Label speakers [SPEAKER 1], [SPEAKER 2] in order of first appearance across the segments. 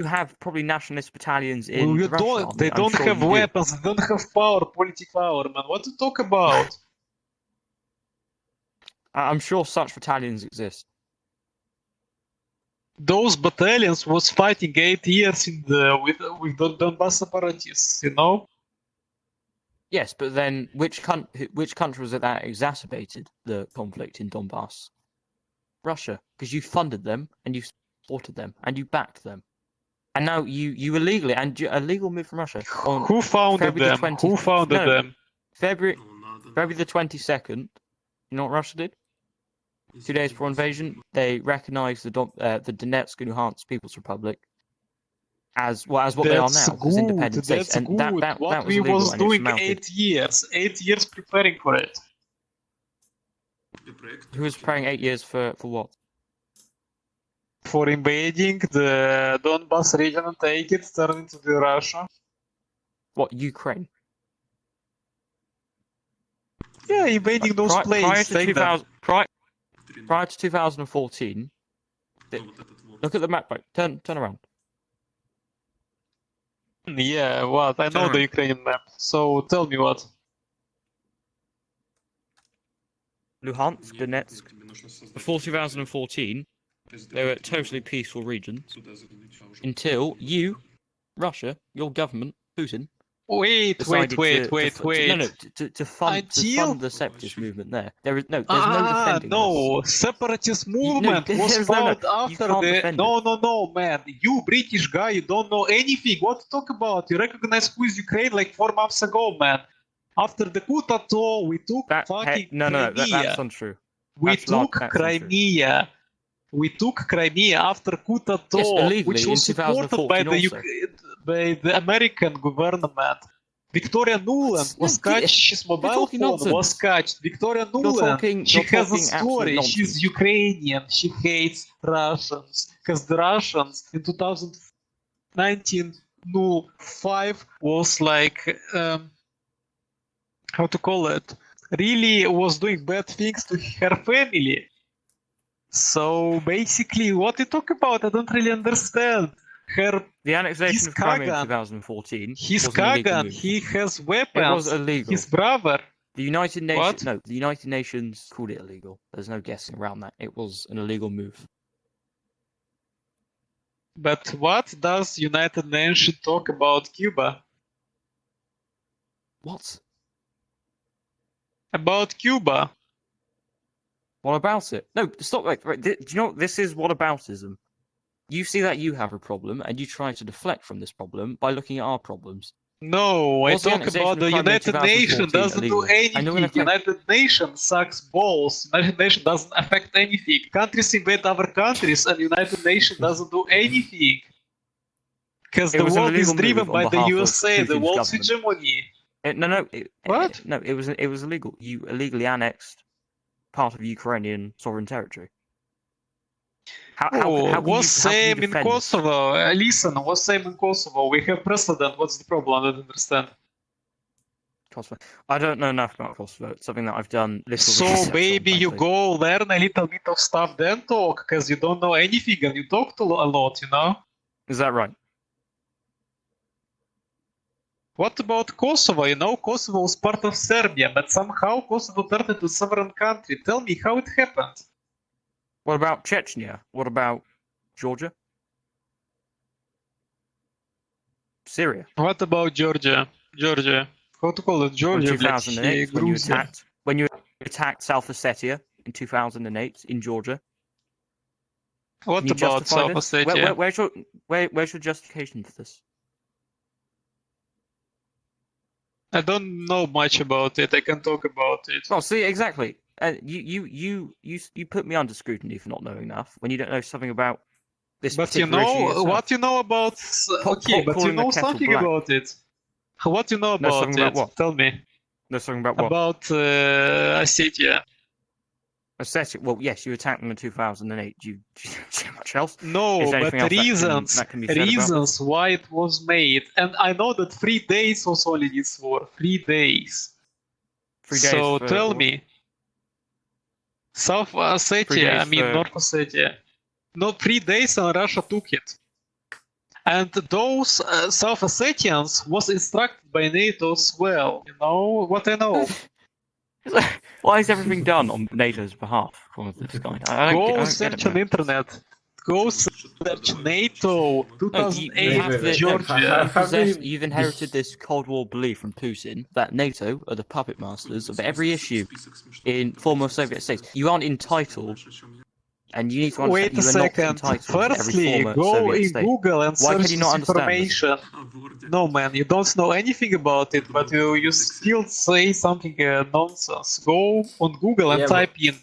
[SPEAKER 1] have probably nationalist battalions in
[SPEAKER 2] Well,
[SPEAKER 1] the Russian army.
[SPEAKER 2] they
[SPEAKER 1] I'm
[SPEAKER 2] don't
[SPEAKER 1] sure
[SPEAKER 2] have
[SPEAKER 1] you do.
[SPEAKER 2] weapons, they don't have power, political power, man. What to talk about?
[SPEAKER 1] I'm sure such battalions exist.
[SPEAKER 2] Those battalions was fighting 8 years with the Donbas separatists, you know?
[SPEAKER 1] Yes, but then which country was it that exacerbated the conflict in Donbas? Russia, because you funded them and you supported them and you backed them, and now you illegally a legal move from Russia on
[SPEAKER 2] Who founded
[SPEAKER 1] February
[SPEAKER 2] them?
[SPEAKER 1] the 20th.
[SPEAKER 2] Who founded them?
[SPEAKER 1] February the 22nd. You know what Russia did? 2 days before invasion, they recognized the Donetsk and Luhansk People's Republic as what they are now, as independent states,
[SPEAKER 2] that's
[SPEAKER 1] and
[SPEAKER 2] good.
[SPEAKER 1] that
[SPEAKER 2] What
[SPEAKER 1] was
[SPEAKER 2] we
[SPEAKER 1] illegal,
[SPEAKER 2] was
[SPEAKER 1] and
[SPEAKER 2] doing
[SPEAKER 1] it
[SPEAKER 2] 8 years preparing for it.
[SPEAKER 1] Who was preparing 8 years for what?
[SPEAKER 2] For invading the Donbas region and take it, turn into the Russia.
[SPEAKER 1] What, Ukraine?
[SPEAKER 2] Yeah, invading those places.
[SPEAKER 1] Prior to 2014, look at the map. Turn around.
[SPEAKER 2] Yeah, what? I know the Ukrainian map. So tell me what.
[SPEAKER 1] Luhansk, Donetsk. Before 2014, they were totally peaceful regions until you, Russia, your government, Putin.
[SPEAKER 2] Wait.
[SPEAKER 1] To fund the separatist movement there. There's no defending this.
[SPEAKER 2] Separatist movement was found after the... No, man. You British guy, you don't know anything. What to talk about? You recognize who is Ukraine like 4 months ago, man. After the coup d'etat, we took Crimea.
[SPEAKER 1] That's untrue.
[SPEAKER 2] We took Crimea. We took Crimea after coup d'etat, which was supported by the American government. Victoria Nuland was catched, she's mobile phone was catched. Victoria Nuland, she has a story, she's Ukrainian, she hates Russians, because the Russians in 2005 was like, how to call it, really was doing bad things to her family. So basically, what you talk about, I don't really understand.
[SPEAKER 1] The annexation of Crimea in 2014.
[SPEAKER 2] He's Kagan. He has weapons.
[SPEAKER 1] It was illegal.
[SPEAKER 2] His brother.
[SPEAKER 1] The United Nations. No, the United Nations called it illegal. There's no guessing around that. It was an illegal move.
[SPEAKER 2] But what does United Nations talk about Cuba?
[SPEAKER 1] What?
[SPEAKER 2] About Cuba.
[SPEAKER 1] What about it? No, stop. Right. Do you know what? This is whataboutism. You see that you have a problem, and you try to deflect from this problem by looking at our problems.
[SPEAKER 2] No, I talk about the United Nations doesn't do anything. United Nations sucks balls. United Nations doesn't affect anything. Countries invade other countries, and United Nations doesn't do anything. Because the world is driven by the USA, the world's hegemony.
[SPEAKER 1] What? No, it was illegal. You illegally annexed part of Ukrainian sovereign territory.
[SPEAKER 2] What's same in Kosovo? Listen, what's same in Kosovo? We have precedent. What's the problem? I don't understand.
[SPEAKER 1] Kosovo. I don't know enough about Kosovo. It's something that I've done little
[SPEAKER 2] research on. So maybe you go learn a little bit of stuff, then talk, because you don't know anything and you talk a lot, you know?
[SPEAKER 1] Is that right?
[SPEAKER 2] What about Kosovo? You know, Kosovo was part of Serbia, but somehow Kosovo turned into a sovereign country. Tell me how it happened.
[SPEAKER 1] What about Chechnya? What about Georgia? Syria?
[SPEAKER 2] What about Georgia? How to call it? Georgia,
[SPEAKER 1] 2008, when you attacked South Ossetia in 2008 in Georgia.
[SPEAKER 2] What about South Ossetia?
[SPEAKER 1] Where's your justification for this?
[SPEAKER 2] I don't know much about it. I can talk about it.
[SPEAKER 1] Well, see, exactly. You put me under scrutiny for not knowing enough when you don't know something about this.
[SPEAKER 2] But you know what you know about. Okay, but you know something about it. What you know about it? About what? Tell me.
[SPEAKER 1] No, something about what?
[SPEAKER 2] About Ossetia.
[SPEAKER 1] Ossetia. Well, yes, you attacked them in 2008. Do you see much else?
[SPEAKER 2] No, but reasons why it was made, and I know that 3 days was only this war. 3 days.
[SPEAKER 1] 3 days.
[SPEAKER 2] So tell me. South Ossetia, North Ossetia. No, 3 days and Russia took it. And those South Ossetians was instructed by NATO as well. You know what I know?
[SPEAKER 1] Why is everything done on NATO's behalf from this guy? I don't
[SPEAKER 2] search
[SPEAKER 1] get it,
[SPEAKER 2] on internet. Go search NATO 2008 Georgia.
[SPEAKER 1] You've inherited this Cold War belief from Putin that NATO are the puppet masters of every issue in former Soviet states. You aren't entitled, and you need to understand
[SPEAKER 2] Wait a second. Firstly, go in Google and search this information. No, man, you don't know anything about it, but you still say something nonsense. Go on Google and type in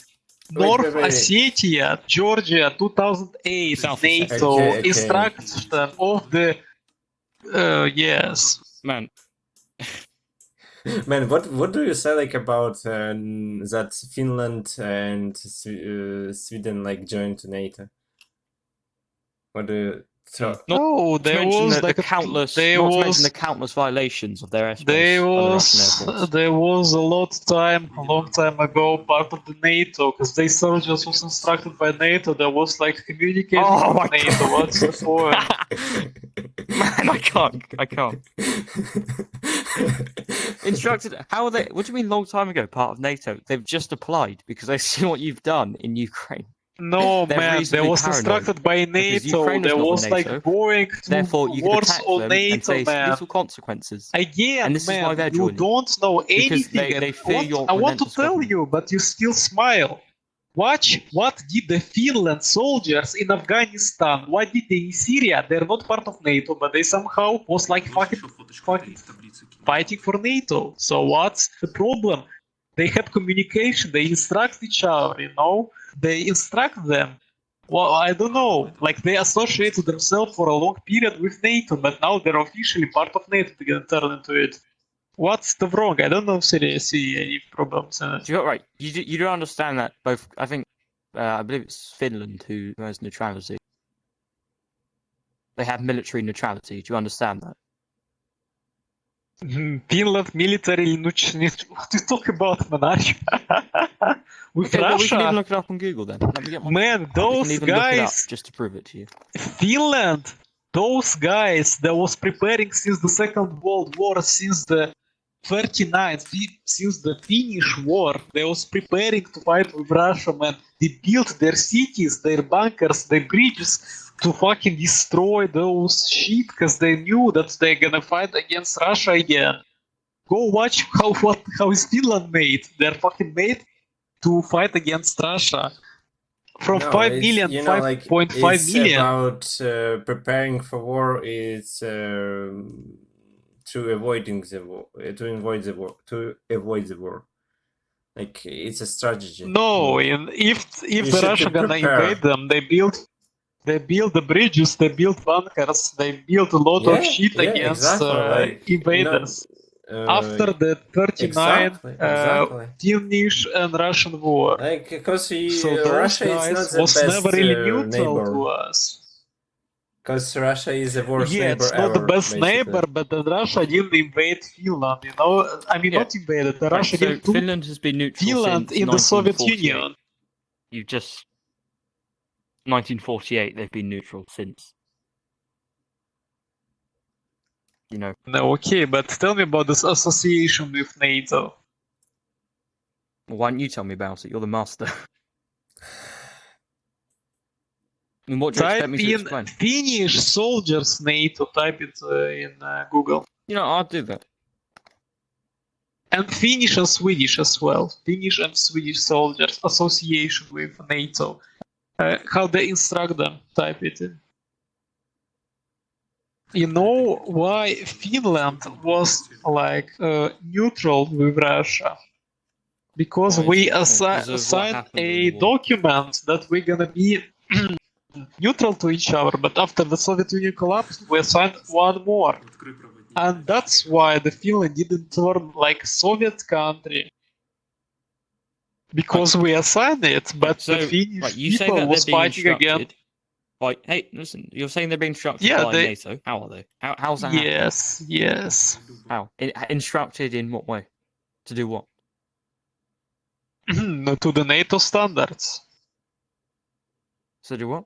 [SPEAKER 2] North Ossetia, Georgia, 2008, NATO instruction of the... yes.
[SPEAKER 1] Man.
[SPEAKER 3] Man, what do you say like about that Finland and Sweden like joined NATO? What do you?
[SPEAKER 2] No, there was like
[SPEAKER 1] countless. Not to mention the countless violations of their airspace.
[SPEAKER 2] There was a long time ago, part of the NATO, because they soldiers was instructed by NATO. There was like communication with NATO.
[SPEAKER 1] God.
[SPEAKER 2] What's the point?
[SPEAKER 1] Man, I can't. Instructed? How are they? What do you mean, long time ago? Part of NATO? They've just applied because they see what you've done in Ukraine.
[SPEAKER 2] No, man, there was instructed by NATO. There was like going towards on NATO, man.
[SPEAKER 1] Little consequences.
[SPEAKER 2] Again,
[SPEAKER 1] and this
[SPEAKER 2] man,
[SPEAKER 1] is why they're
[SPEAKER 2] you don't know anything.
[SPEAKER 1] They fear your
[SPEAKER 2] I want to tell
[SPEAKER 1] government.
[SPEAKER 2] you, but you still smile. Watch what did the Finland soldiers in Afghanistan. What did they in Syria? They're not part of NATO, but they somehow was like fucking fighting for NATO. So what's the problem? They had communication. They instruct each other, you know. They instruct them. Well, I don't know. Like they associated themselves for a long period with NATO, but now they're officially part of NATO. They're gonna turn into it. What's the wrong? I don't know if Syria see any problems in it.
[SPEAKER 1] You're right. You don't understand that both. I think I believe it's Finland who has neutrality. They have military neutrality. Do you understand that?
[SPEAKER 2] Finland military what do you talk about, man? With
[SPEAKER 1] okay,
[SPEAKER 2] Russia?
[SPEAKER 1] Well, we can even look it up on Google then. Let me get
[SPEAKER 2] man, those guys
[SPEAKER 1] just to prove it to you.
[SPEAKER 2] Finland, those guys that was preparing since the Second World War, since the 39, since the Finnish War, they was preparing to fight with Russia, man. They built their cities, their bunkers, their bridges to fucking destroy those shit, because they knew that they're gonna fight against Russia again. Go watch how is Finland made. They're fucking made to fight against Russia. From 5 million, 5.5 million.
[SPEAKER 3] About preparing for war is to avoiding the war, to avoid the war. Like it's a strategy.
[SPEAKER 2] No, and if the Russia gonna invade them, they build the bridges, they build bunkers, they build a lot of shit against invaders. After the 39 Finnish and Russian war.
[SPEAKER 3] Like, because
[SPEAKER 2] Russia is not the best never really neutral
[SPEAKER 3] neighbor
[SPEAKER 2] to us.
[SPEAKER 3] Because Russia is the worst neighbor
[SPEAKER 2] it's not the best
[SPEAKER 3] basically.
[SPEAKER 2] neighbor, but Russia didn't invade Finland, you know? I mean, not invaded, Russia didn't
[SPEAKER 1] Finland has been neutral
[SPEAKER 2] Finland
[SPEAKER 1] since
[SPEAKER 2] in the Soviet Union.
[SPEAKER 1] You just... 1948, they've been neutral since. You know.
[SPEAKER 2] No, okay, but tell me about this association with NATO.
[SPEAKER 1] Well, why don't you tell me about it? You're the master. I mean, what do you expect me to explain?
[SPEAKER 2] Finnish soldiers NATO, type it in Google.
[SPEAKER 1] You know, I'll do that.
[SPEAKER 2] And Finnish and Swedish as well. Finnish and Swedish soldiers, association with NATO. How they instruct them, type it in. You know why Finland was like neutral with Russia? Because we signed a document that we're gonna be neutral to each other, but after the Soviet Union collapsed, we signed one more. And that's why the Finland didn't turn like Soviet country. Because we assigned it, but the Finnish people was fighting again.
[SPEAKER 1] Like, hey, listen, you're saying they're being instructed by NATO. How are they? How's that happening?
[SPEAKER 2] Yes.
[SPEAKER 1] How? Instructed in what way? To do what?
[SPEAKER 2] To the NATO standards.
[SPEAKER 1] So do what?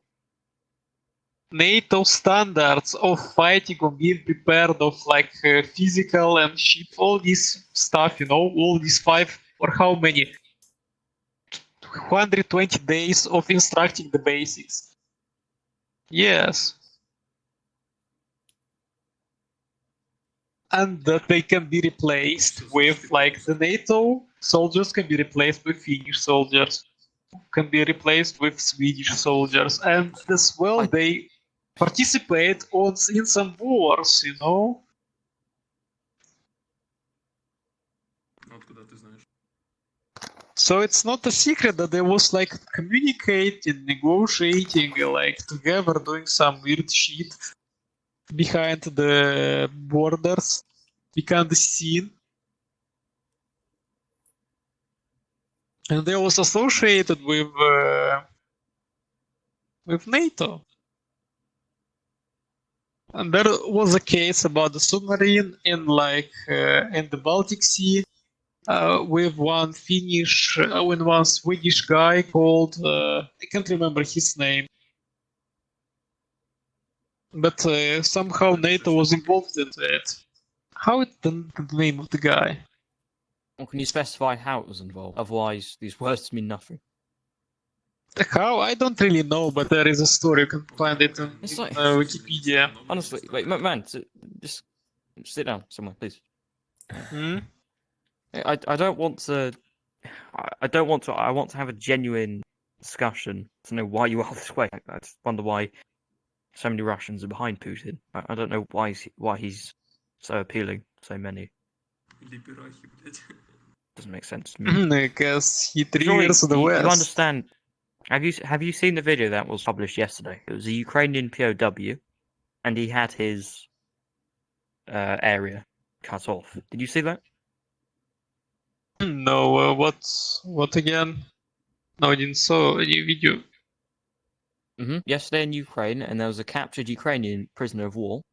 [SPEAKER 2] NATO standards of fighting or being prepared of like physical and ship, all this stuff, you know, all these 5 or how many 120 days of instructing the basics. Yes. And that they can be replaced with, like, the NATO soldiers can be replaced with Finnish soldiers, can be replaced with Swedish soldiers, and as well they participate in some wars, you know? So it's not a secret that there was like communicating, negotiating, like together doing some weird shit behind the borders, behind the scene. And they was associated with NATO. And there was a case about the submarine in in the Baltic Sea with one Finnish and one Swedish guy called I can't remember his name, but somehow NATO was involved in it. How is the name of the guy?
[SPEAKER 1] Well, can you specify how it was involved? Otherwise, these words mean nothing.
[SPEAKER 2] How? I don't really know, but there is a story. You can find it in Wikipedia.
[SPEAKER 1] Honestly, wait, man, just sit down somewhere, please.
[SPEAKER 2] Hmm?
[SPEAKER 1] I don't want to. I want to have a genuine discussion to know why you are this way. I just wonder why so many Russians are behind Putin. I don't know why he's so appealing to so many. Doesn't make sense to me.
[SPEAKER 2] I guess he triggers the West.
[SPEAKER 1] You understand? Have you seen the video that was published yesterday? It was a Ukrainian POW, and he had his area cut off. Did you see that?
[SPEAKER 2] No. What again? No, I didn't saw any video.
[SPEAKER 1] Yesterday in Ukraine, and there was a captured Ukrainian prisoner of war,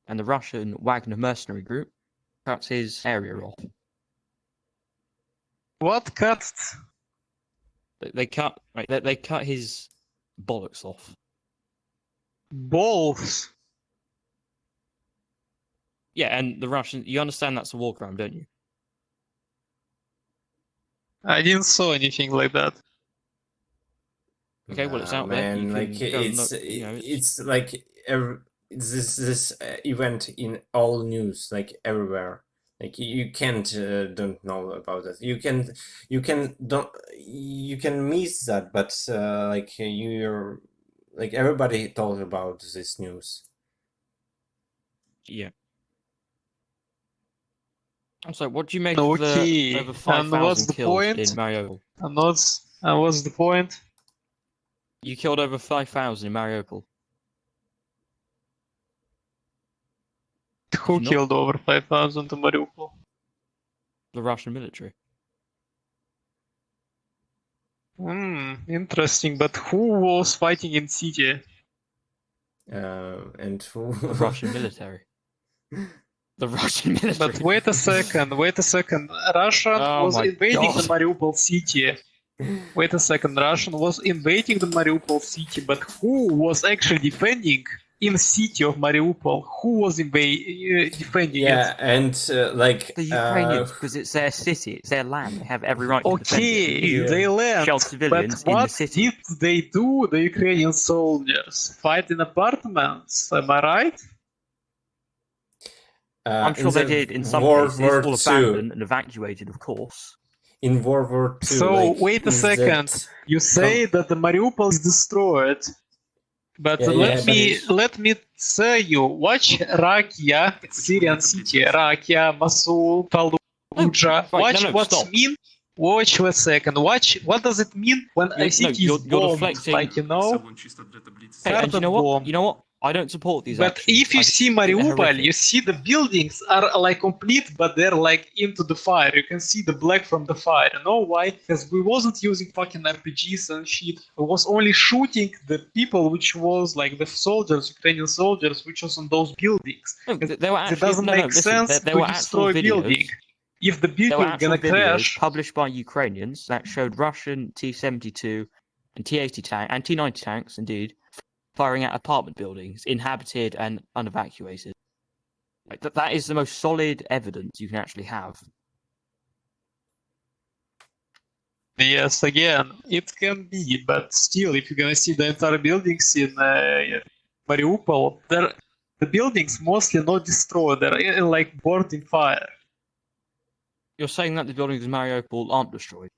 [SPEAKER 1] and the Russian Wagner mercenary group cut his area off.
[SPEAKER 2] What cut?
[SPEAKER 1] They cut his bollocks off.
[SPEAKER 2] Balls.
[SPEAKER 1] Yeah, and the Russians. You understand that's a war crime, don't you?
[SPEAKER 2] I didn't saw anything like that.
[SPEAKER 1] Okay, well it's out there.
[SPEAKER 3] Man, like it's like this event in all news, like everywhere. Like you can't don't know about it. You can miss that, but like you're like everybody talks about this news.
[SPEAKER 1] Yeah. I'm sorry. What do you make of the over 5,000 killed in Mariupol?
[SPEAKER 2] And what's the point?
[SPEAKER 1] You killed over 5,000 in Mariupol.
[SPEAKER 2] Who killed over 5,000 in Mariupol?
[SPEAKER 1] The Russian military.
[SPEAKER 2] Interesting. But who was fighting in Syria?
[SPEAKER 3] And who?
[SPEAKER 1] The Russian military. The Russian military.
[SPEAKER 2] But wait a second. Russia was invading the Mariupol city. Wait a second. Russia was invading the Mariupol city, but who was actually defending in the city of Mariupol? Who was defending it?
[SPEAKER 3] Yeah, and like
[SPEAKER 1] the Ukrainians, because it's their city, it's their land. They have every right to defend it.
[SPEAKER 2] They land.
[SPEAKER 1] Shelled civilians
[SPEAKER 2] but
[SPEAKER 1] in the city.
[SPEAKER 2] What did they do? The Ukrainian soldiers fight in apartments. Am I right?
[SPEAKER 1] I'm sure they did in some cases. All abandoned and evacuated, of course.
[SPEAKER 3] In World War II.
[SPEAKER 2] So wait a second. You say that the Mariupol is destroyed, but let me say you watch Rakia, Syrian city, Rakia, Mosul, Fallujah. Watch what's mean. Watch a second. Watch what does it mean when a city is bombed? Like you know.
[SPEAKER 1] Hey, and you know what? You know what? I don't support these.
[SPEAKER 2] But if you see Mariupol, you see the buildings are like complete, but they're like into the fire. You can see the black from the fire. You know why? Because we wasn't using fucking RPGs and shit. We was only shooting the people, which was like the soldiers, Ukrainian soldiers, which was on those buildings.
[SPEAKER 1] No, they were actually,
[SPEAKER 2] it doesn't make sense to destroy a building. If the building is gonna crash,
[SPEAKER 1] published by Ukrainians that showed Russian T-72 and T-80 tank and T-90 tanks, indeed, firing at apartment buildings, inhabited and unevacuated. Like, that is the most solid evidence you can actually have.
[SPEAKER 2] Yes, again, it can be, but still, if you're gonna see the entire buildings in Mariupol, the buildings mostly not destroyed. They're like burned in fire.
[SPEAKER 1] You're saying that the buildings in Mariupol aren't destroyed?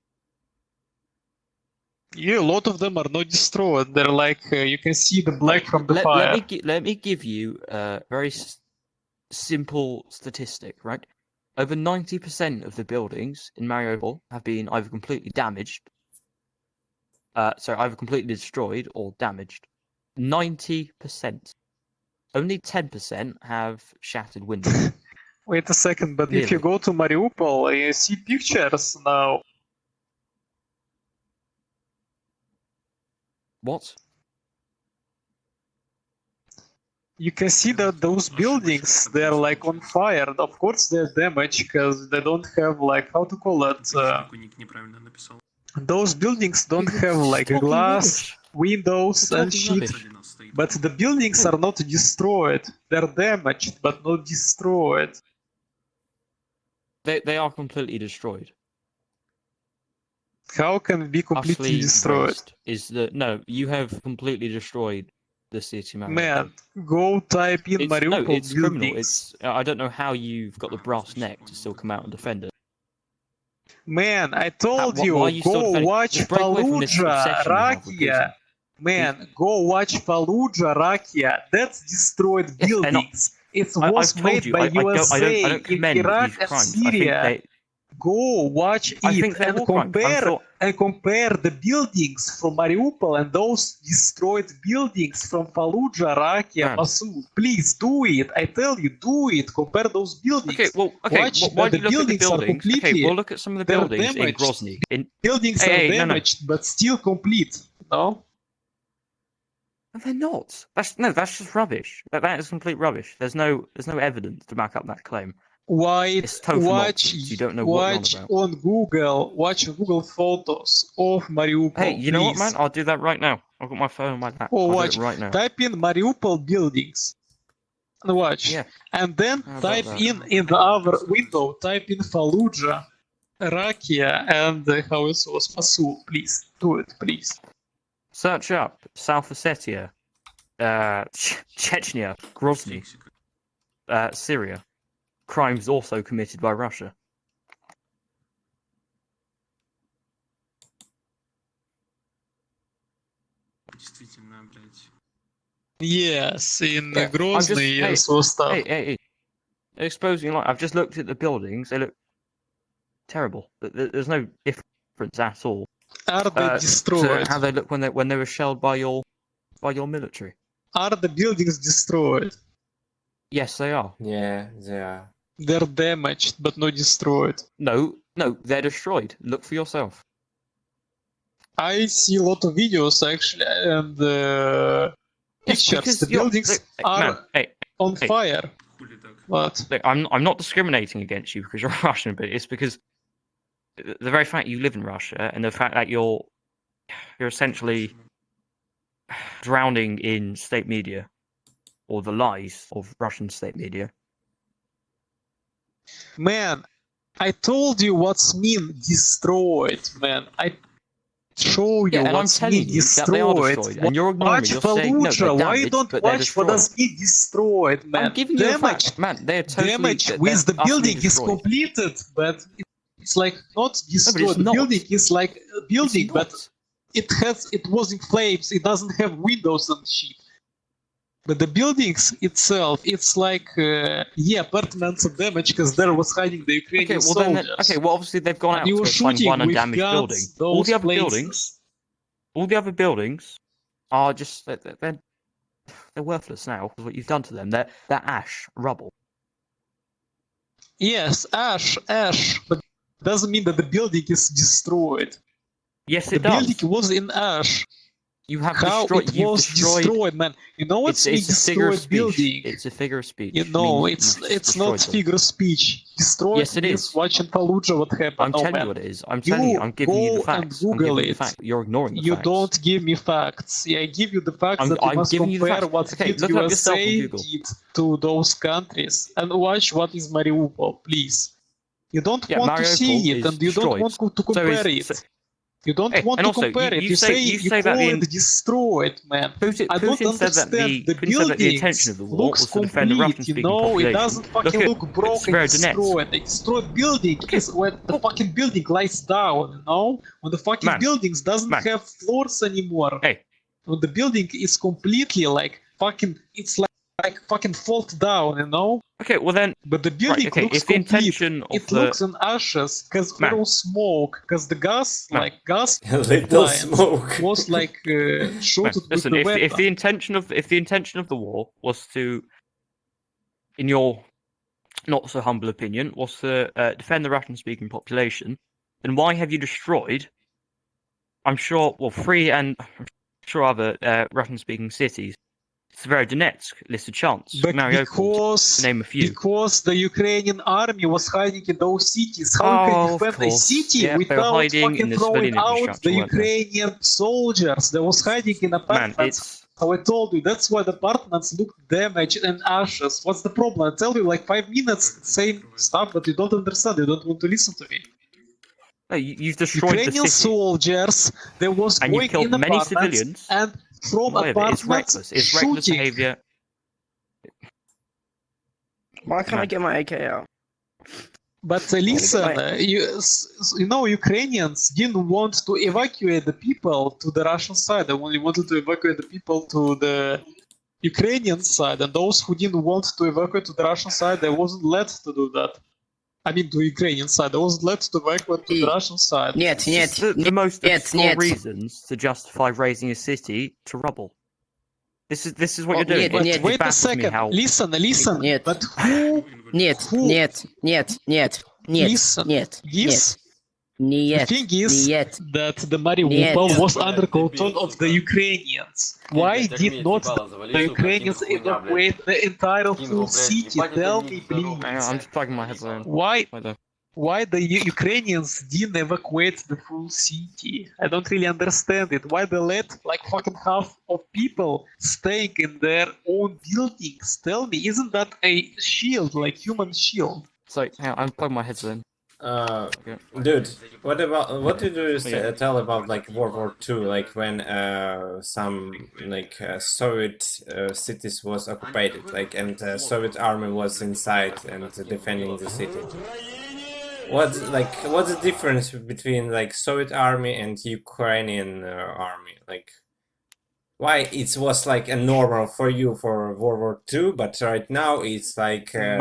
[SPEAKER 2] Yeah, a lot of them are not destroyed. They're like you can see the black from the fire.
[SPEAKER 1] Let me give you a very simple statistic, right? Over 90% of the buildings in Mariupol have been either completely damaged, either completely destroyed or damaged. 90%. Only 10% have shattered windows.
[SPEAKER 2] Wait a second, but
[SPEAKER 1] Really?
[SPEAKER 2] if you go to Mariupol, you see pictures now.
[SPEAKER 1] What?
[SPEAKER 2] You can see that those buildings, they're like on fire. Of course they're damaged because they don't have like, how to call it, those buildings don't have like glass, windows and shit. But the buildings are not destroyed. They're damaged, but not destroyed.
[SPEAKER 1] They are completely destroyed.
[SPEAKER 2] How can it be completely
[SPEAKER 1] Utterly
[SPEAKER 2] destroyed?
[SPEAKER 1] razed. No, you have completely destroyed the city,
[SPEAKER 2] Man, go type in Mariupol
[SPEAKER 1] it's criminal.
[SPEAKER 2] buildings.
[SPEAKER 1] I don't know how you've got the brass neck to still come out and defend it.
[SPEAKER 2] Man, I told
[SPEAKER 1] Why
[SPEAKER 2] you,
[SPEAKER 1] are you still
[SPEAKER 2] go
[SPEAKER 1] defending?
[SPEAKER 2] watch
[SPEAKER 1] Just break away from this
[SPEAKER 2] Fallujah,
[SPEAKER 1] obsession you have with
[SPEAKER 2] Rakia.
[SPEAKER 1] Putin.
[SPEAKER 2] Man, go watch Fallujah, Rakia. That's destroyed
[SPEAKER 1] Yes,
[SPEAKER 2] buildings. It
[SPEAKER 1] I've
[SPEAKER 2] was
[SPEAKER 1] told
[SPEAKER 2] made
[SPEAKER 1] you,
[SPEAKER 2] by
[SPEAKER 1] I
[SPEAKER 2] USA
[SPEAKER 1] don't
[SPEAKER 2] in
[SPEAKER 1] commend
[SPEAKER 2] Iraq
[SPEAKER 1] these
[SPEAKER 2] and
[SPEAKER 1] crimes.
[SPEAKER 2] Syria. Go watch
[SPEAKER 1] I
[SPEAKER 2] it
[SPEAKER 1] think they're
[SPEAKER 2] and
[SPEAKER 1] war crimes.
[SPEAKER 2] compare the buildings from Mariupol and those destroyed buildings from Fallujah, Rakia,
[SPEAKER 1] Man.
[SPEAKER 2] Mosul. Please do it. I tell you, do it. Compare those buildings.
[SPEAKER 1] Okay, well, okay. Why do you look at the buildings? Okay, we'll look at some of the
[SPEAKER 2] they're
[SPEAKER 1] buildings in
[SPEAKER 2] damaged.
[SPEAKER 1] Grozny.
[SPEAKER 2] Buildings
[SPEAKER 1] Hey,
[SPEAKER 2] are
[SPEAKER 1] no.
[SPEAKER 2] damaged, but still complete. No?
[SPEAKER 1] No, they're not. That's just rubbish. That is complete rubbish. There's no evidence to back up that claim. It's total nonsense. You don't know what you're on about.
[SPEAKER 2] Watch Google photos of Mariupol.
[SPEAKER 1] Hey, you know what,
[SPEAKER 2] please.
[SPEAKER 1] man? I'll do that right now. I've got my phone on my lap.
[SPEAKER 2] Oh,
[SPEAKER 1] I'll
[SPEAKER 2] watch.
[SPEAKER 1] do it right now.
[SPEAKER 2] Type in Mariupol buildings. And watch.
[SPEAKER 1] Yeah.
[SPEAKER 2] And then
[SPEAKER 1] How about
[SPEAKER 2] type
[SPEAKER 1] that?
[SPEAKER 2] in the other window, type in Fallujah, Rakia, and how it was Mosul. Please do it, please.
[SPEAKER 1] Search up South Ossetia, Chechnya, Grozny, Syria. Crimes also committed by Russia.
[SPEAKER 2] Yes, in
[SPEAKER 1] Yeah,
[SPEAKER 2] Grozny, yes, was stuff.
[SPEAKER 1] Hey. Exposing I've just looked at the buildings. They look terrible. There's no difference at all.
[SPEAKER 2] Are they destroyed?
[SPEAKER 1] To how they look when they were shelled by your military.
[SPEAKER 2] Are the buildings destroyed?
[SPEAKER 1] Yes, they are.
[SPEAKER 3] Yeah, they are.
[SPEAKER 2] They're damaged, but not destroyed.
[SPEAKER 1] No, they're destroyed. Look for yourself.
[SPEAKER 2] I see a lot of videos actually, and pictures. The buildings are on fire. What?
[SPEAKER 1] Look, I'm not discriminating against you because you're Russian, but it's because the very fact you live in Russia and the fact that you're essentially drowning in state media or the lies of Russian state media.
[SPEAKER 2] Man, I told you what's mean destroyed, man. I show you what's mean destroyed.
[SPEAKER 1] That they are destroyed, and you're ignoring me. You're saying, no, they're
[SPEAKER 2] why you
[SPEAKER 1] damaged,
[SPEAKER 2] don't
[SPEAKER 1] but
[SPEAKER 2] watch what does mean destroyed, man?
[SPEAKER 1] I'm giving you a fact, man. They're totally
[SPEAKER 2] damage with the building is completed, but it's like not destroyed.
[SPEAKER 1] No,
[SPEAKER 2] the building is like a building, but it was in flames. It doesn't have windows and shit. But the buildings itself, it's like apartments are damaged because there was hiding the Ukrainian soldiers.
[SPEAKER 1] Well, obviously they've gone out to find one undamaged building. All the other buildings are just they're worthless now because what you've done to them. They're ash, rubble.
[SPEAKER 2] Yes, ash, but doesn't mean that the building is destroyed.
[SPEAKER 1] Yes, it does.
[SPEAKER 2] The building was in ash.
[SPEAKER 1] You have
[SPEAKER 2] How
[SPEAKER 1] destroyed.
[SPEAKER 2] it
[SPEAKER 1] You've
[SPEAKER 2] was destroyed, man. You know what's
[SPEAKER 1] it's a figure of
[SPEAKER 2] destroyed
[SPEAKER 1] speech.
[SPEAKER 2] building?
[SPEAKER 1] It's a figure of speech.
[SPEAKER 2] You
[SPEAKER 1] I
[SPEAKER 2] know,
[SPEAKER 1] mean,
[SPEAKER 2] it's
[SPEAKER 1] you've just
[SPEAKER 2] it's not
[SPEAKER 1] destroyed them.
[SPEAKER 2] figure of speech. Destroyed
[SPEAKER 1] Yes, it
[SPEAKER 2] means
[SPEAKER 1] is.
[SPEAKER 2] watching Fallujah what happened.
[SPEAKER 1] I'm
[SPEAKER 2] No,
[SPEAKER 1] telling
[SPEAKER 2] man.
[SPEAKER 1] you what it is. I'm telling you. I'm giving you the
[SPEAKER 2] Go and
[SPEAKER 1] facts. I'm
[SPEAKER 2] Google
[SPEAKER 1] giving you
[SPEAKER 2] it.
[SPEAKER 1] the facts. You're ignoring the
[SPEAKER 2] You
[SPEAKER 1] facts.
[SPEAKER 2] don't give me facts. Yeah, I give you the facts that you
[SPEAKER 1] I'm
[SPEAKER 2] must
[SPEAKER 1] giving you the
[SPEAKER 2] compare
[SPEAKER 1] facts.
[SPEAKER 2] what
[SPEAKER 1] Okay,
[SPEAKER 2] did
[SPEAKER 1] look it up yourself on
[SPEAKER 2] USA
[SPEAKER 1] Google.
[SPEAKER 2] did to those countries and watch what is Mariupol, please. You don't
[SPEAKER 1] Yeah,
[SPEAKER 2] want to see
[SPEAKER 1] Mariupol
[SPEAKER 2] it
[SPEAKER 1] is
[SPEAKER 2] and you don't
[SPEAKER 1] destroyed.
[SPEAKER 2] want to compare it. You don't
[SPEAKER 1] Hey,
[SPEAKER 2] want
[SPEAKER 1] and
[SPEAKER 2] to
[SPEAKER 1] also,
[SPEAKER 2] compare it.
[SPEAKER 1] you
[SPEAKER 2] You
[SPEAKER 1] say that
[SPEAKER 2] call
[SPEAKER 1] the
[SPEAKER 2] it destroyed, man.
[SPEAKER 1] Putin,
[SPEAKER 2] I don't
[SPEAKER 1] Putin said that
[SPEAKER 2] understand. The
[SPEAKER 1] Putin said that the intention of
[SPEAKER 2] buildings
[SPEAKER 1] the war
[SPEAKER 2] looks
[SPEAKER 1] was to defend the
[SPEAKER 2] complete,
[SPEAKER 1] Russian-speaking
[SPEAKER 2] you know. It
[SPEAKER 1] population.
[SPEAKER 2] doesn't fucking look broken,
[SPEAKER 1] Severodonetsk.
[SPEAKER 2] destroyed. A destroyed building is when the fucking building lies down, you know. When the fucking buildings doesn't have floors anymore.
[SPEAKER 1] Hey,
[SPEAKER 2] when the building is completely like fucking, it's like fucking fall down, you know.
[SPEAKER 1] Okay, well then.
[SPEAKER 2] But the building looks
[SPEAKER 1] if the
[SPEAKER 2] complete.
[SPEAKER 1] intention of
[SPEAKER 2] it looks in ashes because little smoke, because the gas, like gas,
[SPEAKER 3] little smoke
[SPEAKER 2] was like shot with
[SPEAKER 1] listen,
[SPEAKER 2] the
[SPEAKER 1] if
[SPEAKER 2] weapon.
[SPEAKER 1] the intention of the war was to, in your not so humble opinion, was to defend the Russian-speaking population, then why have you destroyed? I'm sure, well, 3 and I'm sure other Russian-speaking cities. Severodonetsk, Lysychansk, Mariupol, to name a few.
[SPEAKER 2] Because the Ukrainian army was hiding in those cities. How you can defend a city without fucking throwing out the Ukrainian soldiers? They was hiding in apartments. So I told you, that's why the apartments look damaged and ashes. What's the problem? I tell you like 5 minutes, same stuff, but you don't understand. You don't want to listen to me.
[SPEAKER 1] No, you've destroyed
[SPEAKER 2] Ukrainian
[SPEAKER 1] the city.
[SPEAKER 2] soldiers, they was
[SPEAKER 1] and
[SPEAKER 2] going
[SPEAKER 1] you've killed
[SPEAKER 2] in
[SPEAKER 1] many
[SPEAKER 2] apartments
[SPEAKER 1] civilians.
[SPEAKER 2] and from apartments
[SPEAKER 1] it's reckless. It's reckless behavior.
[SPEAKER 4] Why can't I get my AK out?
[SPEAKER 2] But listen, you know, Ukrainians didn't want to evacuate the people to the Russian side. They only wanted to evacuate the people to the Ukrainian side. And those who didn't want to evacuate to the Russian side, they wasn't let to do that. I mean, to the Ukrainian side. They wasn't let to evacuate to the Russian side.
[SPEAKER 1] The most obscure reasons to justify raising a city to rubble. This is what you're doing.
[SPEAKER 2] Wait a second. Listen. But who? The thing is that the Mariupol was under control of the Ukrainians. Why did not the Ukrainians evacuate the entire full city? Tell me, please.
[SPEAKER 1] I'm just plugging my headphones.
[SPEAKER 2] Why the Ukrainians didn't evacuate the full city? I don't really understand it. Why they let like fucking half of people staying in their own buildings? Tell me, isn't that a shield, like human shield?
[SPEAKER 1] So, I'm plugging my headphones.
[SPEAKER 3] Dude, what did you tell about like World War II, like when some like Soviet cities was occupied, like and Soviet army was inside and defending the city? What's the difference between like Soviet army and Ukrainian army? Like, why it was like a normal for you for World War II, but right now it's like
[SPEAKER 4] boys,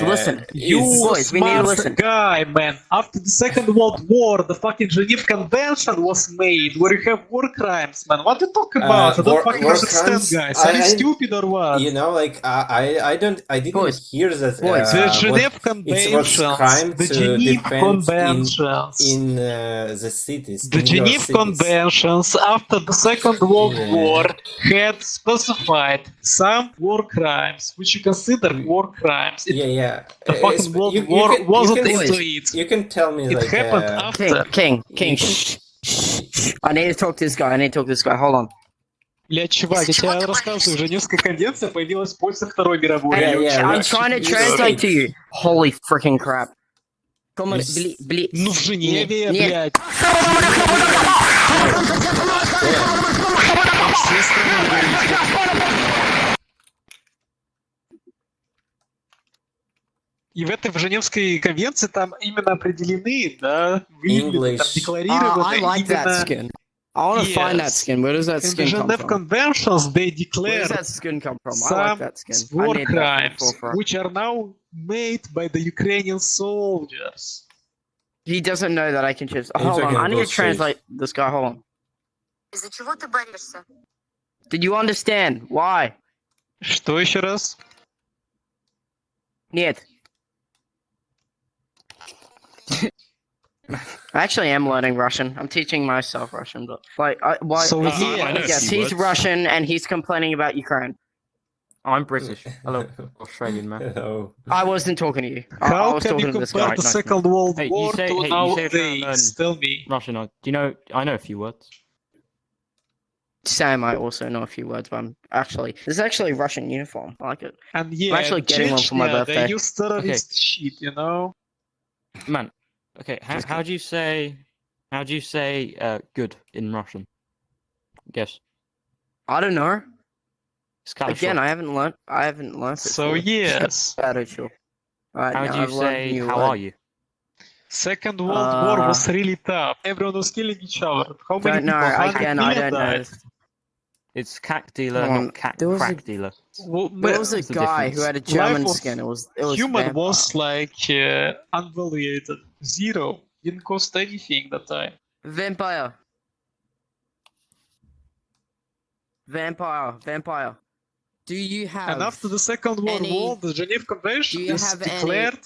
[SPEAKER 4] listen. You boys, we need to listen.
[SPEAKER 2] Guy, man. After the Second World War, the fucking Geneva Convention was made, where you have war crimes, man. What are you talking about? I don't fucking understand, guys. Are you stupid or what?
[SPEAKER 3] You know, like I didn't hear that.
[SPEAKER 2] The Geneva Convention, the Geneva Conventions
[SPEAKER 3] in the cities.
[SPEAKER 2] The Geneva Conventions after the Second World War had specified some war crimes, which you consider war crimes.
[SPEAKER 3] The
[SPEAKER 2] fucking World War wasn't into it.
[SPEAKER 3] You can tell me
[SPEAKER 2] it
[SPEAKER 3] like,
[SPEAKER 2] happened after.
[SPEAKER 4] King, shh. I need to talk to this guy. Hold on.
[SPEAKER 2] Блядь, чувак, я тебе рассказываю, Женевская конвенция появилась после Второй мировой.
[SPEAKER 4] I'm trying to translate to you. Holy freaking crap.
[SPEAKER 2] Ну, в Женеве, блядь. И в этой Женевской конвенции там именно определены, да, там декларированы
[SPEAKER 4] I like that skin. I want to find that skin. Where does that skin come from?
[SPEAKER 2] In the Geneva Conventions, they declare
[SPEAKER 4] Where does that skin come from?
[SPEAKER 2] some
[SPEAKER 4] I like that skin.
[SPEAKER 2] war crimes, which are now made by the Ukrainian soldiers.
[SPEAKER 4] He doesn't know that I can choose. Hold on, I need to translate this guy. Hold on. Did you understand? Why?
[SPEAKER 2] Что еще раз?
[SPEAKER 4] Нет. I actually am learning Russian. I'm teaching myself Russian, but like, yes, he's Russian and he's complaining about Ukraine.
[SPEAKER 1] I'm British. Hello, Australian man.
[SPEAKER 3] Hello.
[SPEAKER 4] I wasn't talking to you.
[SPEAKER 2] How
[SPEAKER 4] I was
[SPEAKER 2] can
[SPEAKER 4] talking
[SPEAKER 2] you
[SPEAKER 4] to this
[SPEAKER 2] compare
[SPEAKER 4] guy.
[SPEAKER 2] the Second World
[SPEAKER 1] Hey,
[SPEAKER 2] War
[SPEAKER 1] you say,
[SPEAKER 2] to
[SPEAKER 1] hey, you say you're trying to
[SPEAKER 2] nowadays?
[SPEAKER 1] learn
[SPEAKER 2] Tell me.
[SPEAKER 1] Russian. Do you know? I know a few words.
[SPEAKER 4] Sam, I also know a few words, but this is actually a Russian uniform. I like it.
[SPEAKER 2] And yeah,
[SPEAKER 4] I'm actually getting one for my
[SPEAKER 2] Chechnya,
[SPEAKER 4] birthday.
[SPEAKER 2] they use terrorist shit, you know?
[SPEAKER 1] Man, okay. How do you say? How do you say good in Russian? Guess.
[SPEAKER 4] I don't know. Again,
[SPEAKER 1] Хорошо.
[SPEAKER 4] I haven't learned it.
[SPEAKER 2] So yes.
[SPEAKER 4] Хорошо. Alright,
[SPEAKER 1] How
[SPEAKER 4] now
[SPEAKER 1] do you
[SPEAKER 4] I've learned a
[SPEAKER 1] say?
[SPEAKER 4] new
[SPEAKER 1] How
[SPEAKER 4] word.
[SPEAKER 1] are you?
[SPEAKER 2] Second World War was really tough. Everyone was killing each other. How many
[SPEAKER 4] Don't know.
[SPEAKER 2] people? 100
[SPEAKER 4] Again, I
[SPEAKER 2] million
[SPEAKER 4] don't know.
[SPEAKER 2] died.
[SPEAKER 1] It's cack dealer,
[SPEAKER 4] Hold on,
[SPEAKER 1] not cat
[SPEAKER 4] there was a-
[SPEAKER 1] crack dealer.
[SPEAKER 2] Well,
[SPEAKER 4] There was a
[SPEAKER 1] What's the
[SPEAKER 4] guy
[SPEAKER 1] difference?
[SPEAKER 4] who had a German
[SPEAKER 2] Life of
[SPEAKER 4] skin. It was
[SPEAKER 2] human
[SPEAKER 4] vampire.
[SPEAKER 2] was like unvaluated. Zero. Didn't cost anything that time.
[SPEAKER 4] Vampire. Do you have?
[SPEAKER 2] And after the Second World
[SPEAKER 4] any-
[SPEAKER 2] War, the Geneva Convention
[SPEAKER 4] do you
[SPEAKER 2] is
[SPEAKER 4] have any-
[SPEAKER 2] declared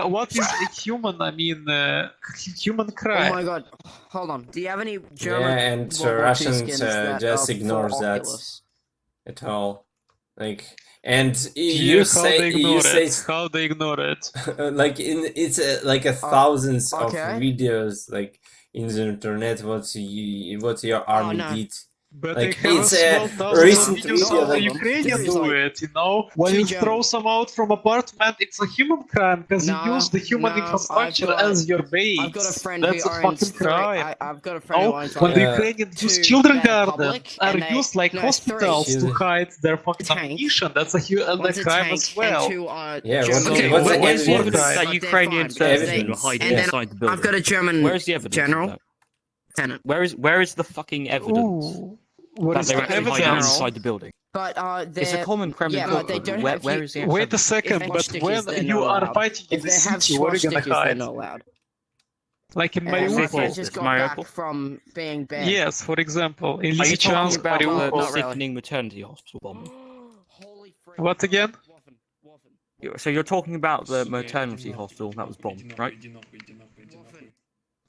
[SPEAKER 2] what is a human, human
[SPEAKER 4] Oh
[SPEAKER 2] crime.
[SPEAKER 4] my god! Hold on. Do you have any German?
[SPEAKER 3] Yeah, and
[SPEAKER 4] World War II
[SPEAKER 3] Russians
[SPEAKER 4] skins that
[SPEAKER 3] just
[SPEAKER 4] are
[SPEAKER 3] ignores
[SPEAKER 4] full
[SPEAKER 3] that
[SPEAKER 4] Oculus?
[SPEAKER 3] at all. Like, and
[SPEAKER 2] Yeah,
[SPEAKER 3] you say
[SPEAKER 2] how they ignore it.
[SPEAKER 3] like it's like a thousands of
[SPEAKER 4] okay.
[SPEAKER 3] videos like in the internet what your army
[SPEAKER 4] no.
[SPEAKER 3] did.
[SPEAKER 2] But
[SPEAKER 3] Like,
[SPEAKER 2] they have
[SPEAKER 3] it's
[SPEAKER 2] a
[SPEAKER 3] a
[SPEAKER 2] small
[SPEAKER 3] recent
[SPEAKER 2] videos
[SPEAKER 3] video
[SPEAKER 2] how the
[SPEAKER 3] that-
[SPEAKER 2] Ukrainians
[SPEAKER 4] There's
[SPEAKER 2] do
[SPEAKER 4] like
[SPEAKER 2] it, you know? When
[SPEAKER 4] two
[SPEAKER 2] you
[SPEAKER 4] German-
[SPEAKER 2] throw some out from apartment, it's a human crime because
[SPEAKER 4] No,
[SPEAKER 2] you use the human
[SPEAKER 4] no,
[SPEAKER 2] infrastructure
[SPEAKER 4] I've got-
[SPEAKER 2] as your base.
[SPEAKER 4] I've got a friend
[SPEAKER 2] That's
[SPEAKER 4] who
[SPEAKER 2] a
[SPEAKER 4] owns
[SPEAKER 2] fucking crime.
[SPEAKER 4] I've got a friend who
[SPEAKER 2] Oh,
[SPEAKER 4] owns
[SPEAKER 2] when the
[SPEAKER 3] Yeah.
[SPEAKER 2] Ukrainians use
[SPEAKER 4] two
[SPEAKER 2] children
[SPEAKER 4] that are
[SPEAKER 2] gardens
[SPEAKER 4] public,
[SPEAKER 2] are
[SPEAKER 4] and they-
[SPEAKER 2] used like
[SPEAKER 4] no,
[SPEAKER 2] hospitals
[SPEAKER 3] three.
[SPEAKER 2] to hide their fucking
[SPEAKER 4] Tank.
[SPEAKER 2] ammunition, that's a
[SPEAKER 4] One's a
[SPEAKER 2] crime
[SPEAKER 4] tank
[SPEAKER 2] as well.
[SPEAKER 4] and two are
[SPEAKER 3] Yeah,
[SPEAKER 4] German.
[SPEAKER 3] what's
[SPEAKER 1] Okay,
[SPEAKER 3] what's the
[SPEAKER 1] where's the
[SPEAKER 3] evidence?
[SPEAKER 1] evidence that
[SPEAKER 4] But they're
[SPEAKER 1] Ukrainian
[SPEAKER 4] fine,
[SPEAKER 1] servicemen
[SPEAKER 3] evidence.
[SPEAKER 1] were hiding
[SPEAKER 4] And then
[SPEAKER 1] inside the building?
[SPEAKER 4] I've got a German
[SPEAKER 1] Where is the evidence?
[SPEAKER 4] general.
[SPEAKER 1] Of that?
[SPEAKER 4] Tenant.
[SPEAKER 1] Where is the fucking evidence
[SPEAKER 2] Ooh, what
[SPEAKER 1] that
[SPEAKER 2] is
[SPEAKER 1] they were
[SPEAKER 2] the
[SPEAKER 1] actually hiding
[SPEAKER 2] evidence?
[SPEAKER 1] inside the building?
[SPEAKER 4] But
[SPEAKER 1] It's a common Kremlin
[SPEAKER 4] yeah, but they
[SPEAKER 1] document.
[SPEAKER 4] don't have
[SPEAKER 1] Where
[SPEAKER 4] you-
[SPEAKER 1] is the actual
[SPEAKER 2] Wait a second,
[SPEAKER 4] If
[SPEAKER 2] but
[SPEAKER 4] they have
[SPEAKER 2] when
[SPEAKER 4] stickers, they're
[SPEAKER 2] you
[SPEAKER 4] not
[SPEAKER 2] are
[SPEAKER 4] allowed.
[SPEAKER 2] fighting in
[SPEAKER 4] If
[SPEAKER 2] the
[SPEAKER 4] they have
[SPEAKER 2] city, what are you gonna
[SPEAKER 4] swastikas, they're
[SPEAKER 2] hide?
[SPEAKER 4] not allowed.
[SPEAKER 2] Like in
[SPEAKER 4] And I
[SPEAKER 2] Mariupol?
[SPEAKER 4] just got
[SPEAKER 1] Mariupol?
[SPEAKER 4] back from being banned.
[SPEAKER 2] Yes, for example, in
[SPEAKER 1] Are you talking
[SPEAKER 2] Lysychansk,
[SPEAKER 1] about the
[SPEAKER 2] Mariupol.
[SPEAKER 4] Not really.
[SPEAKER 1] sickening maternity hospital bombing?
[SPEAKER 4] Holy frick.
[SPEAKER 2] What again?
[SPEAKER 1] So you're talking about the maternity hospital that was bombed, right?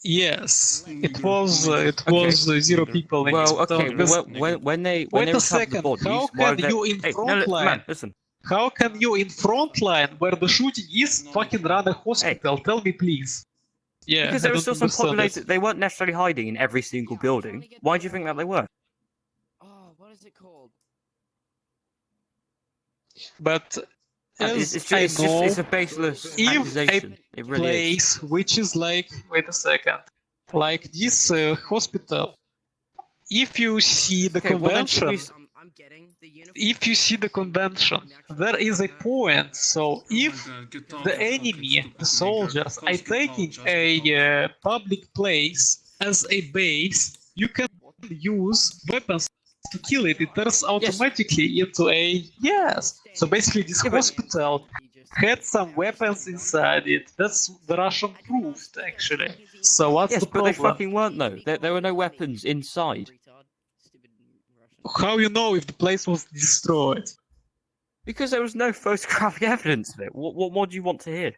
[SPEAKER 2] Yes, it was 0 people in
[SPEAKER 1] Well, okay.
[SPEAKER 2] because
[SPEAKER 1] When they
[SPEAKER 2] Wait a
[SPEAKER 1] recovered the
[SPEAKER 2] second,
[SPEAKER 1] bodies,
[SPEAKER 2] how
[SPEAKER 1] why
[SPEAKER 2] can
[SPEAKER 1] they...
[SPEAKER 2] you in
[SPEAKER 1] Hey,
[SPEAKER 2] front line-
[SPEAKER 1] man, listen.
[SPEAKER 2] how can you in front line where the shooting is fucking run a hospital? Tell me please. Yeah,
[SPEAKER 1] Because
[SPEAKER 2] I
[SPEAKER 1] there was
[SPEAKER 2] don't
[SPEAKER 1] still some
[SPEAKER 2] understand
[SPEAKER 1] populated. They weren't necessarily hiding in every single building. Why do you think that they were?
[SPEAKER 4] Oh, what is it called?
[SPEAKER 2] it. But as
[SPEAKER 1] It's
[SPEAKER 2] I
[SPEAKER 1] just
[SPEAKER 2] know,
[SPEAKER 1] it's a baseless
[SPEAKER 2] if a
[SPEAKER 1] accusation. It really is.
[SPEAKER 2] place which is like, wait a second, like this hospital, if you see the
[SPEAKER 1] Okay, well, then should
[SPEAKER 2] convention,
[SPEAKER 1] we
[SPEAKER 4] I'm getting the uniform.
[SPEAKER 2] if you see the convention, there is a point. So if the enemy, the soldiers, are taking a public place as a base, you can use weapons to kill it. It turns automatically into a yes. So basically, this
[SPEAKER 1] Yeah, but-
[SPEAKER 2] hospital had some weapons inside it. That's the Russian proved actually. So what's
[SPEAKER 1] Yes,
[SPEAKER 2] the
[SPEAKER 1] but they
[SPEAKER 2] problem?
[SPEAKER 1] fucking weren't though. There were no weapons inside
[SPEAKER 2] How you know if the place was destroyed?
[SPEAKER 1] because there was no photographic evidence of it. What more do you want to hear?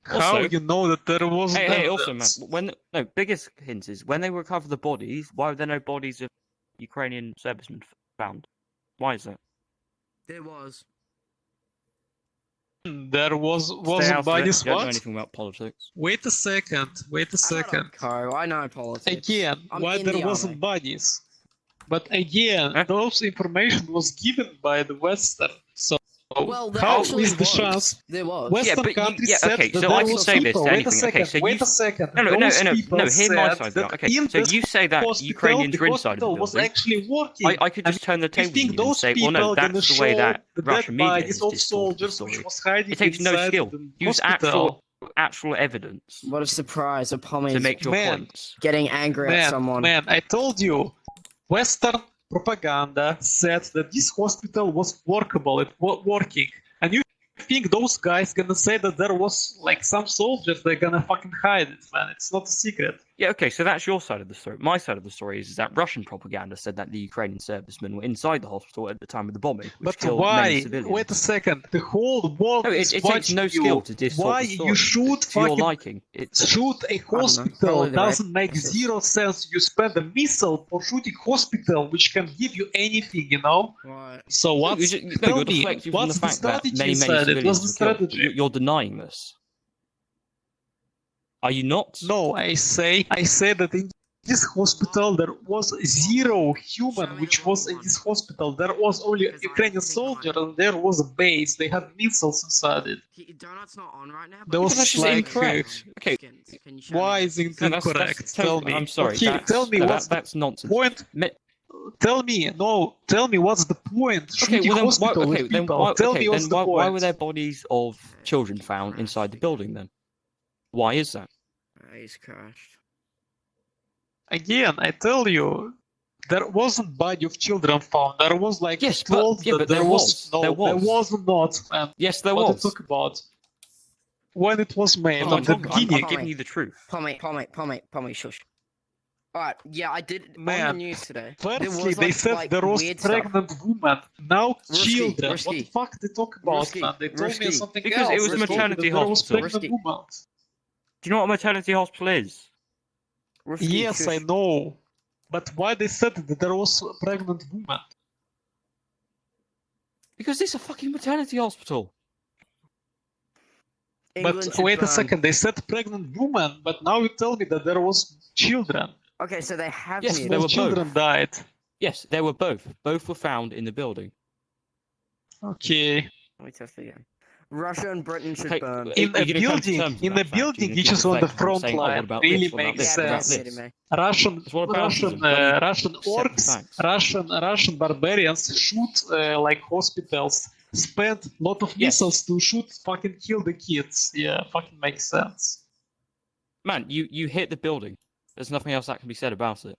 [SPEAKER 2] How
[SPEAKER 1] Also-
[SPEAKER 2] you know that there was
[SPEAKER 1] Hey, also, man,
[SPEAKER 2] evidence?
[SPEAKER 1] biggest hint is when they recover the bodies, why were there no bodies of Ukrainian servicemen found? Why is that?
[SPEAKER 4] There was.
[SPEAKER 2] There
[SPEAKER 1] Stay
[SPEAKER 2] wasn't
[SPEAKER 1] out of it.
[SPEAKER 2] bodies
[SPEAKER 1] You don't know
[SPEAKER 2] what?
[SPEAKER 1] anything about politics.
[SPEAKER 2] Wait a second, wait a second.
[SPEAKER 4] Co, I know politics.
[SPEAKER 2] Again,
[SPEAKER 4] I'm
[SPEAKER 2] why
[SPEAKER 4] in
[SPEAKER 2] there
[SPEAKER 4] the
[SPEAKER 2] wasn't
[SPEAKER 4] army.
[SPEAKER 2] bodies? But again,
[SPEAKER 1] Huh?
[SPEAKER 2] those information was given by the Western. So
[SPEAKER 4] Well, there
[SPEAKER 2] how
[SPEAKER 4] actually
[SPEAKER 2] is the
[SPEAKER 4] was.
[SPEAKER 2] chance?
[SPEAKER 4] There was.
[SPEAKER 2] Western
[SPEAKER 1] but you-
[SPEAKER 2] countries
[SPEAKER 1] yeah,
[SPEAKER 2] said
[SPEAKER 1] okay,
[SPEAKER 2] that
[SPEAKER 1] so
[SPEAKER 2] there
[SPEAKER 1] I can
[SPEAKER 2] was
[SPEAKER 1] say this
[SPEAKER 2] people.
[SPEAKER 1] to
[SPEAKER 2] Wait a
[SPEAKER 1] anything.
[SPEAKER 2] second,
[SPEAKER 1] Okay, so
[SPEAKER 2] wait
[SPEAKER 1] you-
[SPEAKER 2] a second.
[SPEAKER 1] No,
[SPEAKER 2] Those people
[SPEAKER 1] hear my
[SPEAKER 2] said
[SPEAKER 1] side of
[SPEAKER 2] that
[SPEAKER 1] it. Okay,
[SPEAKER 2] in
[SPEAKER 1] so
[SPEAKER 2] this
[SPEAKER 1] you say that
[SPEAKER 2] hospital,
[SPEAKER 1] Ukrainians
[SPEAKER 2] the
[SPEAKER 1] are inside of the
[SPEAKER 2] hospital was
[SPEAKER 1] building.
[SPEAKER 2] actually working.
[SPEAKER 1] I could just turn the
[SPEAKER 2] And you
[SPEAKER 1] table
[SPEAKER 2] think
[SPEAKER 1] with you and
[SPEAKER 2] those
[SPEAKER 1] say, well,
[SPEAKER 2] people
[SPEAKER 1] no,
[SPEAKER 2] gonna
[SPEAKER 1] that's the
[SPEAKER 2] show
[SPEAKER 1] way that
[SPEAKER 2] the
[SPEAKER 1] Russian
[SPEAKER 2] dead
[SPEAKER 1] media
[SPEAKER 2] bodies
[SPEAKER 1] is
[SPEAKER 2] of
[SPEAKER 1] distorted the
[SPEAKER 2] soldiers
[SPEAKER 1] story.
[SPEAKER 2] which was hiding
[SPEAKER 1] It takes no
[SPEAKER 2] inside
[SPEAKER 1] skill.
[SPEAKER 2] the
[SPEAKER 1] Use
[SPEAKER 2] hospital?
[SPEAKER 1] actual evidence
[SPEAKER 4] What a surprise! Upon me
[SPEAKER 1] to make your
[SPEAKER 2] Man.
[SPEAKER 1] points.
[SPEAKER 4] getting angry at someone.
[SPEAKER 2] Man, I told you, Western propaganda said that this hospital was workable, it was working. And you think those guys gonna say that there was like some soldiers they're gonna fucking hide it, man? It's not a secret.
[SPEAKER 1] Yeah, okay, so that's your side of the story. My side of the story is that Russian propaganda said that the Ukrainian servicemen were inside the hospital at the time of the bombing, which killed many civilians.
[SPEAKER 2] Wait a second. The whole world is
[SPEAKER 1] it takes no skill to distort
[SPEAKER 2] why
[SPEAKER 1] the story.
[SPEAKER 2] You should
[SPEAKER 1] to your liking.
[SPEAKER 2] shoot a hospital doesn't make zero sense. You spend a missile for shooting hospital, which can give you anything, you know?
[SPEAKER 4] Right.
[SPEAKER 2] So what's the strategy inside it? What's the strategy?
[SPEAKER 1] You're denying this. Are you not?
[SPEAKER 2] No, I say that in this hospital there was zero human which was in this hospital. There was only a Ukrainian soldier and there was a base. They had missiles inside it.
[SPEAKER 4] Donut's not on right now.
[SPEAKER 2] There was
[SPEAKER 1] incorrect. Okay.
[SPEAKER 2] Why is it incorrect? Tell me.
[SPEAKER 1] I'm sorry.
[SPEAKER 2] Okay, tell me
[SPEAKER 1] that's nonsense.
[SPEAKER 2] Point. Tell me what's the point? Shooting hospital with people. Tell me what's the point.
[SPEAKER 1] Why were there bodies of children found inside the building then? Why is that?
[SPEAKER 4] He's crashed.
[SPEAKER 2] Again, I tell you, there wasn't body of children found. There was like
[SPEAKER 1] yes,
[SPEAKER 2] but there was. No, there was not. Man.
[SPEAKER 1] Yes, there
[SPEAKER 2] what
[SPEAKER 1] was.
[SPEAKER 2] What you talk about? When it was made,
[SPEAKER 1] at the beginning. I'm giving you the truth.
[SPEAKER 4] Pommy, shush. Alright, yeah, I did
[SPEAKER 2] man,
[SPEAKER 4] on the news today.
[SPEAKER 2] Firstly, they said there was pregnant women. Now children.
[SPEAKER 4] Risky.
[SPEAKER 2] What the fuck they talk about, man? They told me something
[SPEAKER 1] because
[SPEAKER 2] else.
[SPEAKER 1] It was a maternity hospital.
[SPEAKER 2] Do you
[SPEAKER 1] know what a maternity hospital is?
[SPEAKER 2] Yes, I know. But why they said that there was a pregnant woman?
[SPEAKER 1] Because it's a fucking maternity hospital.
[SPEAKER 2] But wait a second, they said pregnant woman, but now you tell me that there was children.
[SPEAKER 4] Okay, so they have
[SPEAKER 2] children died.
[SPEAKER 1] Yes, there were both. Both were found in the building.
[SPEAKER 2] Okay.
[SPEAKER 4] Let me test again. Russia and Britain should burn.
[SPEAKER 2] In a building which is on the front line really makes sense. Russian orcs, Russian barbarians shoot like hospitals, spend a lot of missiles to shoot, fucking kill the kids. Yeah, fucking makes sense.
[SPEAKER 1] Man, you hit the building. There's nothing else that can be said about it.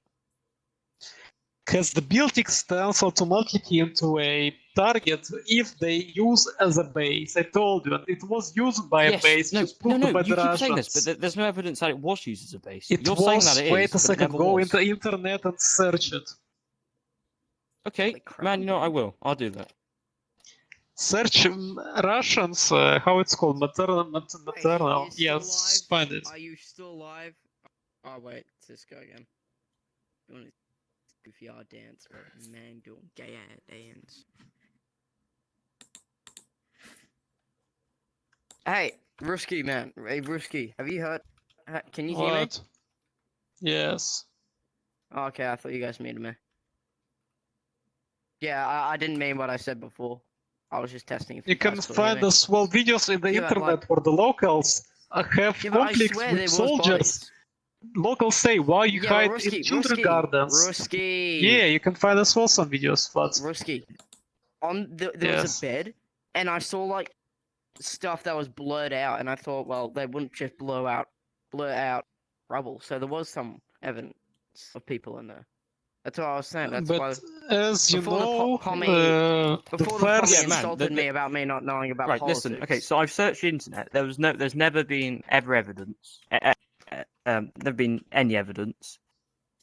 [SPEAKER 2] Because the building turns automatically into a target if they use as a base. I told you, it was used by a base.
[SPEAKER 1] No,
[SPEAKER 2] by the
[SPEAKER 1] you keep
[SPEAKER 2] Russians.
[SPEAKER 1] saying this, but there's no evidence that it was used as a base.
[SPEAKER 2] You're saying that it is. Wait a second, go into the internet and search it.
[SPEAKER 1] Okay, man, you know what, I will. I'll do that.
[SPEAKER 2] Search Russians, how it's called, maternal. Yes, find it.
[SPEAKER 4] Are you still alive? Oh wait, let's go again. You want to goofy odd dance, or man doing gay ass dance. Hey, Ruski man, hey Ruski, have you heard? Can you hear me?
[SPEAKER 2] Yes.
[SPEAKER 4] Oh, okay, I thought you guys meant me. Yeah, I didn't mean what I said before. I was just testing. If
[SPEAKER 2] you can find as well videos in the internet where the locals have conflicts with soldiers. Locals say, why you hide in children gardens? Yeah, you can find as well some videos.
[SPEAKER 4] Ruski, there was a bed, and I saw like stuff that was blurred out, and I thought, well, they wouldn't just blur out rubble, so there was some evidence of people in there. That's what I was saying. That's why.
[SPEAKER 2] As you know,
[SPEAKER 4] before the Pommy insulted me about me not knowing about politics.
[SPEAKER 1] Listen. Okay, so I've searched the internet. There's never been evidence. Never been any evidence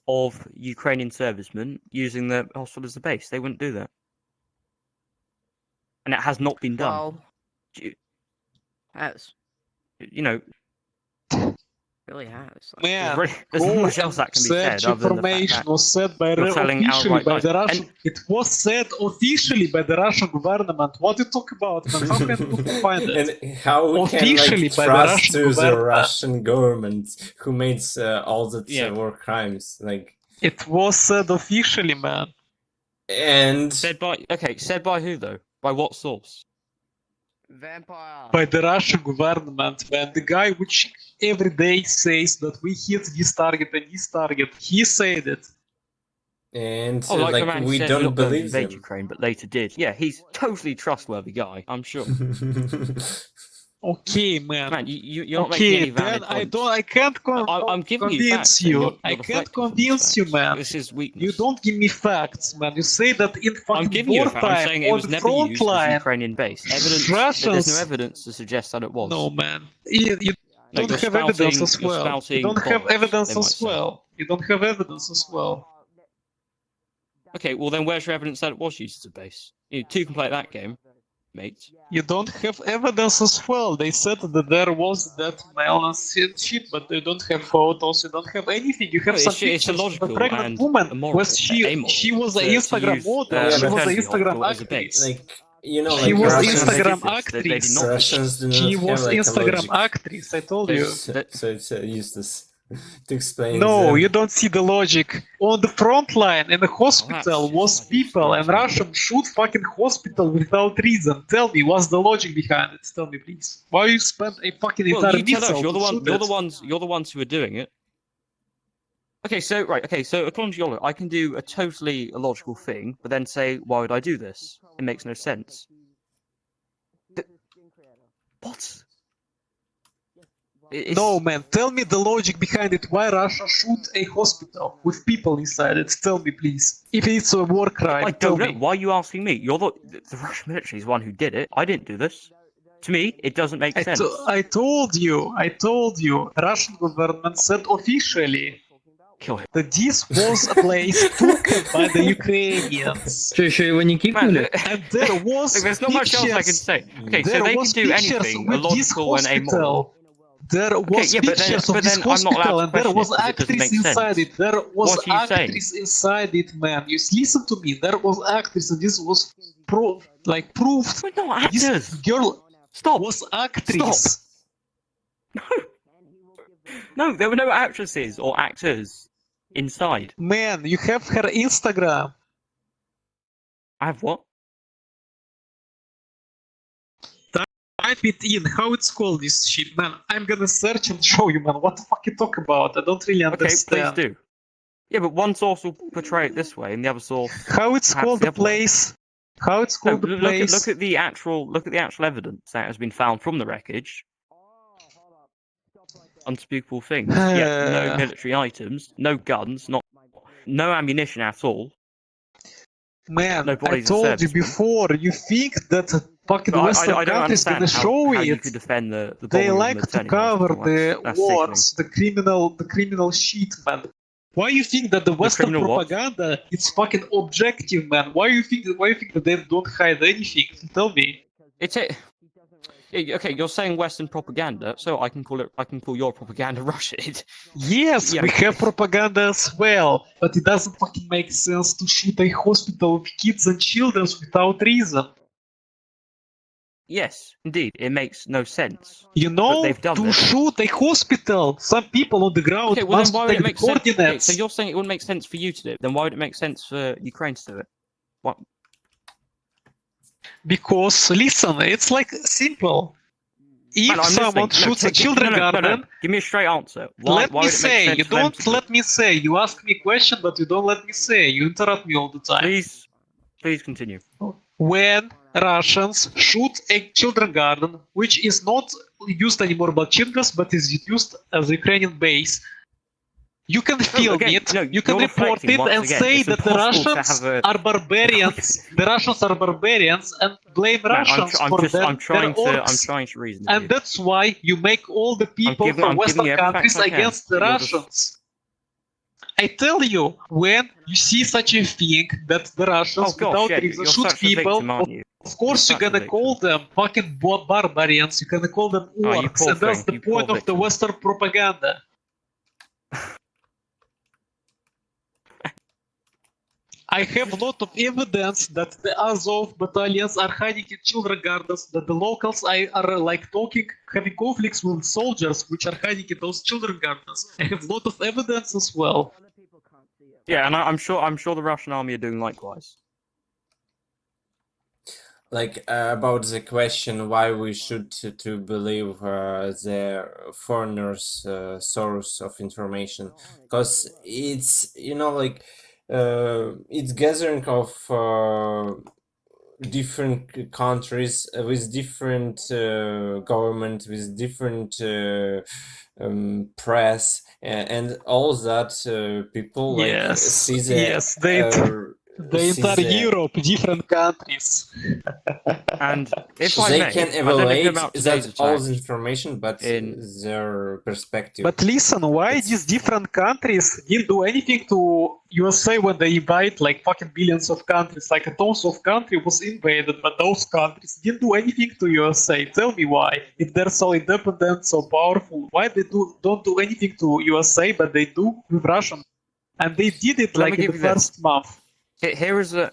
[SPEAKER 1] of Ukrainian servicemen using the hospital as a base. They wouldn't do that, and it has not been done.
[SPEAKER 4] Well, has.
[SPEAKER 1] You know.
[SPEAKER 4] Really has.
[SPEAKER 2] Man,
[SPEAKER 1] there's not much else that can be said.
[SPEAKER 2] Information was said officially by the Russian. It was said officially by the Russian government. What do you talk about? Man? How can people find it?
[SPEAKER 3] And how we can trust to the Russian government who made all the war crimes? Like
[SPEAKER 2] it was said officially, man.
[SPEAKER 3] And
[SPEAKER 1] said by who though? By what source?
[SPEAKER 4] Vampire.
[SPEAKER 2] By the Russian government, man. The guy which every day says that we hit this target and this target, he said it.
[SPEAKER 3] And we don't believe him.
[SPEAKER 1] Ukraine, but later did. Yeah, he's totally trustworthy guy, I'm sure.
[SPEAKER 2] Okay, man.
[SPEAKER 1] Man, you're not making any valid points.
[SPEAKER 2] I can't convince you. I can't convince you, man.
[SPEAKER 1] This is weakness.
[SPEAKER 2] You don't give me facts, man. You say that in fucking wartime,
[SPEAKER 1] I'm saying it was never used as a Ukrainian base. There's no evidence to suggest that it was.
[SPEAKER 2] No, man. You don't have evidence as well. You don't have evidence as well. You don't have evidence as well.
[SPEAKER 1] Okay, well then where's your evidence that it was used as a base? You two can play that game, mate.
[SPEAKER 2] You don't have evidence as well. They said that there was that male shit, but they don't have photos. You don't have anything. You have some pictures of a pregnant woman. She was an Instagram model. She was an Instagram actress.
[SPEAKER 3] Like, you know,
[SPEAKER 2] she
[SPEAKER 3] like
[SPEAKER 2] was
[SPEAKER 3] Russians,
[SPEAKER 2] Instagram actress.
[SPEAKER 3] She
[SPEAKER 2] was Instagram actress. I told you.
[SPEAKER 3] So it's useless to explain.
[SPEAKER 2] No, you don't see the logic. On the front line in the hospital was people, and Russians shoot fucking hospital without reason. Tell me, what's the logic behind it? Tell me, please. Why you spend a fucking entire missile?
[SPEAKER 1] You're the ones who are doing it. Okay, so according to your, I can do a totally illogical thing, but then say, why would I do this? It makes no sense. What?
[SPEAKER 2] No, man, tell me the logic behind it. Why Russia shoot a hospital with people inside it? Tell me, please. If it's a war crime,
[SPEAKER 1] I don't know. Why are you asking me? You're the Russian military is the one who did it. I didn't do this. To me, it doesn't make sense.
[SPEAKER 2] I told you. Russian government said officially that this was a place taken by the Ukrainians.
[SPEAKER 5] Еще его не кикнули?
[SPEAKER 2] And there was
[SPEAKER 1] there's not much else I can say. Okay, so they can do anything illogical and amoral.
[SPEAKER 2] There was pictures of this hospital, and there was actress inside it. There was actress inside it, man. You listen to me. There was actress, and this was proved.
[SPEAKER 1] We're not actors.
[SPEAKER 2] This girl was actress.
[SPEAKER 1] Stop. No, there were no actresses or actors inside.
[SPEAKER 2] Man, you have her Instagram.
[SPEAKER 1] I have what?
[SPEAKER 2] Type it in, how it's called this shit, man. I'm gonna search and show you, man. What the fuck you talk about? I don't really understand.
[SPEAKER 1] Okay, please do. Yeah, but one source will portray it this way, and the other source.
[SPEAKER 2] How it's called the place? How it's called the place?
[SPEAKER 1] Look at the actual evidence that has been found from the wreckage. Unspeakable things. No military items, no guns, no ammunition at all.
[SPEAKER 2] Man, I told you before. You think that fucking Western countries gonna show it?
[SPEAKER 1] You could defend the
[SPEAKER 2] they like to cover the wars, the criminal shit, man. Why you think that the Western propaganda is fucking objective, man? Why you think that they don't hide anything? Tell me.
[SPEAKER 1] Okay, you're saying Western propaganda, so I can call your propaganda Russian.
[SPEAKER 2] Yes, we have propaganda as well, but it doesn't fucking make sense to shoot a hospital with kids and children without reason.
[SPEAKER 1] Yes, indeed, it makes no sense.
[SPEAKER 2] You know, to shoot a hospital, some people on the ground must take the coordinates.
[SPEAKER 1] Okay, so you're saying it wouldn't make sense for you to do it, then why would it make sense for Ukraine to do it? What?
[SPEAKER 2] Because, listen, it's like simple. If someone shoots a children garden...
[SPEAKER 1] Give me a straight answer.
[SPEAKER 2] Let me say. You don't let me say. You ask me a question, but you don't let me say. You interrupt me all the time.
[SPEAKER 1] Please continue.
[SPEAKER 2] When Russians shoot a children garden, which is not used anymore by children, but is used as a Ukrainian base, you can film it, you can report it, and say that the Russians are barbarians. The Russians are barbarians, and blame Russians for their orcs.
[SPEAKER 1] I'm trying to reason.
[SPEAKER 2] And that's why you make all the people from Western countries against the Russians. I tell you, when you see such a thing that the Russians without reason shoot people, of course you're gonna call them fucking barbarians. You're gonna call them orcs, and that's the point of the Western propaganda. I have a lot of evidence that the Azov battalions are hiding in children gardens, that the locals are like having conflicts with soldiers which are hiding in those children gardens. I have a lot of evidence as well.
[SPEAKER 1] Yeah, and I'm sure the Russian army are doing likewise.
[SPEAKER 3] Like about the question why we should to believe the foreigners' source of information, because it's it's gathering of different countries with different government, with different press, and all that people see the
[SPEAKER 2] The entire Europe, different countries.
[SPEAKER 1] And if
[SPEAKER 3] they
[SPEAKER 1] may,
[SPEAKER 3] can evaluate that all this information, but their perspective.
[SPEAKER 2] But listen, why these different countries didn't do anything to USA when they invade like fucking billions of countries? Like a tons of country was invaded, but those countries didn't do anything to USA. Tell me why. If they're so independent, so powerful, why they don't do anything to USA, but they do with Russian? And they did it like in the first month.
[SPEAKER 1] Here is a...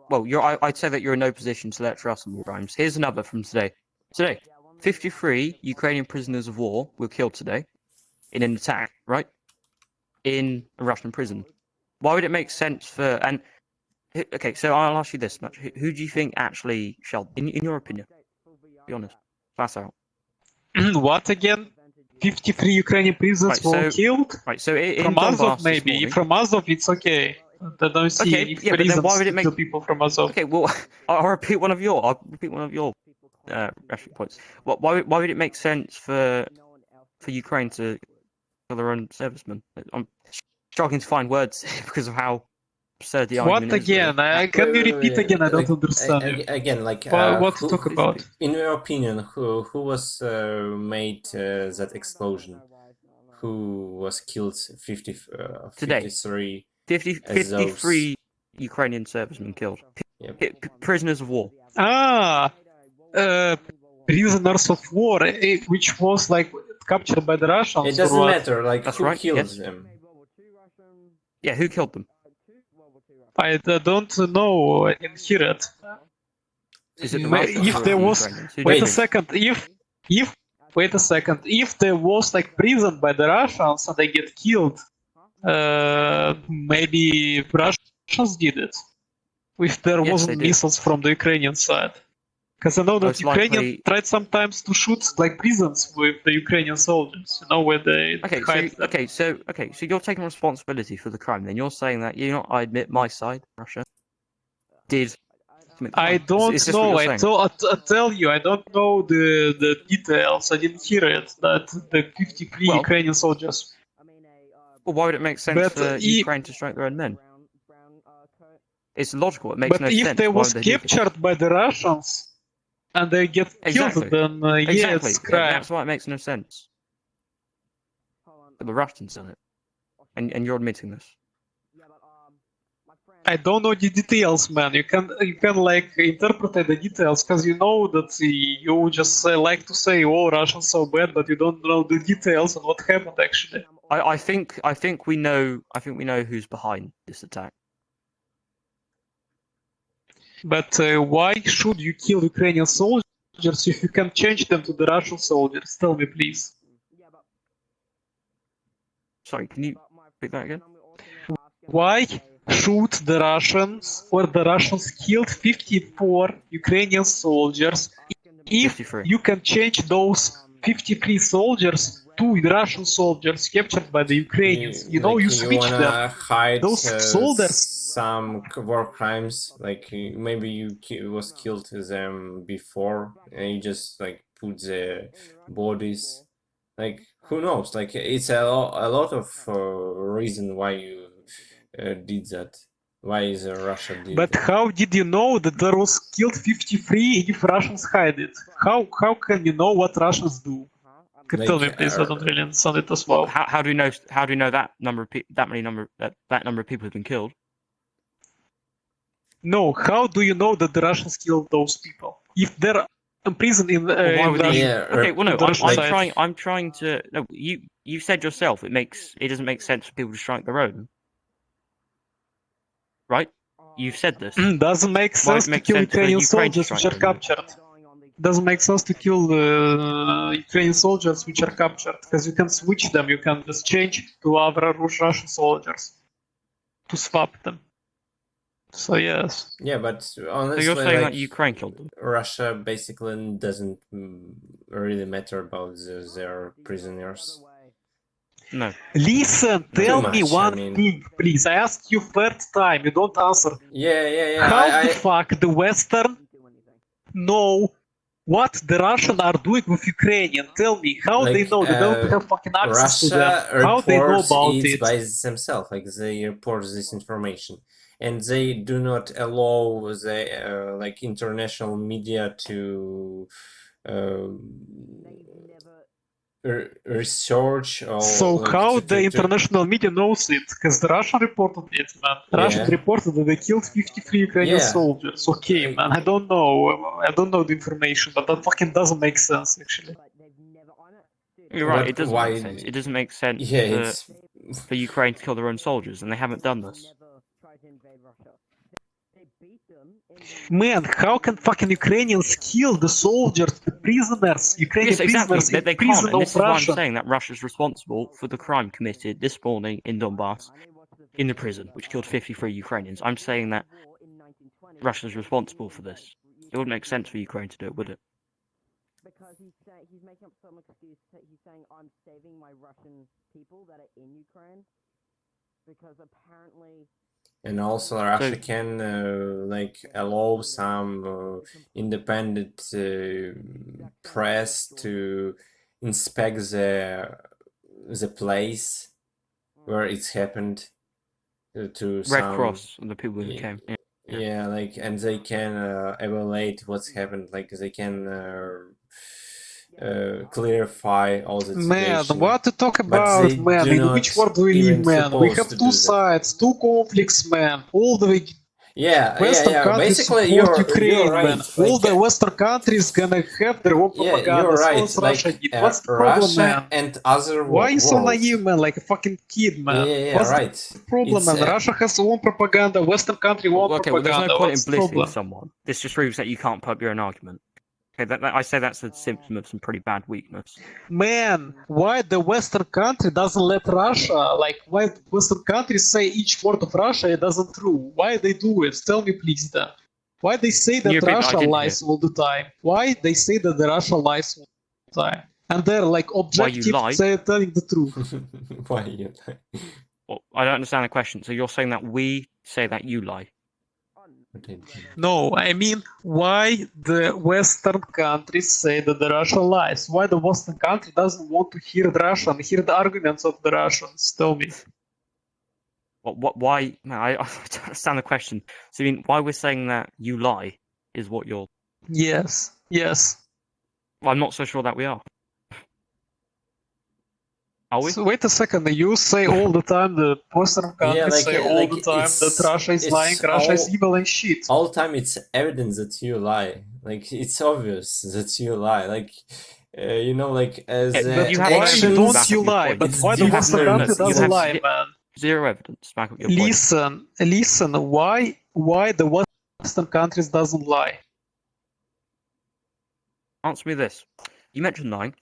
[SPEAKER 1] Well, I'd say that you're in no position to lecture us on war crimes. Here's another from today. Today, 53 Ukrainian prisoners of war were killed today in an attack, right? In a Russian prison. Why would it make sense for... And okay, so I'll ask you this much. Who do you think actually shelled, in your opinion? Be honest. Flat out.
[SPEAKER 2] What again? 53 Ukrainian prisoners were killed?
[SPEAKER 1] Right, so
[SPEAKER 2] from AZOV, maybe. From AZOV, it's okay. I don't see any
[SPEAKER 1] but then why would it make
[SPEAKER 2] people from AZOV?
[SPEAKER 1] Okay, well, I'll repeat one of your points. Why would it make sense for Ukraine to kill their own servicemen? I'm struggling to find words because of how absurd the argument
[SPEAKER 2] is. What again? Can you repeat again? I don't understand.
[SPEAKER 3] Again, like
[SPEAKER 2] what to talk about?
[SPEAKER 3] In your opinion, who was made that explosion? Who was killed? 53.
[SPEAKER 1] 53 Ukrainian servicemen killed. Prisoners of war.
[SPEAKER 2] Prisoners of war, which was like captured by the Russians.
[SPEAKER 3] It doesn't matter, like who killed them.
[SPEAKER 1] Yeah, who killed them?
[SPEAKER 2] I don't know. I didn't hear it.
[SPEAKER 1] Is it
[SPEAKER 2] if there was, wait a second. Wait a second. If there was like prison by the Russians and they get killed. Maybe Russians did it. If there wasn't missiles from the Ukrainian side. Because I know that Ukrainians tried sometimes to shoot like prisons with the Ukrainian soldiers, you know, where they
[SPEAKER 1] so you're taking responsibility for the crime, then you're saying that I admit my side, Russia, did.
[SPEAKER 2] I don't know. I tell you, I don't know the details. I didn't hear it, that the 53 Ukrainian soldiers.
[SPEAKER 1] Well, why would it make sense for Ukraine to strike their own men? It's logical. It makes no sense.
[SPEAKER 2] But if they was captured by the Russians and they get killed, then it's crime.
[SPEAKER 1] Yeah, that's why it makes no sense. But the Russians done it, and you're admitting this.
[SPEAKER 2] I don't know the details, man. You can like interpret the details because you know that you just like to say, "Oh, Russians so bad," but you don't know the details and what happened actually.
[SPEAKER 1] I think we know who's behind this attack.
[SPEAKER 2] But why should you kill Ukrainian soldiers if you can change them to the Russian soldiers? Tell me, please.
[SPEAKER 1] Sorry, can you repeat that again?
[SPEAKER 2] Why should the Russians or the Russians killed 54 Ukrainian soldiers if 53. You can change those 53 soldiers to Russian soldiers captured by the Ukrainians? You switch them.
[SPEAKER 3] Hide
[SPEAKER 2] those soldiers.
[SPEAKER 3] Some war crimes, like maybe you was killed them before, and you just like put the bodies. Like who knows? Like it's a lot of reason why you did that. Why is Russia did
[SPEAKER 2] But
[SPEAKER 3] that?
[SPEAKER 2] How did you know that there was killed 53 if Russians hide it? How can you know what Russians do? Tell me, please. I don't really understand it as well.
[SPEAKER 1] How do you know? How do you know that number of that number of people have been killed?
[SPEAKER 2] No. How do you know that the Russians killed those people if they're imprisoned in?
[SPEAKER 1] Okay. Well, no. I'm trying to. No. You said yourself. It doesn't make sense for people to strike their own. Right? You've said this.
[SPEAKER 2] Doesn't make sense to kill Ukrainian soldiers which are captured. Doesn't make sense to kill Ukrainian soldiers which are captured because you can switch them. You can just change to other Russian soldiers to swap them. So yes.
[SPEAKER 3] Yeah, but honestly,
[SPEAKER 1] so you're saying that Ukraine killed them?
[SPEAKER 3] Russia basically doesn't really matter about their prisoners.
[SPEAKER 1] No.
[SPEAKER 2] Listen, tell me one thing, please. I asked you third time. You don't answer.
[SPEAKER 3] Yeah.
[SPEAKER 2] How the fuck the Western know what the Russians are doing with Ukrainian? Tell me how they know. They don't have fucking access to them. How they know about it
[SPEAKER 3] by themselves? Like they report this information, and they do not allow the like international media to research. Or,
[SPEAKER 2] so
[SPEAKER 3] like,
[SPEAKER 2] how the international media knows it? Because the Russia reported it, man. Russia reported that they killed 53 Ukrainian soldiers. Okay, man, I don't know the information, but that fucking doesn't make sense, actually.
[SPEAKER 1] You're right, it doesn't make sense. It doesn't make sense for Ukraine to kill their own soldiers, and they haven't done this.
[SPEAKER 2] Man, how can fucking Ukrainians kill the soldiers, the prisoners, Ukrainian prisoners in
[SPEAKER 1] they
[SPEAKER 2] prison
[SPEAKER 1] can't, and this
[SPEAKER 2] of
[SPEAKER 1] is why
[SPEAKER 2] Russia?
[SPEAKER 1] I'm saying that Russia's responsible for the crime committed this morning in Donbas, in the prison, which killed 53 Ukrainians. I'm saying that Russia's responsible for this. It wouldn't make sense for Ukraine to do it, would it?
[SPEAKER 4] Because he's making up some excuse. He's saying, I'm saving my Russian people that are in Ukraine. Because apparently...
[SPEAKER 3] And also Russia can like allow some independent press to inspect the place where it's happened to
[SPEAKER 1] Red Cross and the people who came.
[SPEAKER 3] Yeah, like, and they can evaluate what's happened. Like, they can clarify all the
[SPEAKER 2] Man,
[SPEAKER 3] situation.
[SPEAKER 2] what to talk about, man? In which world do we live, man? We have two sides, two conflicts, man. All the Western countries
[SPEAKER 3] basically,
[SPEAKER 2] support
[SPEAKER 3] you're
[SPEAKER 2] Ukraine,
[SPEAKER 3] right.
[SPEAKER 2] man.
[SPEAKER 3] Like,
[SPEAKER 2] all the Western countries gonna have their own propaganda.
[SPEAKER 3] You're right.
[SPEAKER 2] So
[SPEAKER 3] Like,
[SPEAKER 2] Russia did. What's the problem,
[SPEAKER 3] Russia
[SPEAKER 2] man?
[SPEAKER 3] and other
[SPEAKER 2] Why are you so
[SPEAKER 3] worlds.
[SPEAKER 2] naive, man? Like a fucking kid, man. What's
[SPEAKER 3] right.
[SPEAKER 2] the problem, man? Russia has own propaganda. Western country own
[SPEAKER 1] Okay, well,
[SPEAKER 2] propaganda.
[SPEAKER 1] there's no point
[SPEAKER 2] What's
[SPEAKER 1] in
[SPEAKER 2] the
[SPEAKER 1] blissing
[SPEAKER 2] problem?
[SPEAKER 1] someone. This just proves that you can't put up your own argument. Okay, I say that's a symptom of some pretty bad weakness.
[SPEAKER 2] Man, why the Western country doesn't let Russia, like, why Western countries say each word of Russia it doesn't true? Why they do it? Tell me, please, then. Why they say that Russia lies all the time? Why they say that the Russia lies all the time? And they're like objective, they're telling the truth.
[SPEAKER 3] Why you lie?
[SPEAKER 1] Well, I don't understand the question. So you're saying that we say that you lie?
[SPEAKER 2] No, I mean, why the Western countries say that the Russia lies? Why the Western country doesn't want to hear the Russian, hear the arguments of the Russians? Tell me.
[SPEAKER 1] Why? Man, I don't understand the question. So, I mean, why we're saying that you lie is what you're...
[SPEAKER 2] Yes, yes.
[SPEAKER 1] Well, I'm not so sure that we are. Are we?
[SPEAKER 2] So wait a second, you say all the time the Western countries say all the time that Russia is lying, Russia is evil and shit.
[SPEAKER 3] All the time it's evidence that you lie. Like, it's obvious that you lie. Like, you know, like, as
[SPEAKER 2] but don't you lie, but why the Western country doesn't lie, man?
[SPEAKER 1] Zero evidence back up your point.
[SPEAKER 2] Listen, why the Western countries doesn't lie?
[SPEAKER 1] Answer me this. You mentioned lying.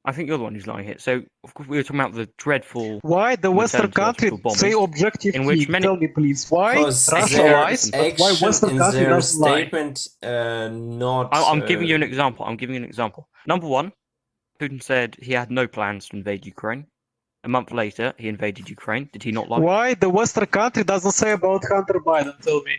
[SPEAKER 1] I think you're the one who's lying here. So, of course, we were talking about the dreadful...
[SPEAKER 2] Why the Western country say objective
[SPEAKER 1] in which many...
[SPEAKER 2] Tell me, please. Why Russia lies, but why Western country doesn't lie?
[SPEAKER 1] I'm giving you an example. Number one, Putin said he had no plans to invade Ukraine. A month later, he invaded Ukraine. Did he not lie?
[SPEAKER 2] Why the Western country doesn't say about Hunter Biden? Tell me.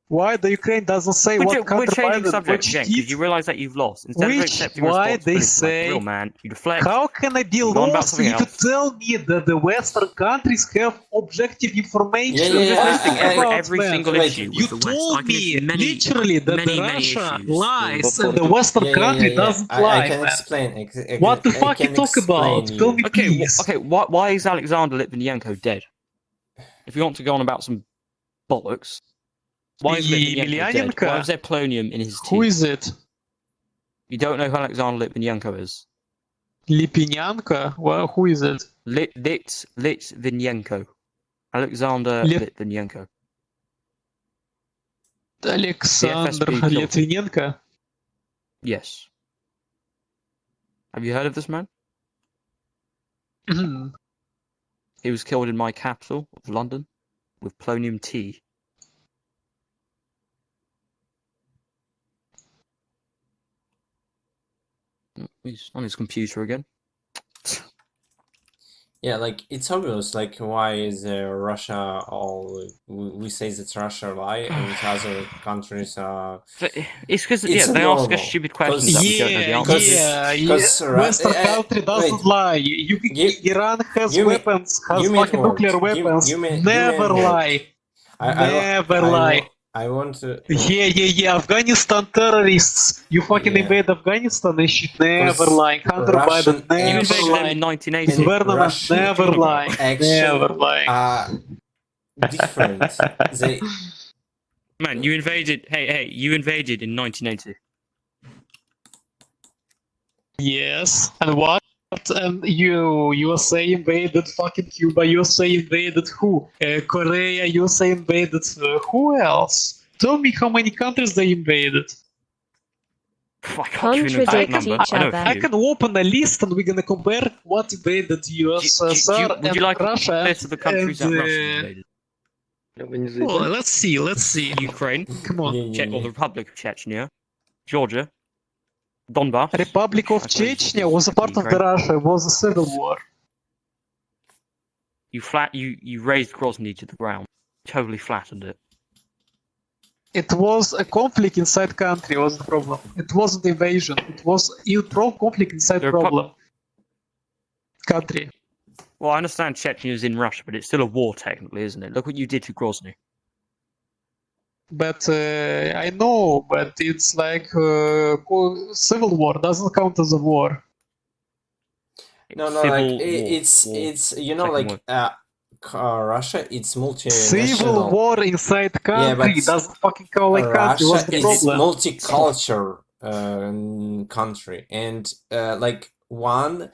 [SPEAKER 2] Why the Ukraine doesn't say what Hunter
[SPEAKER 1] We're changing
[SPEAKER 2] Biden
[SPEAKER 1] subject again because you realise that you've lost. Instead of accepting responsibility like a real man, you deflect.
[SPEAKER 2] How can I be lost if you tell me that the Western countries have objective information?
[SPEAKER 1] Every single issue.
[SPEAKER 2] You told me literally that the Russia lies and the Western country doesn't lie.
[SPEAKER 3] I can explain.
[SPEAKER 2] What the fuck you talk about? Tell me, please.
[SPEAKER 1] Okay, why is Alexander Litvinenko dead? If you want to go on about some bollocks. Why is Litvinenko dead? Why is there polonium in his teeth?
[SPEAKER 2] Who is it?
[SPEAKER 1] You don't know who Alexander Litvinenko is?
[SPEAKER 2] Litvinenko? Well, who is it?
[SPEAKER 1] Litvinenko. Alexander Litvinenko.
[SPEAKER 2] Alexander Litvinenko?
[SPEAKER 1] Yes. Have you heard of this man? He was killed in my capital of London with polonium tea. He's on his computer again.
[SPEAKER 3] Yeah, like, it's obvious, like, why is Russia we say that Russia lie and other countries are...
[SPEAKER 1] It's because, they ask us stupid questions that we don't know the answer.
[SPEAKER 2] Western country doesn't lie. Iran has weapons, has fucking nuclear weapons. Never lie. Never lie.
[SPEAKER 3] I want to.
[SPEAKER 2] Yeah. Afghanistan terrorists. You fucking invade Afghanistan and shit. Never lying. Hunter Biden.
[SPEAKER 1] You
[SPEAKER 2] Never
[SPEAKER 1] invaded them in
[SPEAKER 2] lying.
[SPEAKER 1] 1980.
[SPEAKER 2] Government. Never lying. Never lying.
[SPEAKER 3] Different. They.
[SPEAKER 1] Man, you invaded. Hey, you invaded in 1980.
[SPEAKER 2] Yes. And what? And USA invaded fucking Cuba. USA invaded who? Korea. USA invaded who else? Tell me how many countries they invaded.
[SPEAKER 5] Contradict each other.
[SPEAKER 2] I can open a list and we're gonna compare what invaded USSR
[SPEAKER 1] would you like
[SPEAKER 2] Russia
[SPEAKER 1] a list of the countries that Russia invaded?
[SPEAKER 2] Well, let's see.
[SPEAKER 1] Ukraine.
[SPEAKER 2] Come on.
[SPEAKER 1] Or the Republic of Chechnya, Georgia, Donbas.
[SPEAKER 2] Republic of Chechnya was a part of the Russia. It was a civil war.
[SPEAKER 1] You raised Grozny to the ground. Totally flattened it.
[SPEAKER 2] It was a conflict inside country. Was the problem? It wasn't invasion. It was conflict inside problem. Country.
[SPEAKER 1] Well, I understand Chechnya is in Russia, but it's still a war technically, isn't it? Look what you did to Grozny.
[SPEAKER 2] But I know, but it's like civil war doesn't count as a war.
[SPEAKER 3] No, like it's you know, like Russia, it's multinational.
[SPEAKER 2] Civil war inside country doesn't fucking count like country. What's the problem?
[SPEAKER 3] Multicultural country, and like one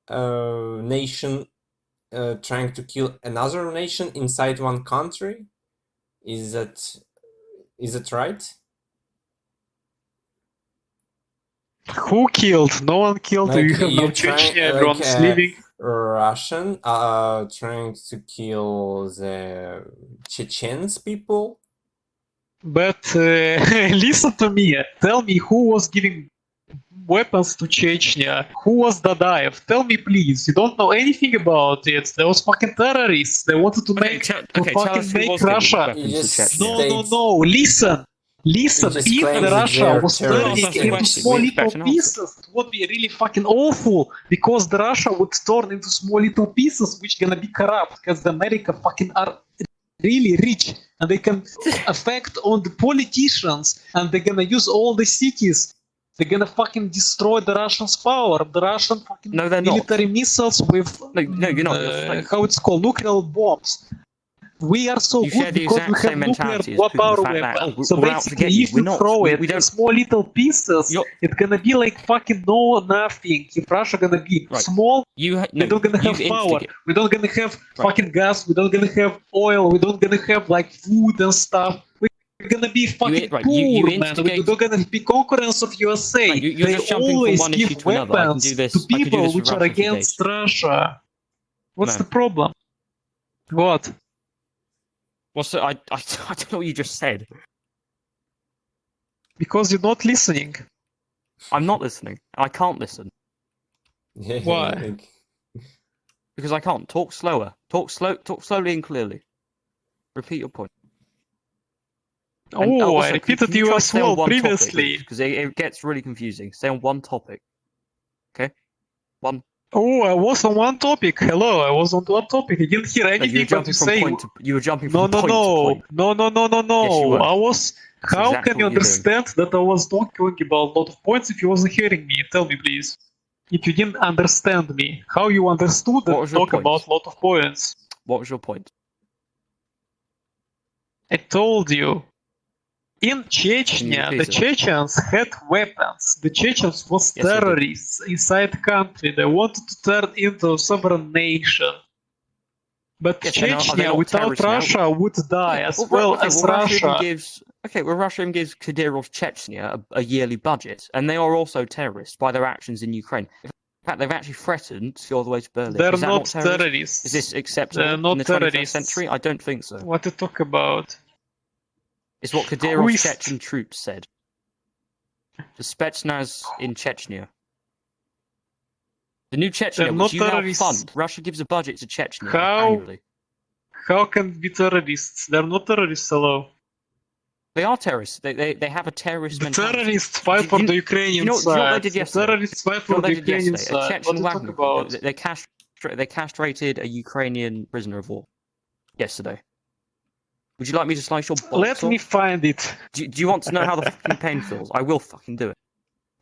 [SPEAKER 3] nation trying to kill another nation inside one country. Is it right?
[SPEAKER 2] Who killed? No one killed.
[SPEAKER 3] Like,
[SPEAKER 2] you have no Chechnya, everyone's living.
[SPEAKER 3] Russian trying to kill the Chechens people.
[SPEAKER 2] But listen to me. Tell me who was giving weapons to Chechnya? Who was Dadaev? Tell me, please. You don't know anything about it. There was fucking terrorists. They wanted to make Russia. No. Listen. If Russia was turning into small little pieces, it would be really fucking awful. Because the Russia would turn into small little pieces, which gonna be corrupt. Because the America fucking are really rich, and they can affect on the politicians, and they're gonna use all the cities. They're gonna fucking destroy the Russians' power, the Russian fucking military missiles with
[SPEAKER 1] you're not.
[SPEAKER 2] How it's called, nuclear bombs. We are so good because we have nuclear power weapons. So basically, if you throw it in small little pieces, it's gonna be like fucking nothing. If Russia gonna be small, we're not gonna have power. We're not gonna have fucking gas. We're not gonna have oil. We're not gonna have like food and stuff. We're gonna be fucking poor, man. We're not gonna be concurrents of USA. They always give weapons to people which are against Russia. What's the problem? What?
[SPEAKER 1] I don't know what you just said.
[SPEAKER 2] Because you're not listening.
[SPEAKER 1] I'm not listening. I can't listen.
[SPEAKER 2] Why?
[SPEAKER 1] Because I can't. Talk slower. Talk slowly and clearly. Repeat your point.
[SPEAKER 2] Oh, I repeated you as well previously.
[SPEAKER 1] Because it gets really confusing. Stay on one topic. Okay? One.
[SPEAKER 2] Oh, I was on one topic. Hello, I was on one topic. I didn't hear anything what you say.
[SPEAKER 1] You were jumping from point to point.
[SPEAKER 2] No.
[SPEAKER 1] Yes,
[SPEAKER 2] I was. How can you understand that I was talking about a lot of points if you wasn't hearing me? Tell me, please. If you didn't understand me, how you understood that I talk about a lot of points?
[SPEAKER 1] What was your point?
[SPEAKER 2] I told you. In Chechnya, the Chechens had weapons. The Chechens was terrorists inside country. They wanted to turn into a sovereign nation. But Chechnya without Russia would die as well as Russia.
[SPEAKER 1] Russia gives Kadyrov Chechnya a yearly budget, and they are also terrorists by their actions in Ukraine. In fact, they've actually threatened to go all the way to Berlin.
[SPEAKER 2] They're not terrorists.
[SPEAKER 1] Is this acceptable in the 21st century? I don't think so.
[SPEAKER 2] What to talk about?
[SPEAKER 1] It's what Kadyrov's Chechen troops said. The Spetsnaz in Chechnya. The new Chechnya, which you now fund. Russia gives a budget to Chechnya annually.
[SPEAKER 2] How can it be terrorists? They're not terrorists, hello.
[SPEAKER 1] They are terrorists. They have a terrorist mentality.
[SPEAKER 2] Terrorists fight for the Ukrainian side.
[SPEAKER 1] You know what they did yesterday?
[SPEAKER 2] Terrorists fight for the Ukrainian side. What do you talk about?
[SPEAKER 1] They castrated a Ukrainian prisoner of war yesterday. Would you like me to slice your box
[SPEAKER 2] Let me
[SPEAKER 1] off?
[SPEAKER 2] find it.
[SPEAKER 1] Do you want to know how the fucking pain feels? I will fucking do it.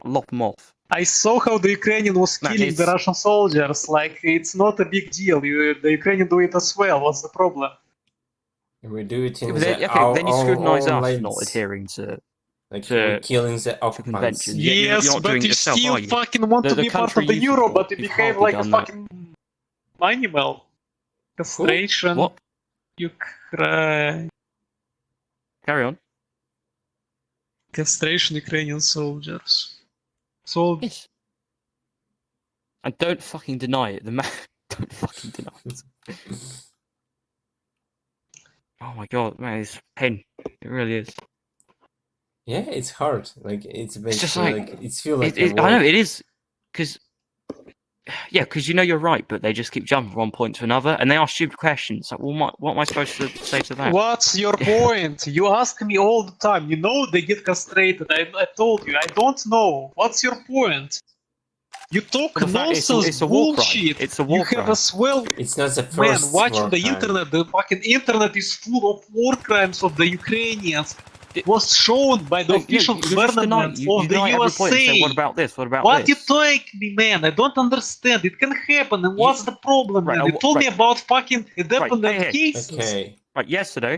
[SPEAKER 1] I'll lop them off.
[SPEAKER 2] I saw how the Ukrainian was
[SPEAKER 1] Man,
[SPEAKER 2] killing the
[SPEAKER 1] it's-
[SPEAKER 2] Russian soldiers. Like, it's not a big deal. The Ukrainian do it as well. What's the problem?
[SPEAKER 3] We do it in
[SPEAKER 1] Then you scrutinise us not adhering to
[SPEAKER 3] like
[SPEAKER 1] to-
[SPEAKER 3] we're killing the occupants.
[SPEAKER 1] convention.
[SPEAKER 2] Yes,
[SPEAKER 1] you're not
[SPEAKER 2] but
[SPEAKER 1] doing it
[SPEAKER 2] you
[SPEAKER 1] yourself,
[SPEAKER 2] still
[SPEAKER 1] are you?
[SPEAKER 2] fucking want
[SPEAKER 1] The
[SPEAKER 2] to be part
[SPEAKER 1] country
[SPEAKER 2] of the
[SPEAKER 1] you
[SPEAKER 2] Euro,
[SPEAKER 1] support,
[SPEAKER 2] but you
[SPEAKER 1] you've
[SPEAKER 2] behave
[SPEAKER 1] hardly
[SPEAKER 2] like a
[SPEAKER 1] done that.
[SPEAKER 2] fucking animal. Castration.
[SPEAKER 1] What?
[SPEAKER 2] Ukraine.
[SPEAKER 1] Carry on.
[SPEAKER 2] Castration Ukrainian soldiers. So
[SPEAKER 1] Yes. And don't fucking deny it. The man, don't fucking deny it. Oh my god, man, it's pain. It really is.
[SPEAKER 3] Yeah, it's hard. Like it's basically
[SPEAKER 1] just like-
[SPEAKER 3] it's feel like
[SPEAKER 1] I know it is, because because you know you're right, but they just keep jumping from one point to another, and they ask stupid questions. Like, well, what am I supposed to say to that?
[SPEAKER 2] what's your point? You ask me all the time. You know they get castrated. I told you. I don't know. What's your point? You talk
[SPEAKER 1] Well, the fact is,
[SPEAKER 2] nonsense
[SPEAKER 1] it's a war crime.
[SPEAKER 2] bullshit.
[SPEAKER 1] It's a war
[SPEAKER 2] You have
[SPEAKER 1] crime.
[SPEAKER 2] as well.
[SPEAKER 3] It's not the
[SPEAKER 2] Man,
[SPEAKER 3] first
[SPEAKER 2] watching
[SPEAKER 3] war
[SPEAKER 2] the
[SPEAKER 3] crime.
[SPEAKER 2] internet, the fucking internet is full of war crimes of the Ukrainians.
[SPEAKER 1] It-
[SPEAKER 2] Was shown by the official government of the
[SPEAKER 1] every point and
[SPEAKER 2] USA.
[SPEAKER 1] say, what about this? What about
[SPEAKER 2] What you
[SPEAKER 1] this?
[SPEAKER 2] talking me, man? I don't understand. It can happen, and what's the problem,
[SPEAKER 1] Right,
[SPEAKER 2] man? You told me
[SPEAKER 1] right.
[SPEAKER 2] about fucking independent
[SPEAKER 1] hey.
[SPEAKER 2] cases.
[SPEAKER 3] Okay.
[SPEAKER 1] Right, yesterday.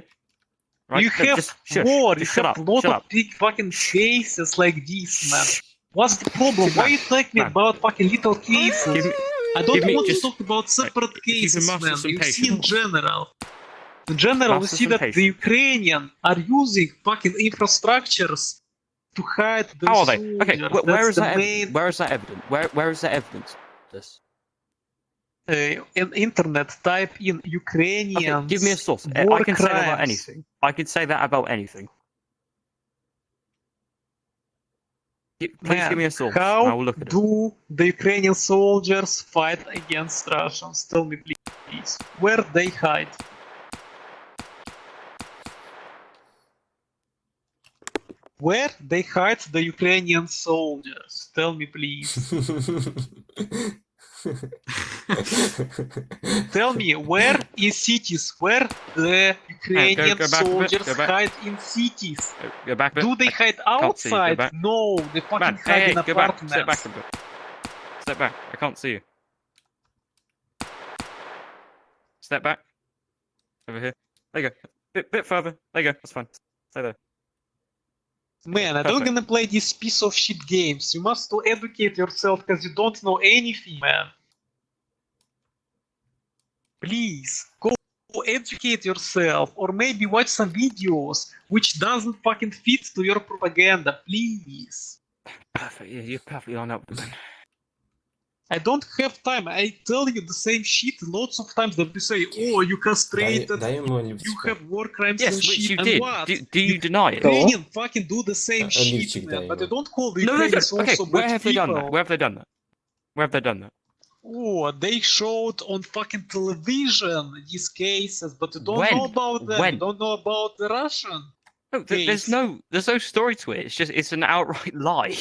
[SPEAKER 1] Right,
[SPEAKER 2] You
[SPEAKER 1] no,
[SPEAKER 2] have
[SPEAKER 1] just shush,
[SPEAKER 2] war.
[SPEAKER 1] just
[SPEAKER 2] You
[SPEAKER 1] shut
[SPEAKER 2] have
[SPEAKER 1] up.
[SPEAKER 2] a lot
[SPEAKER 1] Shut
[SPEAKER 2] of
[SPEAKER 1] up.
[SPEAKER 2] big fucking cases like this, man.
[SPEAKER 1] Shh.
[SPEAKER 2] What's the problem? Why you talking me
[SPEAKER 1] Man.
[SPEAKER 2] about fucking little cases?
[SPEAKER 1] Give me,
[SPEAKER 2] I don't
[SPEAKER 1] give me
[SPEAKER 2] want
[SPEAKER 1] just-
[SPEAKER 2] to talk about separate
[SPEAKER 1] if you can
[SPEAKER 2] cases,
[SPEAKER 1] master
[SPEAKER 2] man.
[SPEAKER 1] some
[SPEAKER 2] You see in
[SPEAKER 1] patience.
[SPEAKER 2] general. In general, we
[SPEAKER 1] Master
[SPEAKER 2] see
[SPEAKER 1] some
[SPEAKER 2] that the
[SPEAKER 1] patience.
[SPEAKER 2] Ukrainians are using fucking infrastructures to hide their
[SPEAKER 1] How are they?
[SPEAKER 2] soldiers.
[SPEAKER 1] Okay, where
[SPEAKER 2] That's
[SPEAKER 1] is
[SPEAKER 2] the
[SPEAKER 1] that
[SPEAKER 2] main
[SPEAKER 1] evidence? Where is that evidence? Where is that evidence? This.
[SPEAKER 2] in internet. Type in
[SPEAKER 1] Okay,
[SPEAKER 2] Ukrainians.
[SPEAKER 1] give me a source.
[SPEAKER 2] War
[SPEAKER 1] I can say that about
[SPEAKER 2] crimes.
[SPEAKER 1] anything. I can say that about anything. Please give me a source, and I
[SPEAKER 2] How
[SPEAKER 1] will look at it.
[SPEAKER 2] do the Ukrainian soldiers fight against Russians? Tell me, please. Where they hide? Where they hide the Ukrainian soldiers? Tell me, please. Tell me, where in cities? Where the Ukrainian
[SPEAKER 1] go back a bit,
[SPEAKER 2] soldiers
[SPEAKER 1] go back.
[SPEAKER 2] hide in cities?
[SPEAKER 1] Go back a bit.
[SPEAKER 2] Do they hide
[SPEAKER 1] can't see you, go
[SPEAKER 2] outside?
[SPEAKER 1] back.
[SPEAKER 2] No, they fucking
[SPEAKER 1] Man,
[SPEAKER 2] hide
[SPEAKER 1] hey,
[SPEAKER 2] in
[SPEAKER 1] go back.
[SPEAKER 2] apartments.
[SPEAKER 1] Step back a bit. Step back. I can't see you. Step back. Over here. There you go. Bit further. There you go. That's fine. Stay there.
[SPEAKER 2] Man, I don't
[SPEAKER 1] Perfect.
[SPEAKER 2] gonna play this piece of shit games. You must to educate yourself because you don't know anything, man. Please, go educate yourself, or maybe watch some videos which doesn't fucking fit to your propaganda, please.
[SPEAKER 1] Perfect. Yeah, you're perfectly lined up.
[SPEAKER 2] I don't have time. I tell you the same shit lots of times that they say, oh, you castrated, you have war crimes
[SPEAKER 1] Yes,
[SPEAKER 2] and
[SPEAKER 1] which
[SPEAKER 2] shit,
[SPEAKER 1] you
[SPEAKER 2] and
[SPEAKER 1] did.
[SPEAKER 2] what?
[SPEAKER 1] Do you deny it?
[SPEAKER 2] Ukrainian fucking do the same shit,
[SPEAKER 3] Лифчик
[SPEAKER 2] man,
[SPEAKER 3] дай
[SPEAKER 2] but
[SPEAKER 3] ему.
[SPEAKER 2] they don't call the
[SPEAKER 1] No,
[SPEAKER 2] Ukrainians
[SPEAKER 1] okay,
[SPEAKER 2] also
[SPEAKER 1] where
[SPEAKER 2] bad
[SPEAKER 1] have they done that?
[SPEAKER 2] people.
[SPEAKER 1] Where have they done that? Where have they done that?
[SPEAKER 2] Oh, they showed on fucking television these cases, but you don't
[SPEAKER 1] When?
[SPEAKER 2] know about them.
[SPEAKER 1] When?
[SPEAKER 2] You don't know about the Russian.
[SPEAKER 1] No,
[SPEAKER 2] Case.
[SPEAKER 1] there's no story to it. It's an outright lie.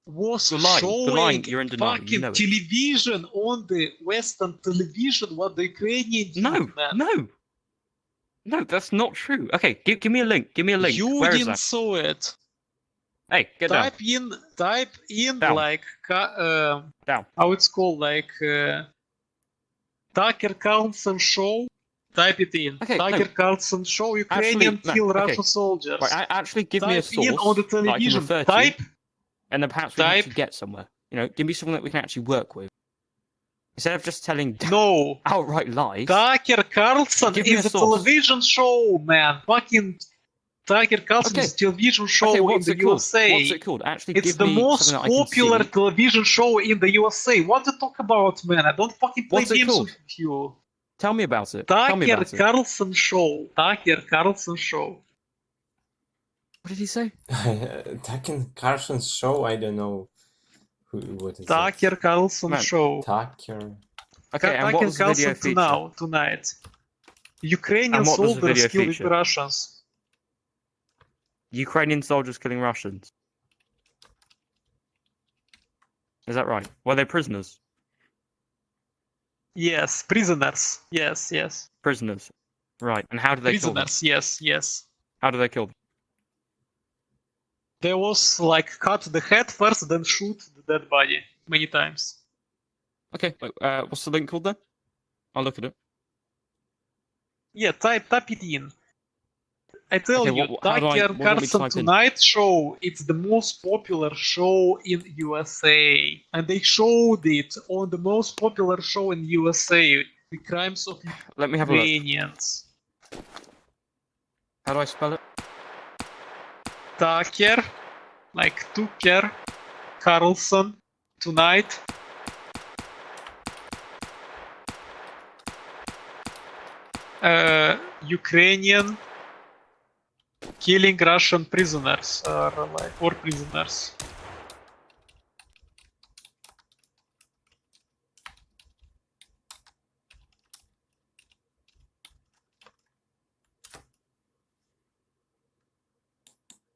[SPEAKER 2] Was
[SPEAKER 1] You're lying.
[SPEAKER 2] showing
[SPEAKER 1] You're lying. You're in denial.
[SPEAKER 2] fucking
[SPEAKER 1] You know it.
[SPEAKER 2] television on the Western television what the Ukrainian did,
[SPEAKER 1] No,
[SPEAKER 2] man.
[SPEAKER 1] no, that's not true. Okay, give me a link. Give me a link.
[SPEAKER 2] You
[SPEAKER 1] Where is
[SPEAKER 2] didn't
[SPEAKER 1] that?
[SPEAKER 2] saw it.
[SPEAKER 1] Hey, get down.
[SPEAKER 2] Type in
[SPEAKER 1] Down.
[SPEAKER 2] like
[SPEAKER 1] Down.
[SPEAKER 2] how it's called, like Tucker Carlson show. Type it in.
[SPEAKER 1] Okay,
[SPEAKER 2] Tucker
[SPEAKER 1] no.
[SPEAKER 2] Carlson show. Ukrainian
[SPEAKER 1] no,
[SPEAKER 2] kill
[SPEAKER 1] okay.
[SPEAKER 2] Russian soldiers.
[SPEAKER 1] Right, actually give me a
[SPEAKER 2] Type
[SPEAKER 1] source
[SPEAKER 2] in on the
[SPEAKER 1] that I can
[SPEAKER 2] television.
[SPEAKER 1] refer
[SPEAKER 2] Type
[SPEAKER 1] to, and then perhaps we can
[SPEAKER 2] type-
[SPEAKER 1] actually get somewhere. You know, give me something that we can actually work with. Instead of just telling
[SPEAKER 2] no.
[SPEAKER 1] outright lies.
[SPEAKER 2] Tucker Carlson
[SPEAKER 1] Give me
[SPEAKER 2] is
[SPEAKER 1] a
[SPEAKER 2] a
[SPEAKER 1] source.
[SPEAKER 2] television show, man. Fucking Tucker Carlson
[SPEAKER 1] Okay.
[SPEAKER 2] is a television show
[SPEAKER 1] Okay,
[SPEAKER 2] in
[SPEAKER 1] what's
[SPEAKER 2] the
[SPEAKER 1] it called?
[SPEAKER 2] USA.
[SPEAKER 1] What's it called? Actually,
[SPEAKER 2] It's
[SPEAKER 1] give
[SPEAKER 2] the
[SPEAKER 1] me
[SPEAKER 2] most
[SPEAKER 1] something that I can
[SPEAKER 2] popular
[SPEAKER 1] see.
[SPEAKER 2] television show in the USA. What to talk about, man? I don't fucking play
[SPEAKER 1] What's it
[SPEAKER 2] games
[SPEAKER 1] called?
[SPEAKER 2] with you.
[SPEAKER 1] Tell me about it. Tell me
[SPEAKER 2] Tucker
[SPEAKER 1] about it.
[SPEAKER 2] Carlson show. Tucker Carlson show.
[SPEAKER 1] What did he say?
[SPEAKER 3] Tucker Carlson's show. I don't know. What is
[SPEAKER 2] Tucker Carlson
[SPEAKER 1] Man,
[SPEAKER 2] show.
[SPEAKER 3] Tucker.
[SPEAKER 1] Okay, and what
[SPEAKER 2] Tucker
[SPEAKER 1] was the video
[SPEAKER 2] Carlson
[SPEAKER 1] feature?
[SPEAKER 2] tonight. Ukrainian
[SPEAKER 1] And what was the
[SPEAKER 2] soldiers
[SPEAKER 1] video
[SPEAKER 2] killing
[SPEAKER 1] feature?
[SPEAKER 2] Russians.
[SPEAKER 1] Ukrainian soldiers killing Russians. Is that right? Were they prisoners?
[SPEAKER 2] Yes, prisoners. Yes.
[SPEAKER 1] Prisoners. Right, and how do they kill them?
[SPEAKER 2] Prisoners, yes.
[SPEAKER 1] How do they kill them?
[SPEAKER 2] There was like cut the head first, then shoot the dead body many times.
[SPEAKER 1] Okay, what's the link called then? I'll look at it.
[SPEAKER 2] Yeah, type it in. I tell you,
[SPEAKER 1] how do I-
[SPEAKER 2] Tucker
[SPEAKER 1] what do I
[SPEAKER 2] Carlson
[SPEAKER 1] type in?
[SPEAKER 2] Tonight show, it's the most popular show in USA. And they showed it on the most popular show in USA, The Crimes of
[SPEAKER 1] Let me have a look.
[SPEAKER 2] Ukrainians.
[SPEAKER 1] How do I spell it?
[SPEAKER 2] Tucker, like Tucker, Carlson, Tonight. Ukrainian killing Russian prisoners or war prisoners.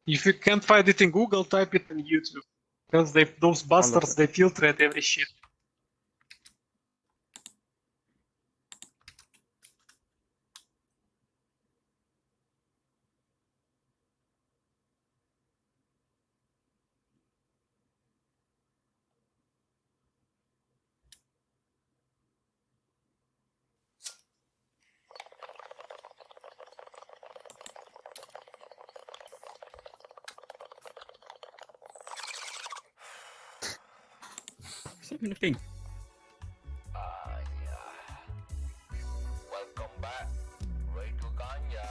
[SPEAKER 2] If you can't find it in Google, type it on YouTube. Because those bastards, they filtrate every shit.
[SPEAKER 1] Is that even a thing?
[SPEAKER 5] Welcome back. Right to Ganya.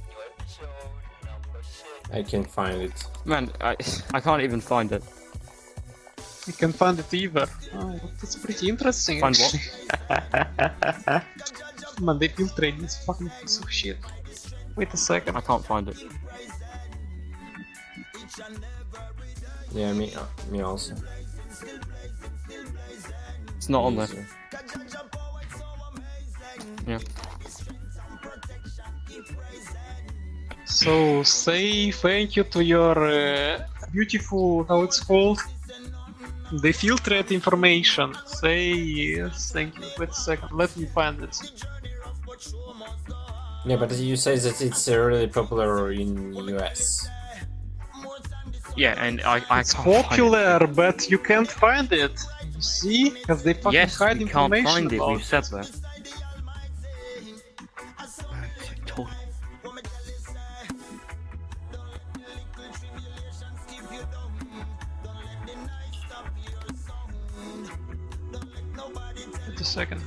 [SPEAKER 5] New episode number 6.
[SPEAKER 3] I can't find it.
[SPEAKER 1] Man, I can't even find it.
[SPEAKER 2] You can find it either. Oh, that's pretty interesting.
[SPEAKER 1] Find what?
[SPEAKER 2] Man, they filtrate this fucking piece of shit. Wait a second.
[SPEAKER 1] I can't find it.
[SPEAKER 3] Yeah, me also.
[SPEAKER 1] It's not on there. Yeah.
[SPEAKER 2] So say thank you to your beautiful, how it's called? They filtrate information. Say yes, thank you. Wait a second, let me find it.
[SPEAKER 3] Yeah, but you say that it's really popular in US.
[SPEAKER 1] Yeah, and I
[SPEAKER 2] It's
[SPEAKER 1] can't find
[SPEAKER 2] popular, but you can't find it. You see? Because they
[SPEAKER 1] it.
[SPEAKER 2] fucking
[SPEAKER 1] Yes,
[SPEAKER 2] hide
[SPEAKER 1] we can't
[SPEAKER 2] information
[SPEAKER 1] find it.
[SPEAKER 2] about
[SPEAKER 1] We've said that.
[SPEAKER 2] Wait a second.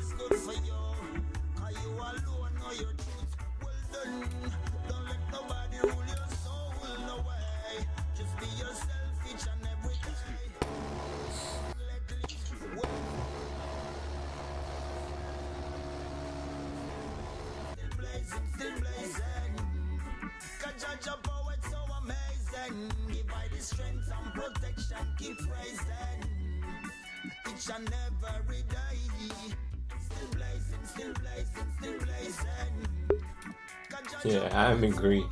[SPEAKER 3] Yeah, I'm agree.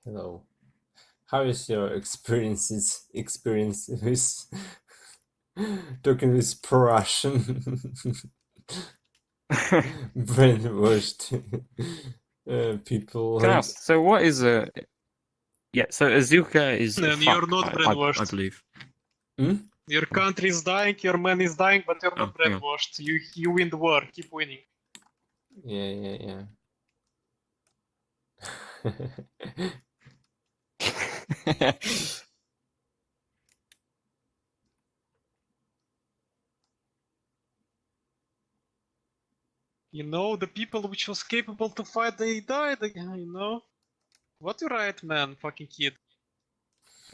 [SPEAKER 3] Hello. How is your experience with talking with Russian brainwashed people?
[SPEAKER 1] Can I ask, so what is a... Yeah, so Azuka is
[SPEAKER 2] No,
[SPEAKER 1] fuck,
[SPEAKER 2] you're not
[SPEAKER 1] I
[SPEAKER 2] brainwashed.
[SPEAKER 1] believe.
[SPEAKER 2] Your country is dying, your man is dying, but you're not
[SPEAKER 1] Oh, hang on.
[SPEAKER 2] brainwashed. You win the war, keep winning.
[SPEAKER 3] Yeah.
[SPEAKER 2] You know, the people which was capable to fight, they died again, you know? What you write, man, fucking kid?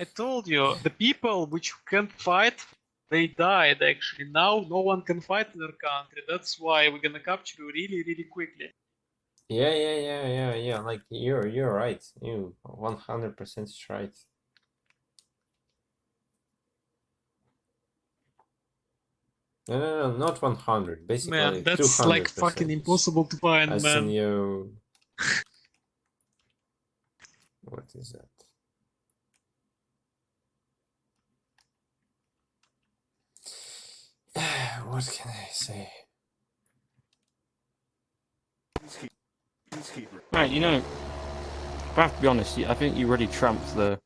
[SPEAKER 2] I told you, the people which can't fight, they died actually. Now no one can fight in their country. That's why we're gonna capture you really, really quickly.
[SPEAKER 3] Yeah. Like you're right. You 100% right. No, not 100. Basically,
[SPEAKER 2] Man, that's
[SPEAKER 3] 200%.
[SPEAKER 2] like fucking impossible to find,
[SPEAKER 3] As
[SPEAKER 2] man.
[SPEAKER 3] in you. What is that? What can I say?
[SPEAKER 1] Right, you know, I have to be honest. I think you really trumped the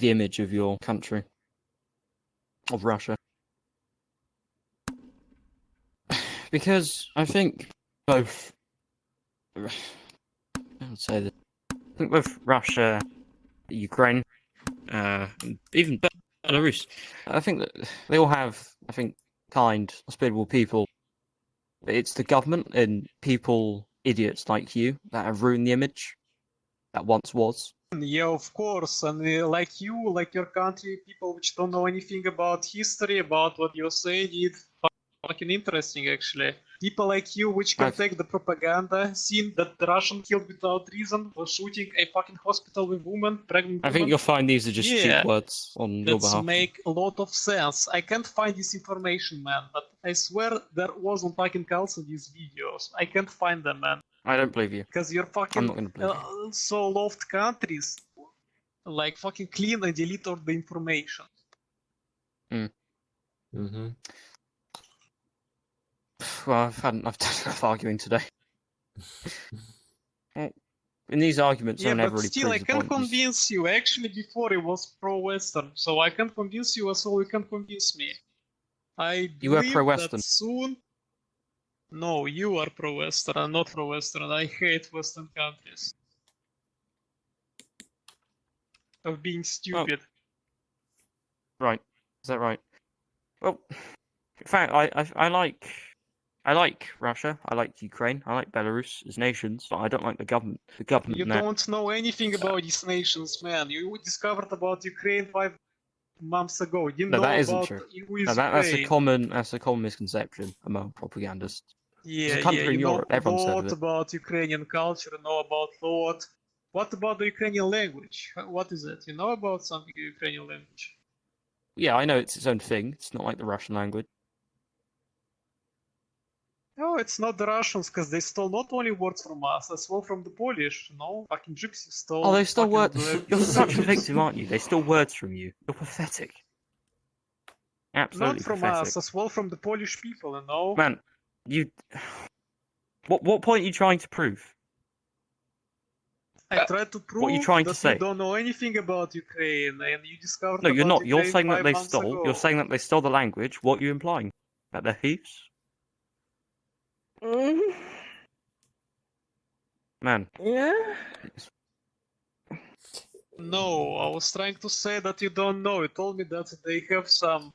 [SPEAKER 1] image of your country, of Russia, because I think both. I would say that. I think both Russia, Ukraine, and even Belarus. I think that they all have, I think, kind, hospitable people. But it's the government and people, idiots like you, that have ruined the image that once was.
[SPEAKER 2] Yeah, of course, and like you, like your country, people which don't know anything about history, about what USA did, fucking interesting actually. People like you which can take the propaganda, seeing that the Russian killed without reason for shooting a fucking hospital with women, pregnant women.
[SPEAKER 1] I think you'll find these are just cheap words on your behalf.
[SPEAKER 2] That make a lot of sense. I can't find this information, man, but I swear there wasn't fucking also these videos. I can't find them, man.
[SPEAKER 1] I don't believe you.
[SPEAKER 2] Because you're fucking
[SPEAKER 1] I'm not gonna believe you.
[SPEAKER 2] so loved countries, like fucking clean and delete all the information.
[SPEAKER 3] Mm-hmm.
[SPEAKER 1] Well, I've done enough arguing today. In these arguments,
[SPEAKER 2] Yeah,
[SPEAKER 1] never
[SPEAKER 2] but
[SPEAKER 1] really
[SPEAKER 2] still, I
[SPEAKER 1] proves the
[SPEAKER 2] can't
[SPEAKER 1] point.
[SPEAKER 2] convince you. Actually, before it was pro-Western, so I can't convince you, so you can convince me. I
[SPEAKER 1] You were
[SPEAKER 2] believe
[SPEAKER 1] pro-Western.
[SPEAKER 2] that soon. No, you are pro-Western. I'm not pro-Western. I hate Western countries. Of being stupid.
[SPEAKER 1] Right. Is that right? Well, in fact, I like Russia. I like Ukraine. I like Belarus as nations, but I don't like the government. The government.
[SPEAKER 2] You don't know anything about these nations, man. You discovered about Ukraine 5 months ago. You didn't
[SPEAKER 1] No,
[SPEAKER 2] know
[SPEAKER 1] that isn't
[SPEAKER 2] about
[SPEAKER 1] true.
[SPEAKER 2] who is
[SPEAKER 1] No, that's a
[SPEAKER 2] Ukraine.
[SPEAKER 1] common misconception among propagandists.
[SPEAKER 2] Yeah,
[SPEAKER 1] It's a country in
[SPEAKER 2] you know
[SPEAKER 1] Europe.
[SPEAKER 2] a
[SPEAKER 1] Everyone's heard
[SPEAKER 2] lot
[SPEAKER 1] of it.
[SPEAKER 2] about Ukrainian culture, you know about thought. What about the Ukrainian language? What is it? You know about something Ukrainian language?
[SPEAKER 1] Yeah, I know it's its own thing. It's not like the Russian language.
[SPEAKER 2] No, it's not the Russians, because they stole not only words from us, as well from the Polish, you know? Fucking gypsies stole.
[SPEAKER 1] Oh, they stole words. You're such a
[SPEAKER 2] languages.
[SPEAKER 1] victim, aren't you? They stole words from you. You're pathetic. Absolutely
[SPEAKER 2] Not from
[SPEAKER 1] pathetic.
[SPEAKER 2] us, as well from the Polish people, you know?
[SPEAKER 1] Man, you. What point are you trying to prove?
[SPEAKER 2] I tried to prove
[SPEAKER 1] What are you trying to
[SPEAKER 2] that
[SPEAKER 1] say?
[SPEAKER 2] you don't know anything about Ukraine, and you discovered
[SPEAKER 1] No, you're
[SPEAKER 2] about
[SPEAKER 1] not. You're
[SPEAKER 2] Ukraine
[SPEAKER 1] saying that
[SPEAKER 2] 5
[SPEAKER 1] they
[SPEAKER 2] months
[SPEAKER 1] stole.
[SPEAKER 2] ago.
[SPEAKER 1] You're saying that they stole the language. What are you implying? That they're thieves? Man.
[SPEAKER 4] Yeah.
[SPEAKER 2] No, I was trying to say that you don't know. You told me that they have some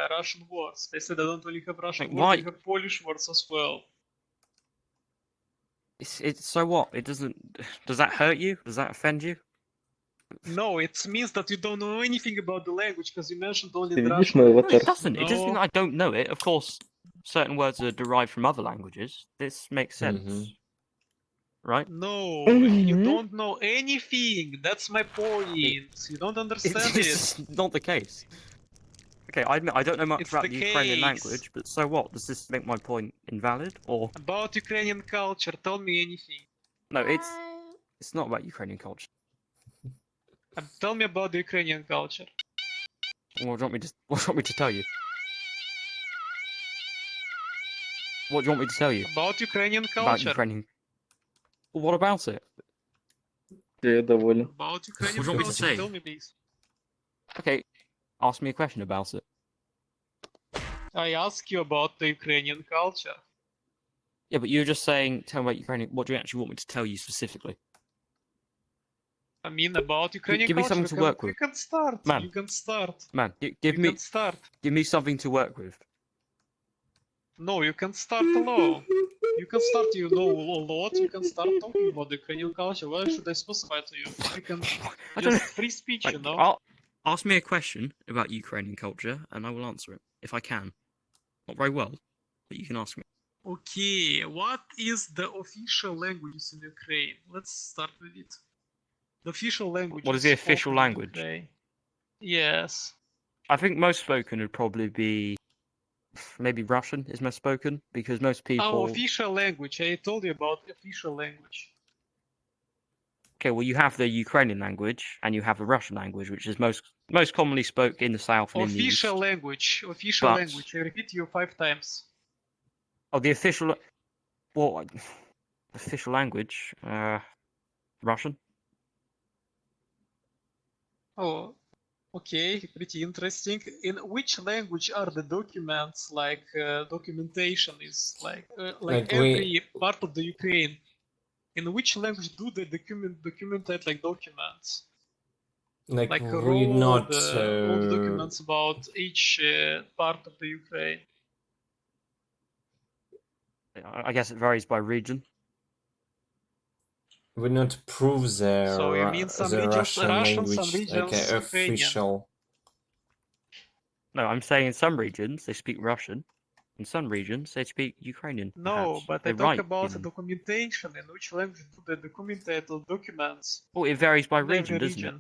[SPEAKER 2] Russian words. They said they don't only have Russian
[SPEAKER 1] Like,
[SPEAKER 2] words,
[SPEAKER 1] why?
[SPEAKER 2] they have Polish words as well.
[SPEAKER 1] It's so what? It doesn't. Does that hurt you? Does that offend you?
[SPEAKER 2] No, it means that you don't know anything about the language, because you mentioned only
[SPEAKER 6] Ты
[SPEAKER 2] the
[SPEAKER 6] видишь
[SPEAKER 2] Russian
[SPEAKER 6] мой
[SPEAKER 2] language.
[SPEAKER 1] No, it
[SPEAKER 6] аватар?
[SPEAKER 1] doesn't. It doesn't mean that I don't know it. Of course, certain words are derived from other languages. This makes sense. Right?
[SPEAKER 2] No,
[SPEAKER 4] Mhm.
[SPEAKER 2] you don't know anything. That's my point. You don't understand it.
[SPEAKER 1] It's not the case. Okay, I admit I don't know much
[SPEAKER 2] It's
[SPEAKER 1] about
[SPEAKER 2] the
[SPEAKER 1] the Ukrainian
[SPEAKER 2] case.
[SPEAKER 1] language, but so what? Does this make my point invalid? Or
[SPEAKER 2] About Ukrainian culture, tell me anything.
[SPEAKER 1] no? It's not about Ukrainian culture.
[SPEAKER 2] Tell me about the Ukrainian culture.
[SPEAKER 1] What do you want me to? What do you want me to tell you? What do you want me to tell you
[SPEAKER 2] About Ukrainian
[SPEAKER 1] about
[SPEAKER 2] culture.
[SPEAKER 1] Ukrainian? Well, what about it?
[SPEAKER 6] Я доволен.
[SPEAKER 2] About Ukrainian
[SPEAKER 1] What do you want me to
[SPEAKER 2] culture,
[SPEAKER 1] say?
[SPEAKER 2] tell me please.
[SPEAKER 1] Okay, ask me a question about it.
[SPEAKER 2] I ask you about the Ukrainian culture.
[SPEAKER 1] Yeah, but you're just saying, tell me about Ukrainian. What do you actually want me to tell you specifically?
[SPEAKER 2] I mean about Ukrainian
[SPEAKER 1] give me
[SPEAKER 2] culture.
[SPEAKER 1] something to work with.
[SPEAKER 2] You can start.
[SPEAKER 1] Man.
[SPEAKER 2] You can start.
[SPEAKER 1] Man,
[SPEAKER 2] You
[SPEAKER 1] give me
[SPEAKER 2] can start.
[SPEAKER 1] something to work with.
[SPEAKER 2] No, you can start alone. You can start, you know a lot, you can start talking about the Ukrainian culture. Why should I specify to you? You can just free speech, you know?
[SPEAKER 1] Ask me a question about Ukrainian culture, and I will answer it, if I can. Not very well, but you can ask me.
[SPEAKER 2] Okay, what is the official languages in Ukraine? Let's start with it. The official language.
[SPEAKER 1] What is the official language?
[SPEAKER 2] Ukraine. Yes.
[SPEAKER 1] I think most spoken would probably be maybe Russian is most spoken, because most people...
[SPEAKER 2] Our official language, I told you about official language.
[SPEAKER 1] Okay, well you have the Ukrainian language, and you have the Russian language, which is most commonly spoke in the south and in the east.
[SPEAKER 2] Official language, language, I repeat you 5 times.
[SPEAKER 1] Oh, the official... Well, official language, Russian.
[SPEAKER 2] Oh, okay, pretty interesting. In which language are the documents, like documentation is like every part of the Ukraine? In which language do they documentate like documents?
[SPEAKER 3] Like
[SPEAKER 2] all the documents about each part of the Ukraine.
[SPEAKER 1] I guess it varies by region.
[SPEAKER 3] Would not prove the,
[SPEAKER 2] so you mean some
[SPEAKER 3] the
[SPEAKER 2] regions
[SPEAKER 3] Russian language
[SPEAKER 2] some regions
[SPEAKER 3] like official.
[SPEAKER 1] No, I'm saying in some regions they speak Russian. In some regions they speak Ukrainian.
[SPEAKER 2] No,
[SPEAKER 1] perhaps.
[SPEAKER 2] but I talk about the documentation. In which language do they document the documents?
[SPEAKER 1] Well, it varies by region, doesn't it?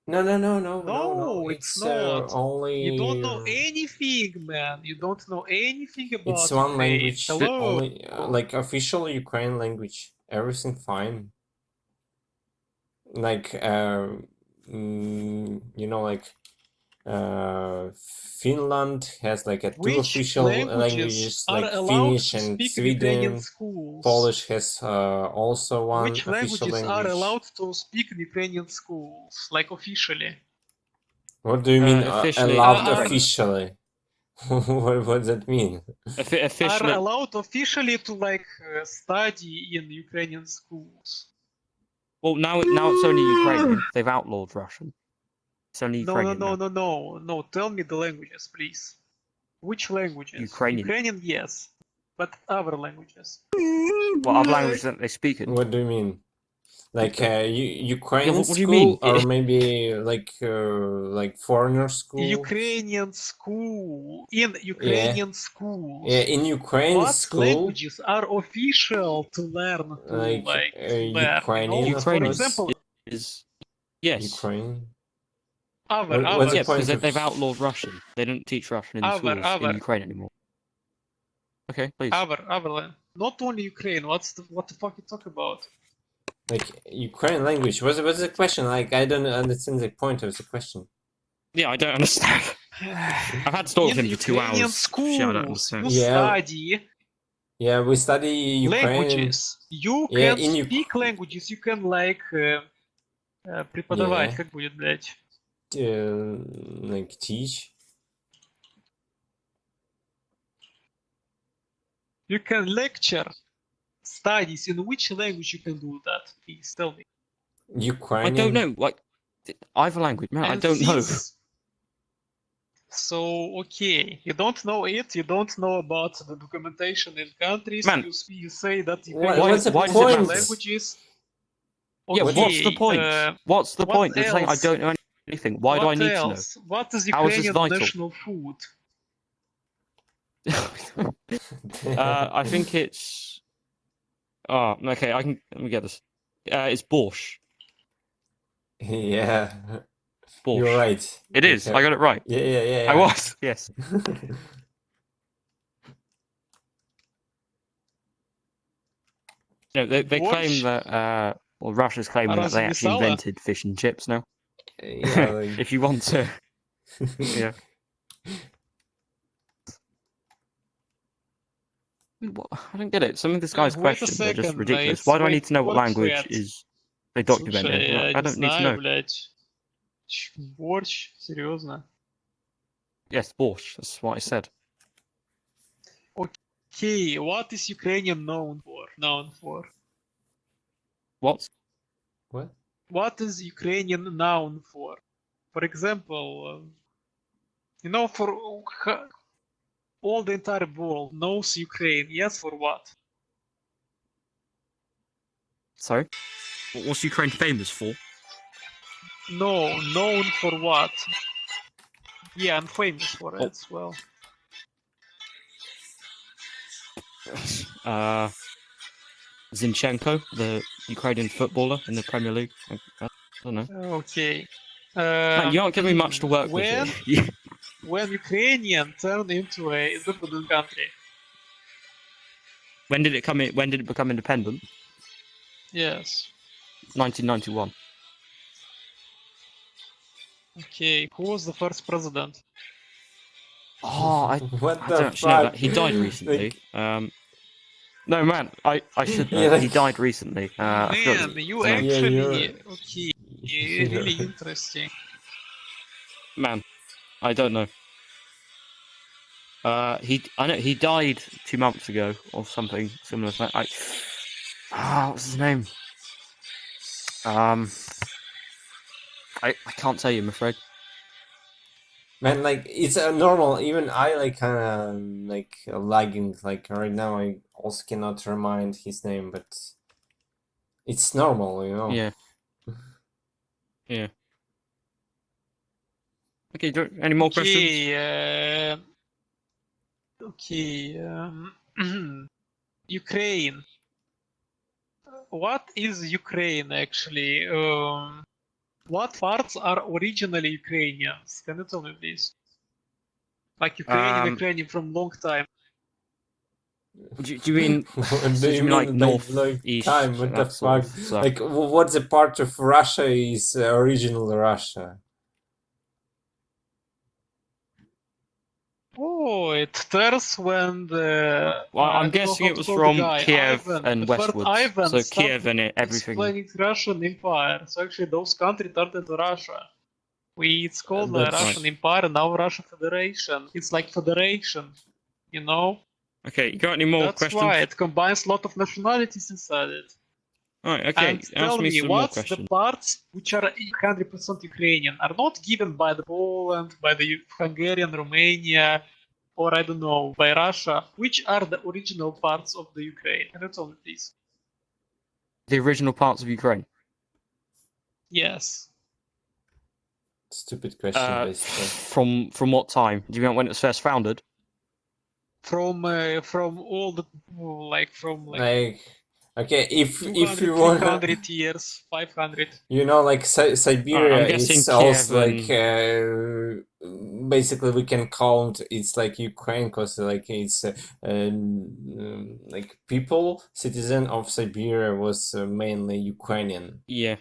[SPEAKER 3] No.
[SPEAKER 2] No, it's not.
[SPEAKER 3] Only...
[SPEAKER 2] You don't know anything, man. You don't know anything about
[SPEAKER 3] It's one
[SPEAKER 2] Ukraine.
[SPEAKER 3] language.
[SPEAKER 2] Hello?
[SPEAKER 3] Only, like official Ukrainian language. Everything fine. Like, you know, like, Finland has like a 2 official languages, like Finnish and Sweden. Polish has also one
[SPEAKER 2] Which
[SPEAKER 3] official
[SPEAKER 2] languages
[SPEAKER 3] language.
[SPEAKER 2] are allowed to speak in Ukrainian schools, like officially?
[SPEAKER 3] What do you mean
[SPEAKER 1] officially,
[SPEAKER 3] allowed officially? What does that mean?
[SPEAKER 1] Officially...
[SPEAKER 2] Are allowed officially to like study in Ukrainian schools.
[SPEAKER 1] Well, now it's only Ukrainian. They've outlawed Russian. It's only Ukrainian.
[SPEAKER 2] No. Tell me the languages, please. Which languages? Ukrainian, yes. But other languages.
[SPEAKER 1] What other languages that they speak in?
[SPEAKER 3] What do you mean? Like Ukrainian
[SPEAKER 1] what
[SPEAKER 3] school,
[SPEAKER 1] do you mean?
[SPEAKER 3] Or maybe like foreigner school?
[SPEAKER 2] Ukrainian school. In Ukrainian schools.
[SPEAKER 3] Yeah, in Ukrainian school.
[SPEAKER 2] What languages are official to learn to learn?
[SPEAKER 3] Ukrainian,
[SPEAKER 2] you know? For example,
[SPEAKER 1] is yes.
[SPEAKER 3] Ukraine.
[SPEAKER 2] Other.
[SPEAKER 1] Because they've outlawed Russian. They don't teach Russian in schools in Ukraine anymore. Okay, please.
[SPEAKER 2] Other. Not only Ukraine. What the fuck you talk about?
[SPEAKER 3] Like Ukrainian language. What's the question? Like I don't understand the point of the question.
[SPEAKER 1] Yeah, I don't understand. I've had to talk to him for 2 hours.
[SPEAKER 2] Schools,
[SPEAKER 1] I don't understand.
[SPEAKER 2] Study.
[SPEAKER 3] Yeah, we study Ukrainian.
[SPEAKER 2] Languages. You can speak languages. You can like преподавать, как будет, блядь?
[SPEAKER 3] Like teach.
[SPEAKER 2] You can lecture. Studies. In which language you can do that? Please tell me.
[SPEAKER 3] Ukrainian.
[SPEAKER 1] I don't know. Like either language, man. I don't know.
[SPEAKER 2] So okay, you don't know it. You don't know about the documentation in countries.
[SPEAKER 1] Man,
[SPEAKER 2] you say that you
[SPEAKER 3] what's the point?
[SPEAKER 2] Languages.
[SPEAKER 1] Okay, yeah, what's the point? What's the point? They're saying I don't know anything. Why do I need to know?
[SPEAKER 2] What is Ukrainian national food?
[SPEAKER 1] I think it's. Oh, okay. Let me get this. It's borscht.
[SPEAKER 3] Yeah.
[SPEAKER 1] Borscht.
[SPEAKER 3] You're right.
[SPEAKER 1] It is. I got it right.
[SPEAKER 3] Yeah.
[SPEAKER 1] I was. Yes. No, they claim that. Well, Russia's claiming that they actually invented fish and chips now.
[SPEAKER 3] Yeah, like...
[SPEAKER 1] if you want to. Yeah. I don't get it. Some of this guy's questions are just ridiculous. Why do I need to know what language is they documented? I don't need to know.
[SPEAKER 2] Борщ? Серьезно?
[SPEAKER 1] Yes, borscht. That's what I said.
[SPEAKER 2] Okay, what is Ukrainian known for?
[SPEAKER 1] What?
[SPEAKER 2] What is Ukrainian known for? For example, for all the entire world knows Ukraine. Yes, for what?
[SPEAKER 1] Sorry? What's Ukraine famous for?
[SPEAKER 2] No, known for what? Yeah, I'm famous for it as well.
[SPEAKER 1] Zinchenko, the Ukrainian footballer in the Premier League. I don't know.
[SPEAKER 2] Okay.
[SPEAKER 1] Man, you aren't giving me much to work with here.
[SPEAKER 2] When Ukrainian turned into a independent country.
[SPEAKER 1] When did it become independent?
[SPEAKER 2] Yes.
[SPEAKER 1] 1991.
[SPEAKER 2] Okay, who was the first president?
[SPEAKER 1] Oh, I
[SPEAKER 3] What
[SPEAKER 1] don't
[SPEAKER 3] the
[SPEAKER 1] actually know that.
[SPEAKER 3] fuck?
[SPEAKER 1] He died recently. No, man, I should know.
[SPEAKER 3] Yeah,
[SPEAKER 1] He died recently. I forgot
[SPEAKER 2] Man, you
[SPEAKER 1] his name.
[SPEAKER 2] actually... Okay, really interesting.
[SPEAKER 1] Man, I don't know. I know he died 2 months ago or something similar to that. What's his name? I can't tell you, I'm afraid.
[SPEAKER 3] Man, like it's normal. Even I like kind of like lagging. Like right now, I also cannot remind his name, but it's normal, you know.
[SPEAKER 1] Yeah. Yeah. Okay. Any more questions?
[SPEAKER 2] Okay. Ukraine. What is Ukraine actually? What parts are originally Ukrainians? Can you tell me, please? Like Ukrainian from long time.
[SPEAKER 1] Do you mean?
[SPEAKER 3] What
[SPEAKER 1] Do you mean like north,
[SPEAKER 3] like
[SPEAKER 1] east?
[SPEAKER 3] time? What the
[SPEAKER 1] that sort
[SPEAKER 3] fuck?
[SPEAKER 1] of stuff?
[SPEAKER 3] Like, what's the part of Russia is original Russia?
[SPEAKER 2] Oh, it starts when the.
[SPEAKER 1] Well, I'm guessing it was from Kiev and westwards. So Kiev and everything.
[SPEAKER 2] Explaining Russian Empire. So actually, those countries turned into Russia. It's called the Russian Empire, now Russian Federation. It's like federation, you know.
[SPEAKER 1] Okay, you got any more
[SPEAKER 2] That's
[SPEAKER 1] questions?
[SPEAKER 2] why it combines a lot of nationalities inside it.
[SPEAKER 1] Alright, okay.
[SPEAKER 2] And tell me, what's the parts which are 100% Ukrainian, are not given by the Poland, by the Hungarian, Romania, or I don't know, by Russia? Which are the original parts of the Ukraine? Can you tell me, please?
[SPEAKER 1] The original parts of Ukraine?
[SPEAKER 2] Yes.
[SPEAKER 3] Stupid question, basically.
[SPEAKER 1] From what time? Do you mean when it was first founded?
[SPEAKER 2] From all the
[SPEAKER 3] okay, if
[SPEAKER 2] 200,
[SPEAKER 3] you want
[SPEAKER 2] 300 years, 500.
[SPEAKER 3] You know, like Siberia is
[SPEAKER 1] Kiev
[SPEAKER 3] also like basically we can count it's like Ukraine because like it's like people citizen of Siberia was mainly Ukrainian.
[SPEAKER 1] Yeah.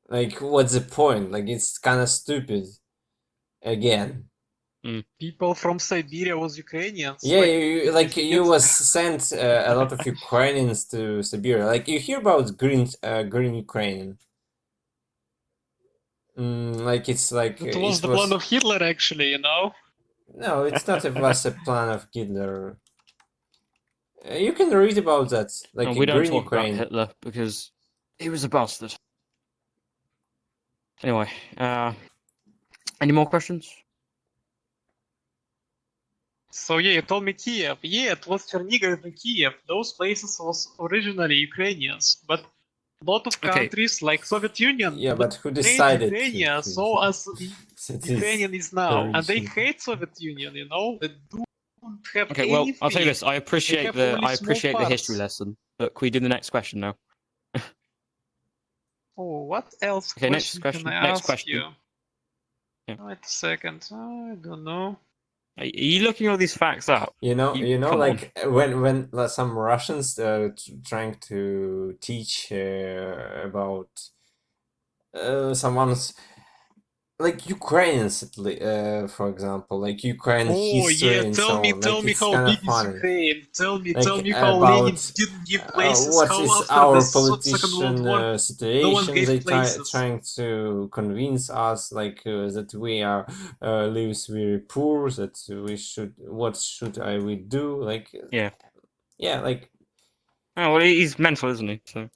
[SPEAKER 3] Like, what's the point? Like, it's kind of stupid. Again.
[SPEAKER 2] People from Siberia was Ukrainians.
[SPEAKER 3] Yeah, you was sent a lot of Ukrainians to Siberia. Like, you hear about green Ukraine. Like, it's like
[SPEAKER 2] it was the plan of Hitler, actually, you know.
[SPEAKER 3] No, it's not was a plan of Hitler. You can read about that. Like,
[SPEAKER 1] no, we don't
[SPEAKER 3] green
[SPEAKER 1] talk
[SPEAKER 3] Ukraine.
[SPEAKER 1] about Hitler because he was a bastard. Anyway, any more questions?
[SPEAKER 2] So yeah, you told me Kiev. Yeah, it was Chernihiv and Kiev. Those places was originally Ukrainians, but a lot of countries like Soviet Union.
[SPEAKER 3] Yeah, but who decided?
[SPEAKER 2] Ukraine so as Ukrainian is now, and they hate Soviet Union. You know, they don't have.
[SPEAKER 1] Okay, well, I'll tell you this. I appreciate the history lesson, but can we do the next question now?
[SPEAKER 2] Oh, what else?
[SPEAKER 1] Okay, next question. Next question.
[SPEAKER 2] Yeah. Wait a second. I don't know.
[SPEAKER 1] Are you looking all these facts up?
[SPEAKER 3] You know, like when some Russians trying to teach about someone's like Ukrainians, for example, like Ukraine history and so on.
[SPEAKER 2] Tell me how big is Ukraine. Tell me how
[SPEAKER 3] about,
[SPEAKER 2] Lenin didn't give places.
[SPEAKER 3] What
[SPEAKER 2] how
[SPEAKER 3] is
[SPEAKER 2] after
[SPEAKER 3] our
[SPEAKER 2] the
[SPEAKER 3] politician situation?
[SPEAKER 2] No
[SPEAKER 3] they
[SPEAKER 2] places.
[SPEAKER 3] trying to convince us like that we are lives very poor. That we should. What should we do? Like
[SPEAKER 1] yeah,
[SPEAKER 3] like.
[SPEAKER 1] Oh well, he's mental, isn't he? So.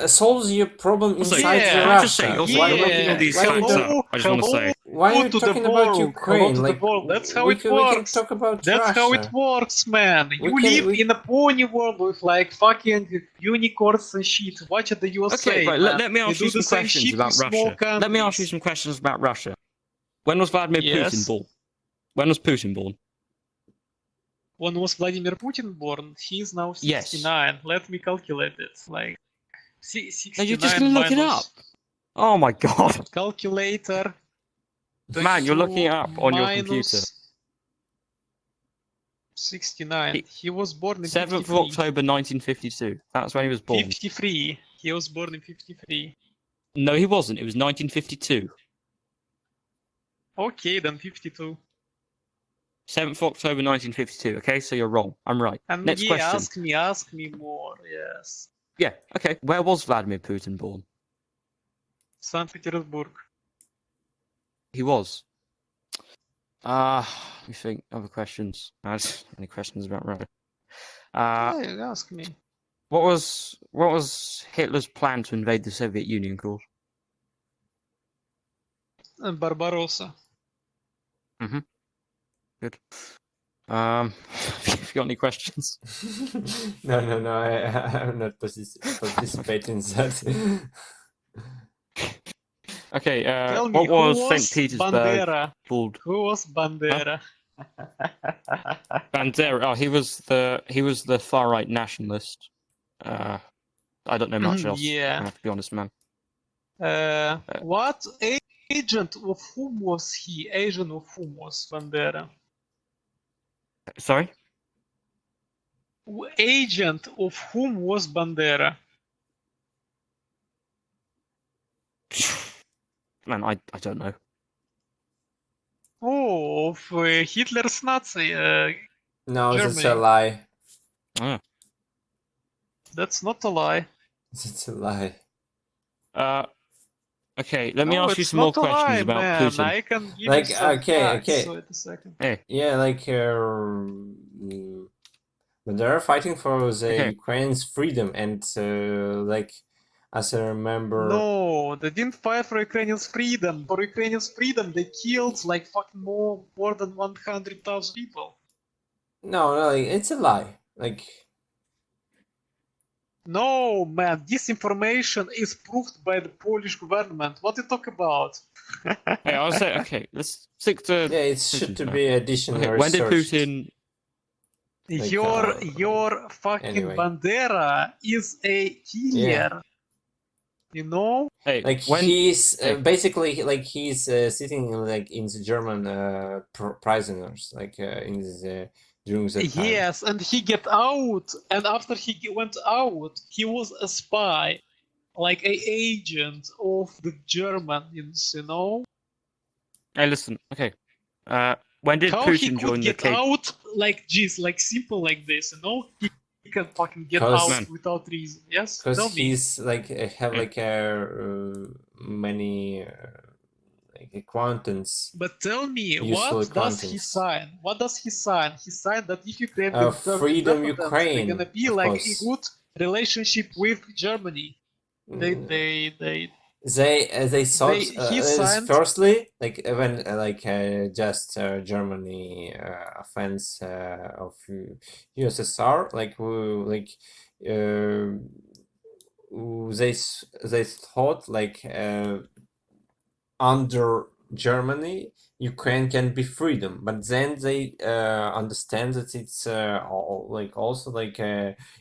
[SPEAKER 3] solves your problem
[SPEAKER 7] Also,
[SPEAKER 3] inside
[SPEAKER 2] yeah,
[SPEAKER 7] can I just say,
[SPEAKER 3] Russia.
[SPEAKER 7] also,
[SPEAKER 3] Why
[SPEAKER 7] you're
[SPEAKER 3] would
[SPEAKER 7] making all
[SPEAKER 3] you-
[SPEAKER 7] these
[SPEAKER 3] why
[SPEAKER 7] facts
[SPEAKER 3] would-
[SPEAKER 7] up. I just want to say.
[SPEAKER 3] Why are you
[SPEAKER 2] to the
[SPEAKER 3] talking about
[SPEAKER 2] world.
[SPEAKER 3] Ukraine?
[SPEAKER 2] Hello to the
[SPEAKER 3] Like,
[SPEAKER 2] world. That's how
[SPEAKER 3] we
[SPEAKER 2] it
[SPEAKER 3] can, we can
[SPEAKER 2] works.
[SPEAKER 3] talk about
[SPEAKER 2] That's
[SPEAKER 3] Russia.
[SPEAKER 2] how it works, man.
[SPEAKER 3] We
[SPEAKER 2] You
[SPEAKER 3] can-
[SPEAKER 2] live
[SPEAKER 3] we-
[SPEAKER 2] in a pony world with like fucking unicorns and shit. Watch the USA.
[SPEAKER 7] Okay, right.
[SPEAKER 2] Man.
[SPEAKER 7] Let me
[SPEAKER 2] They
[SPEAKER 7] ask
[SPEAKER 2] do
[SPEAKER 7] you
[SPEAKER 2] the
[SPEAKER 7] some
[SPEAKER 2] same
[SPEAKER 7] questions
[SPEAKER 2] shit
[SPEAKER 7] about
[SPEAKER 2] with small
[SPEAKER 7] Russia. Let me ask you
[SPEAKER 2] countries.
[SPEAKER 7] some questions about Russia. When was Vladimir Putin
[SPEAKER 2] Yes.
[SPEAKER 7] born? When was Putin born?
[SPEAKER 2] When was Vladimir Putin born? He is now
[SPEAKER 7] Yes.
[SPEAKER 2] 69. Let me calculate it. Like
[SPEAKER 7] No,
[SPEAKER 2] 69
[SPEAKER 7] you're just gonna look it
[SPEAKER 2] minus
[SPEAKER 7] up. Oh my god.
[SPEAKER 2] calculator.
[SPEAKER 7] Man, you're looking it up on your computer.
[SPEAKER 2] minus 69. He was born in
[SPEAKER 7] 7th of
[SPEAKER 2] 53.
[SPEAKER 7] October 1952. That's when he was born.
[SPEAKER 2] 53. He was born in 53.
[SPEAKER 7] No, he wasn't. It was 1952.
[SPEAKER 2] Okay, then 52.
[SPEAKER 7] 7th of October 1952. Okay, so you're wrong. I'm right.
[SPEAKER 2] And
[SPEAKER 7] Next
[SPEAKER 2] yeah,
[SPEAKER 7] question.
[SPEAKER 2] ask me more. Yes.
[SPEAKER 7] Yeah, okay. Where was Vladimir Putin born?
[SPEAKER 2] St. Petersburg.
[SPEAKER 7] He was. Let me think. Other questions. Any questions about Russia?
[SPEAKER 2] Yeah, ask me.
[SPEAKER 7] What was Hitler's plan to invade the Soviet Union called?
[SPEAKER 2] Barbarossa.
[SPEAKER 7] Good. If you got any questions?
[SPEAKER 3] no, I'm not participating in that.
[SPEAKER 7] Okay.
[SPEAKER 2] Tell me,
[SPEAKER 7] What
[SPEAKER 2] who
[SPEAKER 7] was
[SPEAKER 2] was
[SPEAKER 7] St. Petersburg
[SPEAKER 2] Bandera?
[SPEAKER 7] called?
[SPEAKER 2] Who was Bandera?
[SPEAKER 7] Bandera. Oh, he was the far right nationalist. I don't know much else.
[SPEAKER 2] Yeah.
[SPEAKER 7] I have to be honest, man.
[SPEAKER 2] What agent of whom was he? Agent of whom was Bandera?
[SPEAKER 7] Sorry.
[SPEAKER 2] Agent of whom was Bandera?
[SPEAKER 7] Man, I don't know.
[SPEAKER 2] Oh, of Hitler's Nazi.
[SPEAKER 3] No, that's a
[SPEAKER 2] Germany.
[SPEAKER 3] lie.
[SPEAKER 7] Oh.
[SPEAKER 2] That's not a lie.
[SPEAKER 3] It's a lie.
[SPEAKER 7] Okay, let me
[SPEAKER 2] No,
[SPEAKER 7] ask you
[SPEAKER 2] it's
[SPEAKER 7] some more
[SPEAKER 2] not a lie,
[SPEAKER 7] questions about
[SPEAKER 2] man.
[SPEAKER 7] Putin.
[SPEAKER 2] I can give
[SPEAKER 3] Like,
[SPEAKER 2] you some
[SPEAKER 3] okay,
[SPEAKER 2] facts.
[SPEAKER 3] okay.
[SPEAKER 2] Wait a second.
[SPEAKER 7] Hey,
[SPEAKER 3] Yeah, like, but they're fighting for the
[SPEAKER 7] Okay.
[SPEAKER 3] Ukraine's freedom, and like, as I remember,
[SPEAKER 2] No, they didn't fight for Ukrainians' freedom. For Ukrainians' freedom, they killed like fucking more than 100,000 people.
[SPEAKER 3] no, like, it's a lie. Like,
[SPEAKER 2] No, man, disinformation is proved by the Polish government. What you talk about?
[SPEAKER 7] hey, I'll say okay. Let's stick to.
[SPEAKER 3] yeah, it should
[SPEAKER 7] Putin's
[SPEAKER 3] to
[SPEAKER 7] now.
[SPEAKER 3] be additional
[SPEAKER 7] Okay, when did
[SPEAKER 3] research.
[SPEAKER 7] Putin?
[SPEAKER 3] Like,
[SPEAKER 2] Your fucking
[SPEAKER 3] anyway.
[SPEAKER 2] Bandera is a killer.
[SPEAKER 3] Yeah.
[SPEAKER 2] You know?
[SPEAKER 7] Hey,
[SPEAKER 3] Like,
[SPEAKER 7] when?
[SPEAKER 3] he's
[SPEAKER 7] Hey.
[SPEAKER 3] basically like he's sitting like in the German prisoners, like in the during the time.
[SPEAKER 2] Yes, and he get out, and after he went out, he was a spy, like a agent of the Germans, you know?
[SPEAKER 7] Hey, listen. Okay. When did
[SPEAKER 2] How he
[SPEAKER 7] Putin join
[SPEAKER 2] could
[SPEAKER 7] the
[SPEAKER 2] get
[SPEAKER 7] K?
[SPEAKER 2] out like this, like simple like this, you know? He can fucking get
[SPEAKER 3] 'Cause-
[SPEAKER 2] out
[SPEAKER 7] Man.
[SPEAKER 2] without reason. Yes? Tell
[SPEAKER 3] Because
[SPEAKER 2] me.
[SPEAKER 3] he's like have
[SPEAKER 7] Yeah.
[SPEAKER 3] like many like acquaintance
[SPEAKER 2] But tell me,
[SPEAKER 3] useful
[SPEAKER 2] what does he
[SPEAKER 3] acquaintance.
[SPEAKER 2] sign? What does he sign? He signed that if Ukraine
[SPEAKER 3] Uh,
[SPEAKER 2] will turn
[SPEAKER 3] freedom
[SPEAKER 2] independent,
[SPEAKER 3] Ukraine,
[SPEAKER 2] they're gonna be
[SPEAKER 3] of
[SPEAKER 2] like
[SPEAKER 3] course.
[SPEAKER 2] a good relationship with Germany. They
[SPEAKER 3] They thought
[SPEAKER 2] he signed-
[SPEAKER 3] firstly like when just Germany offense of USSR like they thought like under Germany Ukraine can be freedom, but then they understand that it's also like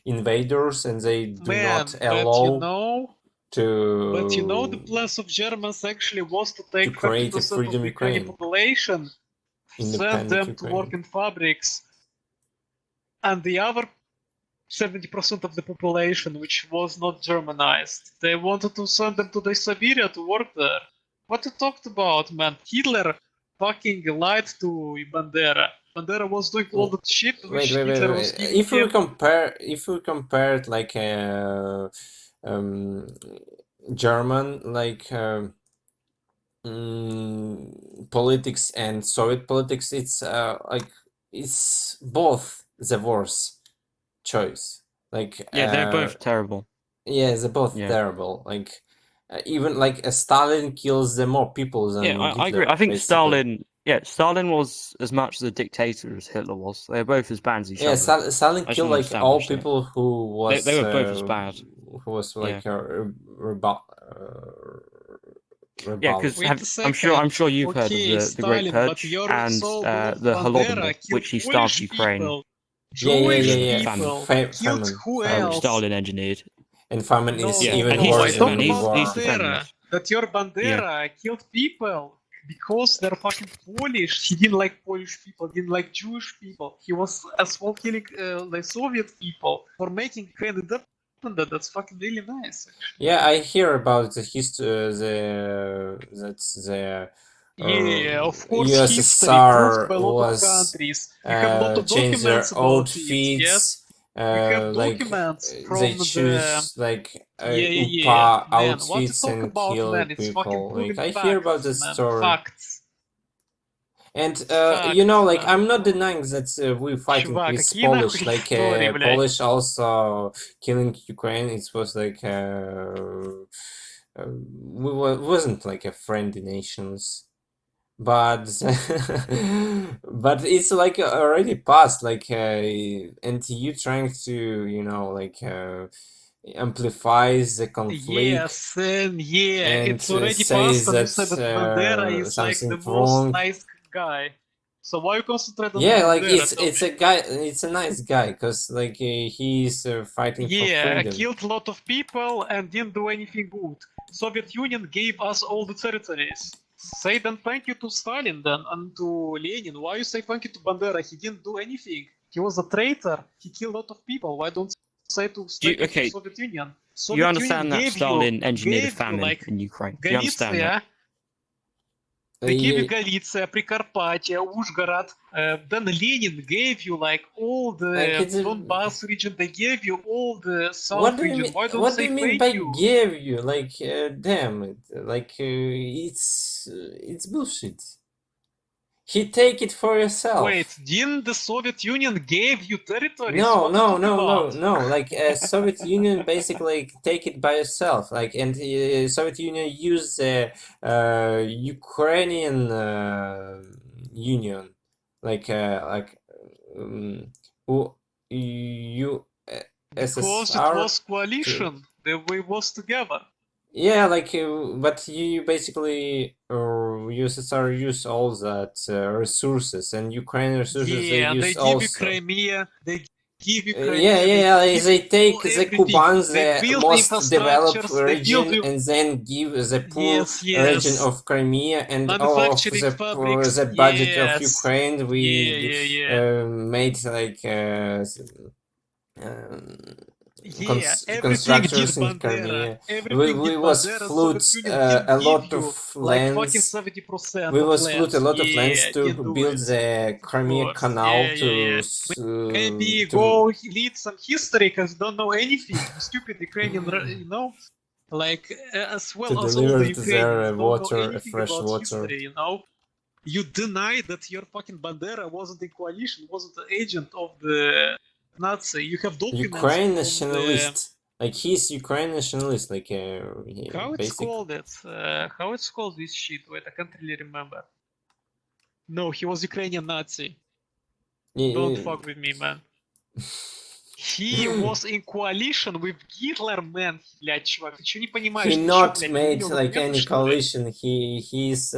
[SPEAKER 3] invaders, and they do
[SPEAKER 2] man,
[SPEAKER 3] not
[SPEAKER 2] but
[SPEAKER 3] allow
[SPEAKER 2] you know,
[SPEAKER 3] to.
[SPEAKER 2] but you know, the plans of Germans actually was to take
[SPEAKER 3] create a
[SPEAKER 2] 50%
[SPEAKER 3] freedom
[SPEAKER 2] of the Ukrainian
[SPEAKER 3] Ukraine.
[SPEAKER 2] population, send
[SPEAKER 3] Independent
[SPEAKER 2] them to
[SPEAKER 3] Ukraine.
[SPEAKER 2] work in fabrics, and the other 70% of the population, which was not Germanized, they wanted to send them to the Siberia to work there. What you talked about, man? Hitler fucking lied to Bandera. Bandera was doing all the shit which
[SPEAKER 3] Wait.
[SPEAKER 2] Hitler was giving
[SPEAKER 3] If we
[SPEAKER 2] him.
[SPEAKER 3] compare it like German politics and Soviet politics, it's like it's both the worst choice. Like
[SPEAKER 7] Yeah, they're both terrible.
[SPEAKER 3] Yeah, they're both terrible. Like even like Stalin kills more people than Hitler,
[SPEAKER 7] I agree. I think
[SPEAKER 3] basically.
[SPEAKER 7] Stalin was as much a dictator as Hitler was. They're both as bad as each other.
[SPEAKER 3] Stalin killed like all people who was
[SPEAKER 7] they were both as bad.
[SPEAKER 3] Who was like
[SPEAKER 7] Yeah, because I'm sure you've heard of the Great Purge and the Holodomor, which he starved Ukraine.
[SPEAKER 2] People killed who else?
[SPEAKER 7] Which Stalin engineered.
[SPEAKER 3] And famine is even
[SPEAKER 7] and
[SPEAKER 3] worse than
[SPEAKER 2] he's
[SPEAKER 3] war.
[SPEAKER 2] That your Bandera killed people because they're fucking Polish. He didn't like Polish people, didn't like Jewish people. He was as well killing the Soviet people for making Ukraine independent. That's fucking really nice. Actually.
[SPEAKER 3] Yeah, I hear about the history.
[SPEAKER 2] Of course,
[SPEAKER 3] USSR
[SPEAKER 2] by a lot
[SPEAKER 3] was
[SPEAKER 2] of countries. We have a lot of
[SPEAKER 3] change their
[SPEAKER 2] documents about
[SPEAKER 3] outfits.
[SPEAKER 2] it. Yes. We have
[SPEAKER 3] like
[SPEAKER 2] documents from
[SPEAKER 3] they choose like
[SPEAKER 2] UPA
[SPEAKER 3] outfits and kill people. Like I hear about this story.
[SPEAKER 2] Facts.
[SPEAKER 3] And you know, like I'm not denying that we're fighting with Polish. Like Polish also killing Ukraine. It was like we wasn't like a friendly nations. But but it's like already past, like and you trying to, you know, like amplify the conflict.
[SPEAKER 2] Yes, and it's already
[SPEAKER 3] say
[SPEAKER 2] past.
[SPEAKER 3] That,
[SPEAKER 2] Bandera is like the most nice guy. So why you concentrate on
[SPEAKER 3] Bandera? Like
[SPEAKER 2] Bandera?
[SPEAKER 3] it's a guy. It's a nice guy because like he's fighting for freedom.
[SPEAKER 2] Killed a lot of people and didn't do anything good. Soviet Union gave us all the territories. Say then thank you to Stalin then and to Lenin. Why you say thank you to Bandera? He didn't do anything. He was a traitor. He killed a lot of people. Why don't you say to Soviet Union? Soviet
[SPEAKER 7] you understand
[SPEAKER 2] Union
[SPEAKER 7] that Stalin engineered a famine in Ukraine? Do you understand that?
[SPEAKER 2] They gave you Galicia, Prikarpatia, Uzhgorod. Then Lenin gave you like all the Donbas region. They gave you all the south region. Why don't
[SPEAKER 3] what do you mean by gave you? Like, damn it! Like, it's bullshit. He take it for yourself.
[SPEAKER 2] Wait, didn't the Soviet Union gave you territories?
[SPEAKER 3] No. Like Soviet Union basically take it by yourself. Like, and Soviet Union used the Ukrainian Union, like
[SPEAKER 2] because it was coalition. We was together.
[SPEAKER 3] Yeah, like, but you basically USSR use all that resources, and Ukrainian resources they use also.
[SPEAKER 2] They give you Crimea. They give you Crimea.
[SPEAKER 3] They take the Kubans, the most developed region, and then give the poor region of Crimea and all of the budget of Ukraine. We made like. Constructors in Crimea. We was flood a lot of lands. We was flood a lot of lands to build the Crimea Canal to
[SPEAKER 2] maybe go lead some history because don't know anything. Stupid Ukrainian, you know, like as well as all the Ukrainians
[SPEAKER 3] water, fresh water.
[SPEAKER 2] History, you know. You deny that your fucking Bandera wasn't in coalition, wasn't an agent of the Nazi. You have documents.
[SPEAKER 3] Ukraine nationalist. Like he's Ukraine nationalist. Like
[SPEAKER 2] how it's called it? How it's called this shit? Wait, I can't really remember. No, he was Ukrainian Nazi. Don't fuck with me, man. He was in coalition with Hitler, man. Блядь, чувак, ты что не понимаешь?
[SPEAKER 3] He not made like any coalition. He's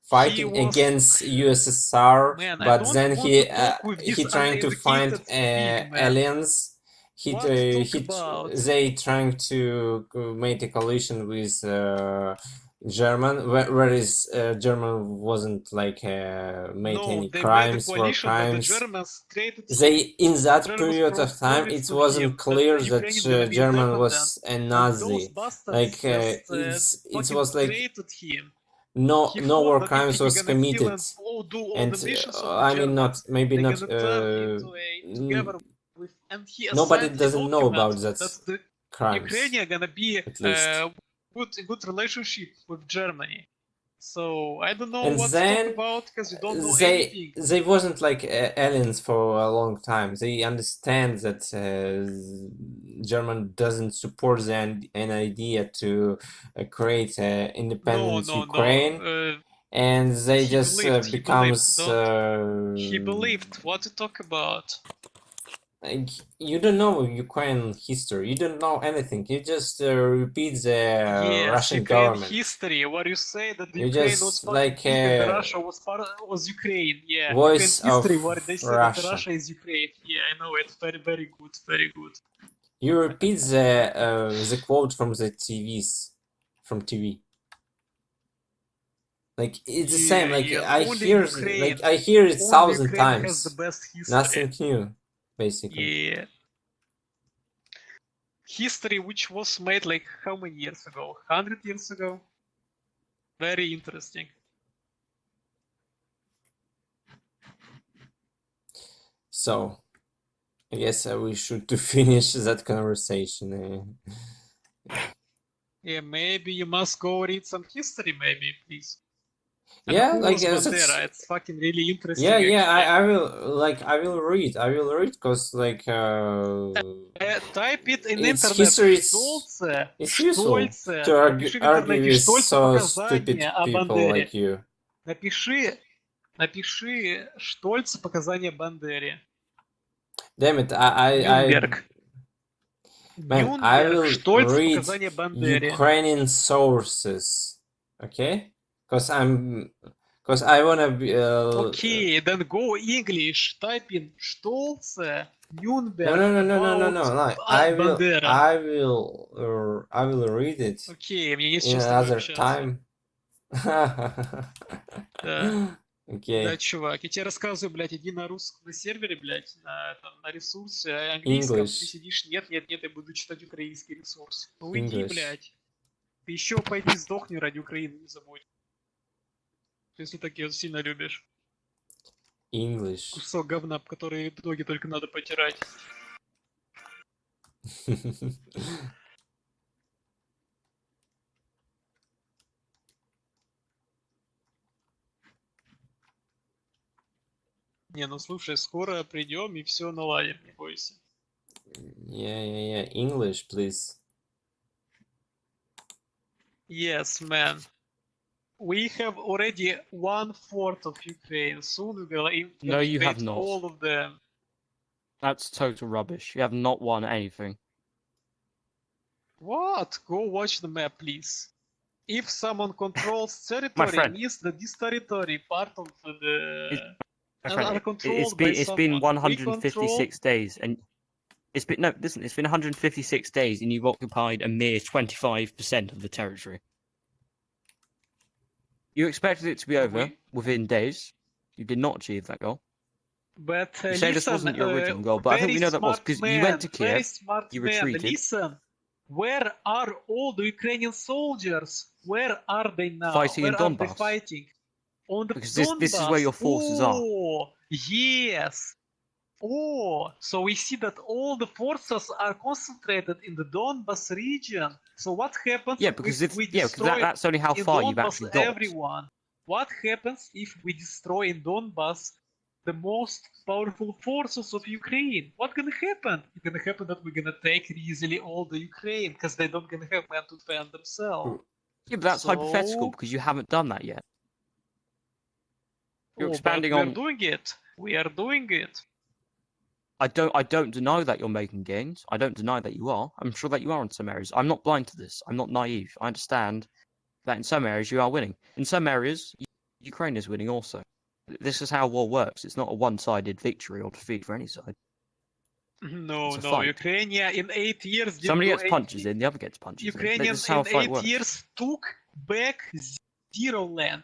[SPEAKER 3] fighting against USSR, man, but then he trying to find alliance. They trying to make a coalition with German, whereas German wasn't like made any crimes, war crimes. They in that period of time, it wasn't clear that German was a Nazi. Like it was like. No war crimes was committed, and I mean maybe not. Nobody doesn't know about that crimes.
[SPEAKER 2] Ukraine are gonna be good relationship with Germany. So I don't know
[SPEAKER 3] And
[SPEAKER 2] what to
[SPEAKER 3] then
[SPEAKER 2] talk about because we don't know anything.
[SPEAKER 3] They wasn't like aliens for a long time. They understand that German doesn't support an idea to create independent Ukraine, and they just becomes.
[SPEAKER 2] He believed. What to talk about?
[SPEAKER 3] Like, you don't know Ukrainian history. You don't know anything. You just repeat the Russian
[SPEAKER 2] Ukraine
[SPEAKER 3] government.
[SPEAKER 2] history. Where you say that
[SPEAKER 3] You
[SPEAKER 2] Ukraine
[SPEAKER 3] just,
[SPEAKER 2] was fucking
[SPEAKER 3] like,
[SPEAKER 2] big and Russia was Ukraine. Yeah.
[SPEAKER 3] voice
[SPEAKER 2] Ukraine history
[SPEAKER 3] of
[SPEAKER 2] where they say that
[SPEAKER 3] Russia.
[SPEAKER 2] Russia is Ukraine. Yeah, I know it. Very, very good. Very good.
[SPEAKER 3] You repeat the quote from the TV. Like it's the same. Like I hear it 1,000
[SPEAKER 2] Ukraine
[SPEAKER 3] times.
[SPEAKER 2] has the best history.
[SPEAKER 3] Nothing new, basically.
[SPEAKER 2] Yeah. History which was made like how many years ago? 100 years ago? Very interesting.
[SPEAKER 3] So, I guess we should to finish that conversation.
[SPEAKER 2] Yeah, maybe you must go read some history, maybe, please. And
[SPEAKER 3] Yeah,
[SPEAKER 2] who
[SPEAKER 3] like
[SPEAKER 2] was Bandera? It's fucking really interesting.
[SPEAKER 3] Yeah, I will read because like
[SPEAKER 2] type it in
[SPEAKER 3] it's
[SPEAKER 2] internet.
[SPEAKER 3] history. It's useful to argue with so stupid people like you.
[SPEAKER 2] Напиши Штольц показания Бандере.
[SPEAKER 3] Damn it, I will read Ukrainian sources, okay? Because I wanna be.
[SPEAKER 2] Okay, then go English. Type in Stolze, Nürnberg.
[SPEAKER 3] No. I will read it.
[SPEAKER 2] Okay, мне есть
[SPEAKER 3] in
[SPEAKER 2] что
[SPEAKER 3] another time.
[SPEAKER 2] Да.
[SPEAKER 3] Okay.
[SPEAKER 2] Да, чувак, я тебе рассказываю, блядь, иди на русском сервере, блядь, на ресурсе английском,
[SPEAKER 3] English.
[SPEAKER 2] ты сидишь, нет, я буду читать украинский ресурс. Ну
[SPEAKER 3] English.
[SPEAKER 2] иди, блядь. Ты еще пойди сдохни ради Украины, не забудь. Если так ее сильно любишь.
[SPEAKER 3] English.
[SPEAKER 2] Кусок говна, который в итоге только надо потирать. Не, ну слушай, скоро придем и все наладим, не бойся.
[SPEAKER 3] Yeah. English, please.
[SPEAKER 2] Yes, man. We have already 1/4 of Ukraine. Soon we will
[SPEAKER 7] No, you have
[SPEAKER 2] invade
[SPEAKER 7] not.
[SPEAKER 2] all of them.
[SPEAKER 7] That's total rubbish. You have not won anything.
[SPEAKER 2] What? Go watch the map, please. If someone controls territory, means that this territory part of the are controlled by
[SPEAKER 7] it's been 156 days, and it's been 156 days, and you've occupied a mere 25% of the territory. You expected it to be over within days. You did not achieve that goal.
[SPEAKER 2] But
[SPEAKER 7] you say this wasn't your original goal, but I think we know that was because you went to Kiev, you retreated.
[SPEAKER 2] Listen, where are all the Ukrainian soldiers? Where are they now?
[SPEAKER 7] Fighting in Donbas.
[SPEAKER 2] Are they fighting? On the
[SPEAKER 7] Because
[SPEAKER 2] Donbas.
[SPEAKER 7] this is where your forces are.
[SPEAKER 2] Oh, yes. Oh, so we see that all the forces are concentrated in the Donbas region. So what happens if we destroy
[SPEAKER 7] that's only how far you've actually got.
[SPEAKER 2] Everyone? What happens if we destroy in Donbas the most powerful forces of Ukraine? What's gonna happen? It's gonna happen that we're gonna take easily all the Ukraine because they don't gonna have men to defend themselves.
[SPEAKER 7] Yeah, but that's hypothetical because you haven't done that yet. You're expanding on.
[SPEAKER 2] We are doing it.
[SPEAKER 7] I don't deny that you're making gains. I don't deny that you are. I'm sure that you are in some areas. I'm not blind to this. I'm not naive. I understand that in some areas you are winning. In some areas, Ukraine is winning also. This is how war works. It's not a one-sided victory or defeat for any side.
[SPEAKER 2] No. Ukraine in 8 years.
[SPEAKER 7] Somebody gets punches in, the other gets punches in.
[SPEAKER 2] Ukrainians
[SPEAKER 7] This is how
[SPEAKER 2] in
[SPEAKER 7] a fight
[SPEAKER 2] 8
[SPEAKER 7] works.
[SPEAKER 2] years took back zero land.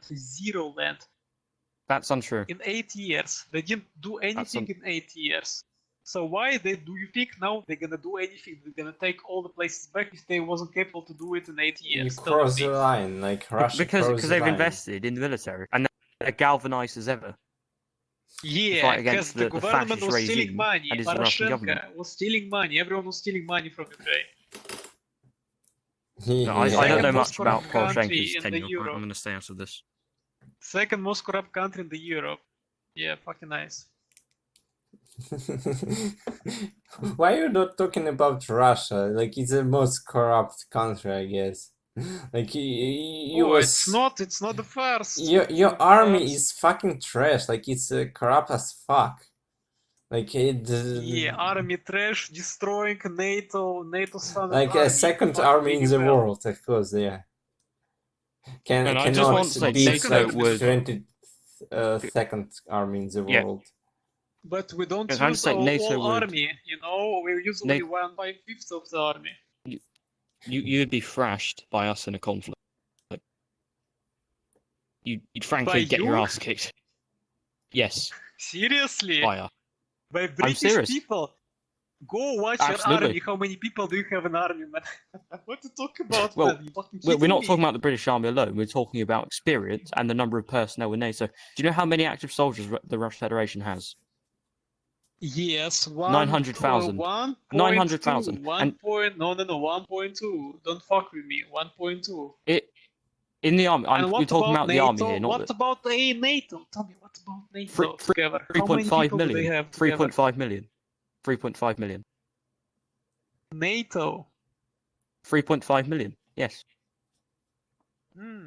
[SPEAKER 7] That's untrue.
[SPEAKER 2] In 8 years, they didn't do anything in 8 years. So why do you think now they're gonna do anything? They're gonna take all the places back if they wasn't capable to do it in 8 years.
[SPEAKER 3] You cross the line, like Russia.
[SPEAKER 7] Because they've invested in the military and they're galvanized as ever.
[SPEAKER 2] Yeah, because the government was stealing money.
[SPEAKER 7] Poroshenko
[SPEAKER 2] was stealing money. Everyone was stealing money from Ukraine.
[SPEAKER 1] No, I don't know much about
[SPEAKER 2] country
[SPEAKER 1] Poroshenko's
[SPEAKER 2] in the
[SPEAKER 1] tenure.
[SPEAKER 2] Europe.
[SPEAKER 1] I'm going to stay out of this.
[SPEAKER 2] Second most corrupt country in the Europe. Yeah, fucking nice.
[SPEAKER 3] Why are you not talking about Russia? Like, it's the most corrupt country, I guess. Like, you
[SPEAKER 2] it's not the first.
[SPEAKER 3] Your army is fucking trash. Like, it's corrupt as fuck. Like,
[SPEAKER 2] yeah, army trash, destroying NATO's funded
[SPEAKER 3] like
[SPEAKER 2] army.
[SPEAKER 3] a second army in the world, of course, yeah.
[SPEAKER 1] And I just
[SPEAKER 3] Cannot
[SPEAKER 1] want to say
[SPEAKER 3] beat
[SPEAKER 1] NATO
[SPEAKER 3] like
[SPEAKER 1] was
[SPEAKER 3] 22nd army in the
[SPEAKER 1] Yeah.
[SPEAKER 3] world.
[SPEAKER 2] But we don't
[SPEAKER 1] Yes, I'd
[SPEAKER 2] use
[SPEAKER 1] say
[SPEAKER 2] our
[SPEAKER 1] NATO
[SPEAKER 2] whole
[SPEAKER 1] would-
[SPEAKER 2] army, you know? We usually
[SPEAKER 1] Na-
[SPEAKER 2] 1/5 of the army.
[SPEAKER 1] you'd be thrashed by us in a conflict. Like, you'd frankly
[SPEAKER 2] By
[SPEAKER 1] get your
[SPEAKER 2] you?
[SPEAKER 1] ass kicked. Yes,
[SPEAKER 2] Seriously?
[SPEAKER 1] by us.
[SPEAKER 2] By British
[SPEAKER 1] serious.
[SPEAKER 2] people? Go watch your
[SPEAKER 1] Absolutely.
[SPEAKER 2] army. How many people do you have in army, man? What to talk about,
[SPEAKER 1] Well,
[SPEAKER 2] man? You fucking
[SPEAKER 1] We're
[SPEAKER 2] kidding
[SPEAKER 1] not
[SPEAKER 2] me?
[SPEAKER 1] talking about the British Army alone. We're talking about experience and the number of personnel in NATO. Do you know how many active soldiers the Russian Federation has?
[SPEAKER 2] Yes,
[SPEAKER 1] 900,000. 900,000.
[SPEAKER 2] 1.2. Don't fuck with me. 1.2.
[SPEAKER 1] In the army.
[SPEAKER 2] And
[SPEAKER 1] We're
[SPEAKER 2] what
[SPEAKER 1] talking about the army
[SPEAKER 2] NATO?
[SPEAKER 1] here, not
[SPEAKER 2] What
[SPEAKER 1] the
[SPEAKER 2] about NATO? Tell me, what about NATO
[SPEAKER 1] Three-
[SPEAKER 2] together? How many
[SPEAKER 1] 3.5
[SPEAKER 2] people do they
[SPEAKER 1] million.
[SPEAKER 2] have together?
[SPEAKER 1] 3.5 million. 3.5 million.
[SPEAKER 2] NATO.
[SPEAKER 1] 3.5 million. Yes.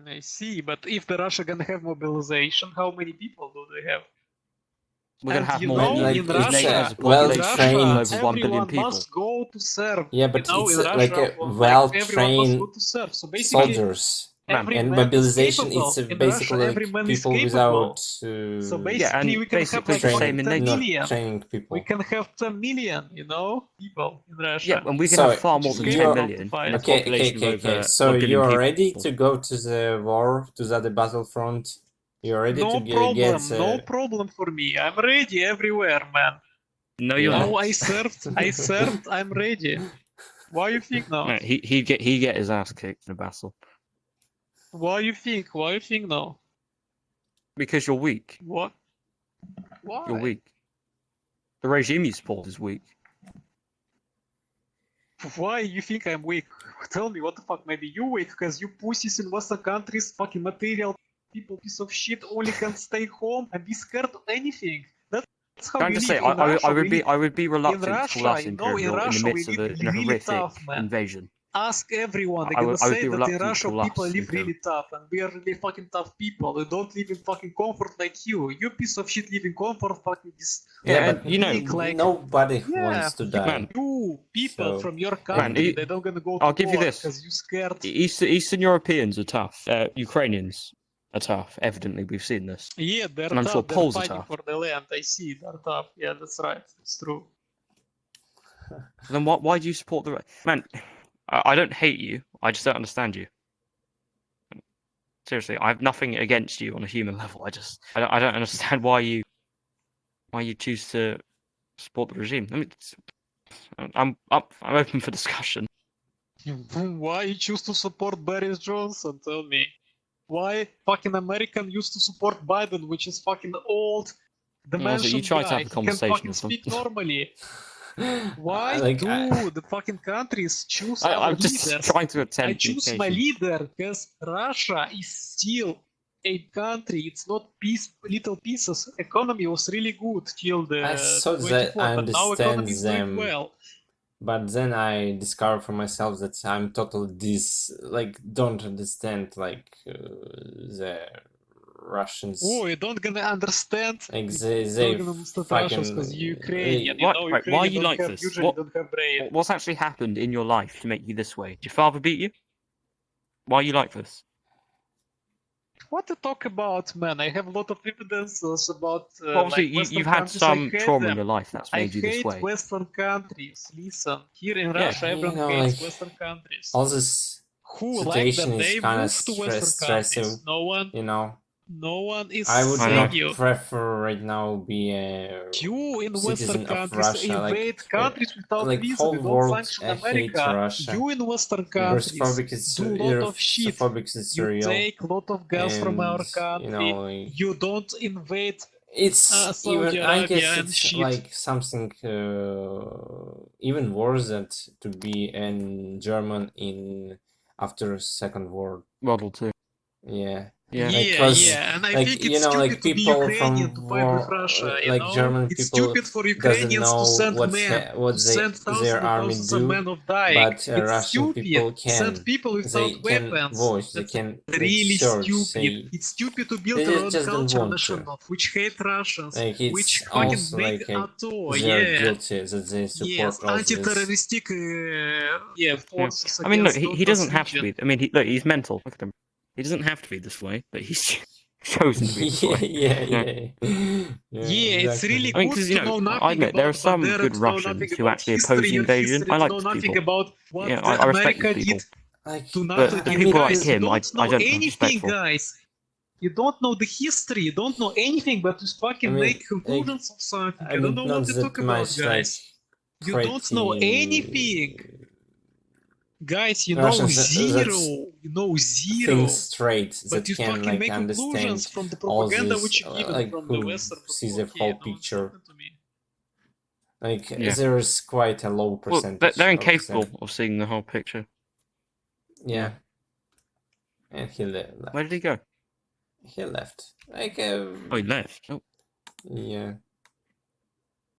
[SPEAKER 2] I see. But if the Russia gonna have mobilization, how many people do they have?
[SPEAKER 1] We're going
[SPEAKER 2] And
[SPEAKER 1] to have
[SPEAKER 2] you
[SPEAKER 1] more
[SPEAKER 2] know,
[SPEAKER 1] than
[SPEAKER 3] like,
[SPEAKER 2] in
[SPEAKER 1] because
[SPEAKER 3] it's
[SPEAKER 1] NATO
[SPEAKER 2] Russia,
[SPEAKER 1] has a
[SPEAKER 3] well
[SPEAKER 1] population
[SPEAKER 3] trained-
[SPEAKER 1] of over 1 billion
[SPEAKER 2] everyone
[SPEAKER 1] people.
[SPEAKER 2] must go to serve.
[SPEAKER 3] Yeah, but
[SPEAKER 2] you know,
[SPEAKER 3] it's
[SPEAKER 2] in
[SPEAKER 3] like
[SPEAKER 2] Russia,
[SPEAKER 3] a
[SPEAKER 2] everyone
[SPEAKER 3] well-trained
[SPEAKER 2] must go to serve. So basically,
[SPEAKER 3] soldiers.
[SPEAKER 1] Man,
[SPEAKER 2] every
[SPEAKER 3] And
[SPEAKER 2] man is
[SPEAKER 3] mobilization
[SPEAKER 2] capable.
[SPEAKER 3] is
[SPEAKER 2] In
[SPEAKER 3] basically
[SPEAKER 2] Russia, every
[SPEAKER 3] like
[SPEAKER 2] man is
[SPEAKER 3] people
[SPEAKER 2] capable.
[SPEAKER 3] without
[SPEAKER 2] So basically,
[SPEAKER 1] Yeah, and
[SPEAKER 2] we can have
[SPEAKER 1] basically
[SPEAKER 2] like
[SPEAKER 1] the
[SPEAKER 3] train,
[SPEAKER 1] same in
[SPEAKER 2] 10
[SPEAKER 1] NATO.
[SPEAKER 3] not
[SPEAKER 2] million.
[SPEAKER 3] training people.
[SPEAKER 2] We can have 10 million, you know, people in Russia.
[SPEAKER 1] Yeah, and we can
[SPEAKER 3] So,
[SPEAKER 1] have far more than
[SPEAKER 2] you're-
[SPEAKER 1] 10 million in a
[SPEAKER 3] Okay,
[SPEAKER 1] population of over
[SPEAKER 3] So
[SPEAKER 1] 1 billion
[SPEAKER 3] you're
[SPEAKER 1] people.
[SPEAKER 3] ready to go to the war, to the battlefront? You're ready
[SPEAKER 2] No
[SPEAKER 3] to
[SPEAKER 2] problem,
[SPEAKER 3] get
[SPEAKER 2] no problem for me. I'm ready everywhere, man.
[SPEAKER 1] No, you're
[SPEAKER 3] Yeah.
[SPEAKER 2] Oh,
[SPEAKER 1] not.
[SPEAKER 2] I served, I'm ready. Why you think no?
[SPEAKER 1] No, he'd get his ass kicked in a battle
[SPEAKER 2] Why you think? Why you think no?
[SPEAKER 1] because you're weak.
[SPEAKER 2] What? Why?
[SPEAKER 1] You're weak. The regime you support is weak.
[SPEAKER 2] Why you think I'm weak? Tell me, what the fuck? Maybe you weak because you pussies in Western countries, fucking material people, piece of shit, only can stay home and be scared of anything. That's how
[SPEAKER 1] Can I
[SPEAKER 2] we
[SPEAKER 1] just
[SPEAKER 2] live.
[SPEAKER 1] say,
[SPEAKER 2] In Russia,
[SPEAKER 1] I would be reluctant to
[SPEAKER 2] Russia,
[SPEAKER 1] call us
[SPEAKER 2] you know, in
[SPEAKER 1] imperial in the
[SPEAKER 2] Russia,
[SPEAKER 1] midst
[SPEAKER 2] we
[SPEAKER 1] of
[SPEAKER 2] live
[SPEAKER 1] in a
[SPEAKER 2] really
[SPEAKER 1] horrific
[SPEAKER 2] tough, man.
[SPEAKER 1] invasion.
[SPEAKER 2] Ask everyone. They're
[SPEAKER 1] I
[SPEAKER 2] gonna
[SPEAKER 1] would
[SPEAKER 2] say
[SPEAKER 1] be
[SPEAKER 2] that in
[SPEAKER 1] reluctant to
[SPEAKER 2] Russia
[SPEAKER 1] call
[SPEAKER 2] people
[SPEAKER 1] us
[SPEAKER 2] live
[SPEAKER 1] imperial.
[SPEAKER 2] really tough, and we are really fucking tough people. We don't live in fucking comfort like you. You piece of shit live in comfort, fucking this.
[SPEAKER 1] Yeah,
[SPEAKER 3] but
[SPEAKER 1] you know,
[SPEAKER 2] like,
[SPEAKER 3] nobody
[SPEAKER 2] yeah,
[SPEAKER 3] wants to die.
[SPEAKER 1] man.
[SPEAKER 2] You people
[SPEAKER 3] So-
[SPEAKER 2] from your
[SPEAKER 1] Man,
[SPEAKER 2] country, they don't gonna go to
[SPEAKER 1] I'll give you
[SPEAKER 2] war
[SPEAKER 1] this.
[SPEAKER 2] because you scared.
[SPEAKER 1] Eastern Europeans are tough. Ukrainians are tough. Evidently, we've seen this.
[SPEAKER 2] Yeah, they're
[SPEAKER 1] And I'm
[SPEAKER 2] tough.
[SPEAKER 1] sure
[SPEAKER 2] They're
[SPEAKER 1] Poles are
[SPEAKER 2] fighting
[SPEAKER 1] tough.
[SPEAKER 2] for the land. I see. They're tough. Yeah, that's right. It's true.
[SPEAKER 1] Then why do you support the man? I don't hate you. I just don't understand you. Seriously, I have nothing against you on a human level. I don't understand why you choose to support the regime. I mean, I'm open for discussion.
[SPEAKER 2] Why you choose to support Boris Johnson? Tell me. Why fucking American used to support Biden, which is fucking old, dementia
[SPEAKER 1] you try
[SPEAKER 2] guy.
[SPEAKER 1] to have a
[SPEAKER 2] He can
[SPEAKER 1] conversation
[SPEAKER 2] fucking
[SPEAKER 1] with them.
[SPEAKER 2] speak normally. Why
[SPEAKER 3] Like,
[SPEAKER 2] do the fucking countries choose our
[SPEAKER 1] I'm just
[SPEAKER 2] leaders?
[SPEAKER 1] trying to
[SPEAKER 2] I
[SPEAKER 1] attempt
[SPEAKER 2] choose my
[SPEAKER 1] communication.
[SPEAKER 2] leader because Russia is still a country. It's not little pieces. Economy was really good till the
[SPEAKER 3] I saw that
[SPEAKER 2] 24,
[SPEAKER 3] I
[SPEAKER 2] but now economy is
[SPEAKER 3] understand
[SPEAKER 2] doing
[SPEAKER 3] them.
[SPEAKER 2] well.
[SPEAKER 3] But then I discovered for myself that I'm totally don't understand the Russians.
[SPEAKER 2] Oh, you don't gonna understand.
[SPEAKER 3] Like
[SPEAKER 2] You
[SPEAKER 3] they
[SPEAKER 2] don't gonna understand Russians
[SPEAKER 3] fucking
[SPEAKER 2] because you're Ukrainian. You
[SPEAKER 1] Why-
[SPEAKER 2] know,
[SPEAKER 1] right, why are
[SPEAKER 2] Ukrainian
[SPEAKER 1] you
[SPEAKER 2] don't
[SPEAKER 1] like
[SPEAKER 2] have,
[SPEAKER 1] this?
[SPEAKER 2] usually
[SPEAKER 1] What-
[SPEAKER 2] don't have brain.
[SPEAKER 1] What's actually happened in your life to make you this way? Did your father beat you? Why are you like this?
[SPEAKER 2] What to talk about, man? I have a lot of evidences about.
[SPEAKER 1] Well, obviously,
[SPEAKER 2] like Western
[SPEAKER 1] you've had
[SPEAKER 2] countries. I
[SPEAKER 1] some
[SPEAKER 2] hate
[SPEAKER 1] trauma in
[SPEAKER 2] them.
[SPEAKER 1] your life that's
[SPEAKER 2] I
[SPEAKER 1] made you this
[SPEAKER 2] hate
[SPEAKER 1] way.
[SPEAKER 2] Western countries. Listen, here in
[SPEAKER 1] Yeah,
[SPEAKER 2] Russia, everyone
[SPEAKER 3] you know,
[SPEAKER 2] hates
[SPEAKER 3] like,
[SPEAKER 2] Western countries.
[SPEAKER 3] all this
[SPEAKER 2] Who like
[SPEAKER 3] situation
[SPEAKER 2] them?
[SPEAKER 3] is
[SPEAKER 2] They
[SPEAKER 3] kind of
[SPEAKER 2] move to Western countries.
[SPEAKER 3] stressing,
[SPEAKER 2] No one is
[SPEAKER 3] I would
[SPEAKER 1] I know.
[SPEAKER 2] saying
[SPEAKER 3] not
[SPEAKER 2] you.
[SPEAKER 3] prefer right now be a
[SPEAKER 2] You in
[SPEAKER 3] citizen
[SPEAKER 2] Western
[SPEAKER 3] of
[SPEAKER 2] countries
[SPEAKER 3] Russia,
[SPEAKER 2] invade countries without
[SPEAKER 3] like
[SPEAKER 2] reason.
[SPEAKER 3] whole
[SPEAKER 2] You don't
[SPEAKER 3] world.
[SPEAKER 2] sanction
[SPEAKER 3] I hate
[SPEAKER 2] America.
[SPEAKER 3] Russia.
[SPEAKER 2] You in Western countries
[SPEAKER 3] Russophobic is
[SPEAKER 2] do lot of shit.
[SPEAKER 3] Russophobic is
[SPEAKER 2] You
[SPEAKER 3] real.
[SPEAKER 2] take lot of gas from our
[SPEAKER 3] And,
[SPEAKER 2] country.
[SPEAKER 3] you know, like,
[SPEAKER 2] You don't invade.
[SPEAKER 3] it's
[SPEAKER 2] Saudi
[SPEAKER 3] even I
[SPEAKER 2] Arabia
[SPEAKER 3] guess
[SPEAKER 2] and
[SPEAKER 3] it's
[SPEAKER 2] shit.
[SPEAKER 3] like something even worse than to be a German in after Second World.
[SPEAKER 1] World War Two.
[SPEAKER 3] Yeah.
[SPEAKER 2] Yeah,
[SPEAKER 3] Because,
[SPEAKER 2] and I
[SPEAKER 3] like,
[SPEAKER 2] think
[SPEAKER 3] you
[SPEAKER 2] it's
[SPEAKER 3] know,
[SPEAKER 2] stupid
[SPEAKER 3] like
[SPEAKER 2] to be
[SPEAKER 3] people
[SPEAKER 2] Ukrainian to
[SPEAKER 3] from
[SPEAKER 2] fight with
[SPEAKER 3] war,
[SPEAKER 2] Russia,
[SPEAKER 3] like German
[SPEAKER 2] It's
[SPEAKER 3] people
[SPEAKER 2] stupid for
[SPEAKER 3] doesn't
[SPEAKER 2] Ukrainians to
[SPEAKER 3] know
[SPEAKER 2] send
[SPEAKER 3] what
[SPEAKER 2] men,
[SPEAKER 3] what
[SPEAKER 2] to send
[SPEAKER 3] their
[SPEAKER 2] thousands and
[SPEAKER 3] army
[SPEAKER 2] thousands of
[SPEAKER 3] do,
[SPEAKER 2] men of dying.
[SPEAKER 3] but
[SPEAKER 2] It's
[SPEAKER 3] Russian
[SPEAKER 2] stupid.
[SPEAKER 3] people
[SPEAKER 2] Send
[SPEAKER 3] can.
[SPEAKER 2] people
[SPEAKER 3] They
[SPEAKER 2] without
[SPEAKER 3] can
[SPEAKER 2] weapons.
[SPEAKER 3] voice. They
[SPEAKER 2] That's
[SPEAKER 3] can
[SPEAKER 2] really
[SPEAKER 3] search.
[SPEAKER 2] stupid. It's stupid to build
[SPEAKER 3] They
[SPEAKER 2] a
[SPEAKER 3] just don't
[SPEAKER 2] culture
[SPEAKER 3] want
[SPEAKER 2] nation
[SPEAKER 3] to.
[SPEAKER 2] of which hate Russians,
[SPEAKER 3] Like
[SPEAKER 2] which
[SPEAKER 3] it's
[SPEAKER 2] fucking
[SPEAKER 3] also
[SPEAKER 2] make
[SPEAKER 3] like
[SPEAKER 2] AZOV,
[SPEAKER 3] they're
[SPEAKER 2] yeah.
[SPEAKER 3] guilty that they support
[SPEAKER 2] Yes,
[SPEAKER 3] all this.
[SPEAKER 2] anti-terroristic forces
[SPEAKER 1] I mean, look,
[SPEAKER 2] against
[SPEAKER 1] he
[SPEAKER 2] Donbas
[SPEAKER 1] doesn't have to
[SPEAKER 2] region.
[SPEAKER 1] be. I mean, look, he's mental. Look at him. He doesn't have to be this way, but he's chosen to be this way.
[SPEAKER 2] Yeah, it's really
[SPEAKER 1] I mean,
[SPEAKER 2] good
[SPEAKER 1] 'cause,
[SPEAKER 2] to
[SPEAKER 1] you know,
[SPEAKER 2] know
[SPEAKER 1] I
[SPEAKER 2] nothing
[SPEAKER 1] admit there are
[SPEAKER 2] about
[SPEAKER 1] some
[SPEAKER 2] Bandera,
[SPEAKER 1] good
[SPEAKER 2] to know nothing
[SPEAKER 1] Russians who
[SPEAKER 2] about
[SPEAKER 1] actually
[SPEAKER 2] history
[SPEAKER 1] oppose the
[SPEAKER 2] and
[SPEAKER 1] invasion.
[SPEAKER 2] history,
[SPEAKER 1] I
[SPEAKER 2] to
[SPEAKER 1] like
[SPEAKER 2] know
[SPEAKER 1] these
[SPEAKER 2] nothing
[SPEAKER 1] people.
[SPEAKER 2] about what
[SPEAKER 1] Yeah,
[SPEAKER 2] the
[SPEAKER 1] I respect
[SPEAKER 2] America
[SPEAKER 1] these people.
[SPEAKER 2] did
[SPEAKER 3] Like,
[SPEAKER 2] to
[SPEAKER 1] But
[SPEAKER 2] NATO.
[SPEAKER 1] the
[SPEAKER 2] You
[SPEAKER 1] people like
[SPEAKER 2] guys
[SPEAKER 1] him,
[SPEAKER 2] don't
[SPEAKER 1] I
[SPEAKER 2] know
[SPEAKER 1] don't have
[SPEAKER 2] anything,
[SPEAKER 1] respect for.
[SPEAKER 2] guys. You don't know the history. You don't know anything, but just fucking make conclusions of something. I don't know what to talk about, guys. You don't know anything. Guys, you know
[SPEAKER 3] Russians
[SPEAKER 2] zero. You know zero.
[SPEAKER 3] think straight,
[SPEAKER 2] But
[SPEAKER 3] that
[SPEAKER 2] you
[SPEAKER 3] can
[SPEAKER 2] fucking
[SPEAKER 3] like
[SPEAKER 2] make conclusions
[SPEAKER 3] understand
[SPEAKER 2] from the
[SPEAKER 3] all
[SPEAKER 2] propaganda
[SPEAKER 3] this,
[SPEAKER 2] which you given
[SPEAKER 3] like
[SPEAKER 2] from the
[SPEAKER 3] who
[SPEAKER 2] Western
[SPEAKER 3] sees the
[SPEAKER 2] propaganda.
[SPEAKER 3] whole picture.
[SPEAKER 2] To me.
[SPEAKER 3] Like
[SPEAKER 1] Yeah.
[SPEAKER 3] there is quite a low
[SPEAKER 1] Well,
[SPEAKER 3] percentage.
[SPEAKER 1] they're
[SPEAKER 3] of
[SPEAKER 1] incapable
[SPEAKER 3] them.
[SPEAKER 1] of seeing the whole picture.
[SPEAKER 3] Yeah. And he left.
[SPEAKER 1] Where did he go?
[SPEAKER 3] He left. Like
[SPEAKER 1] Oh, he left. Oh.
[SPEAKER 3] yeah.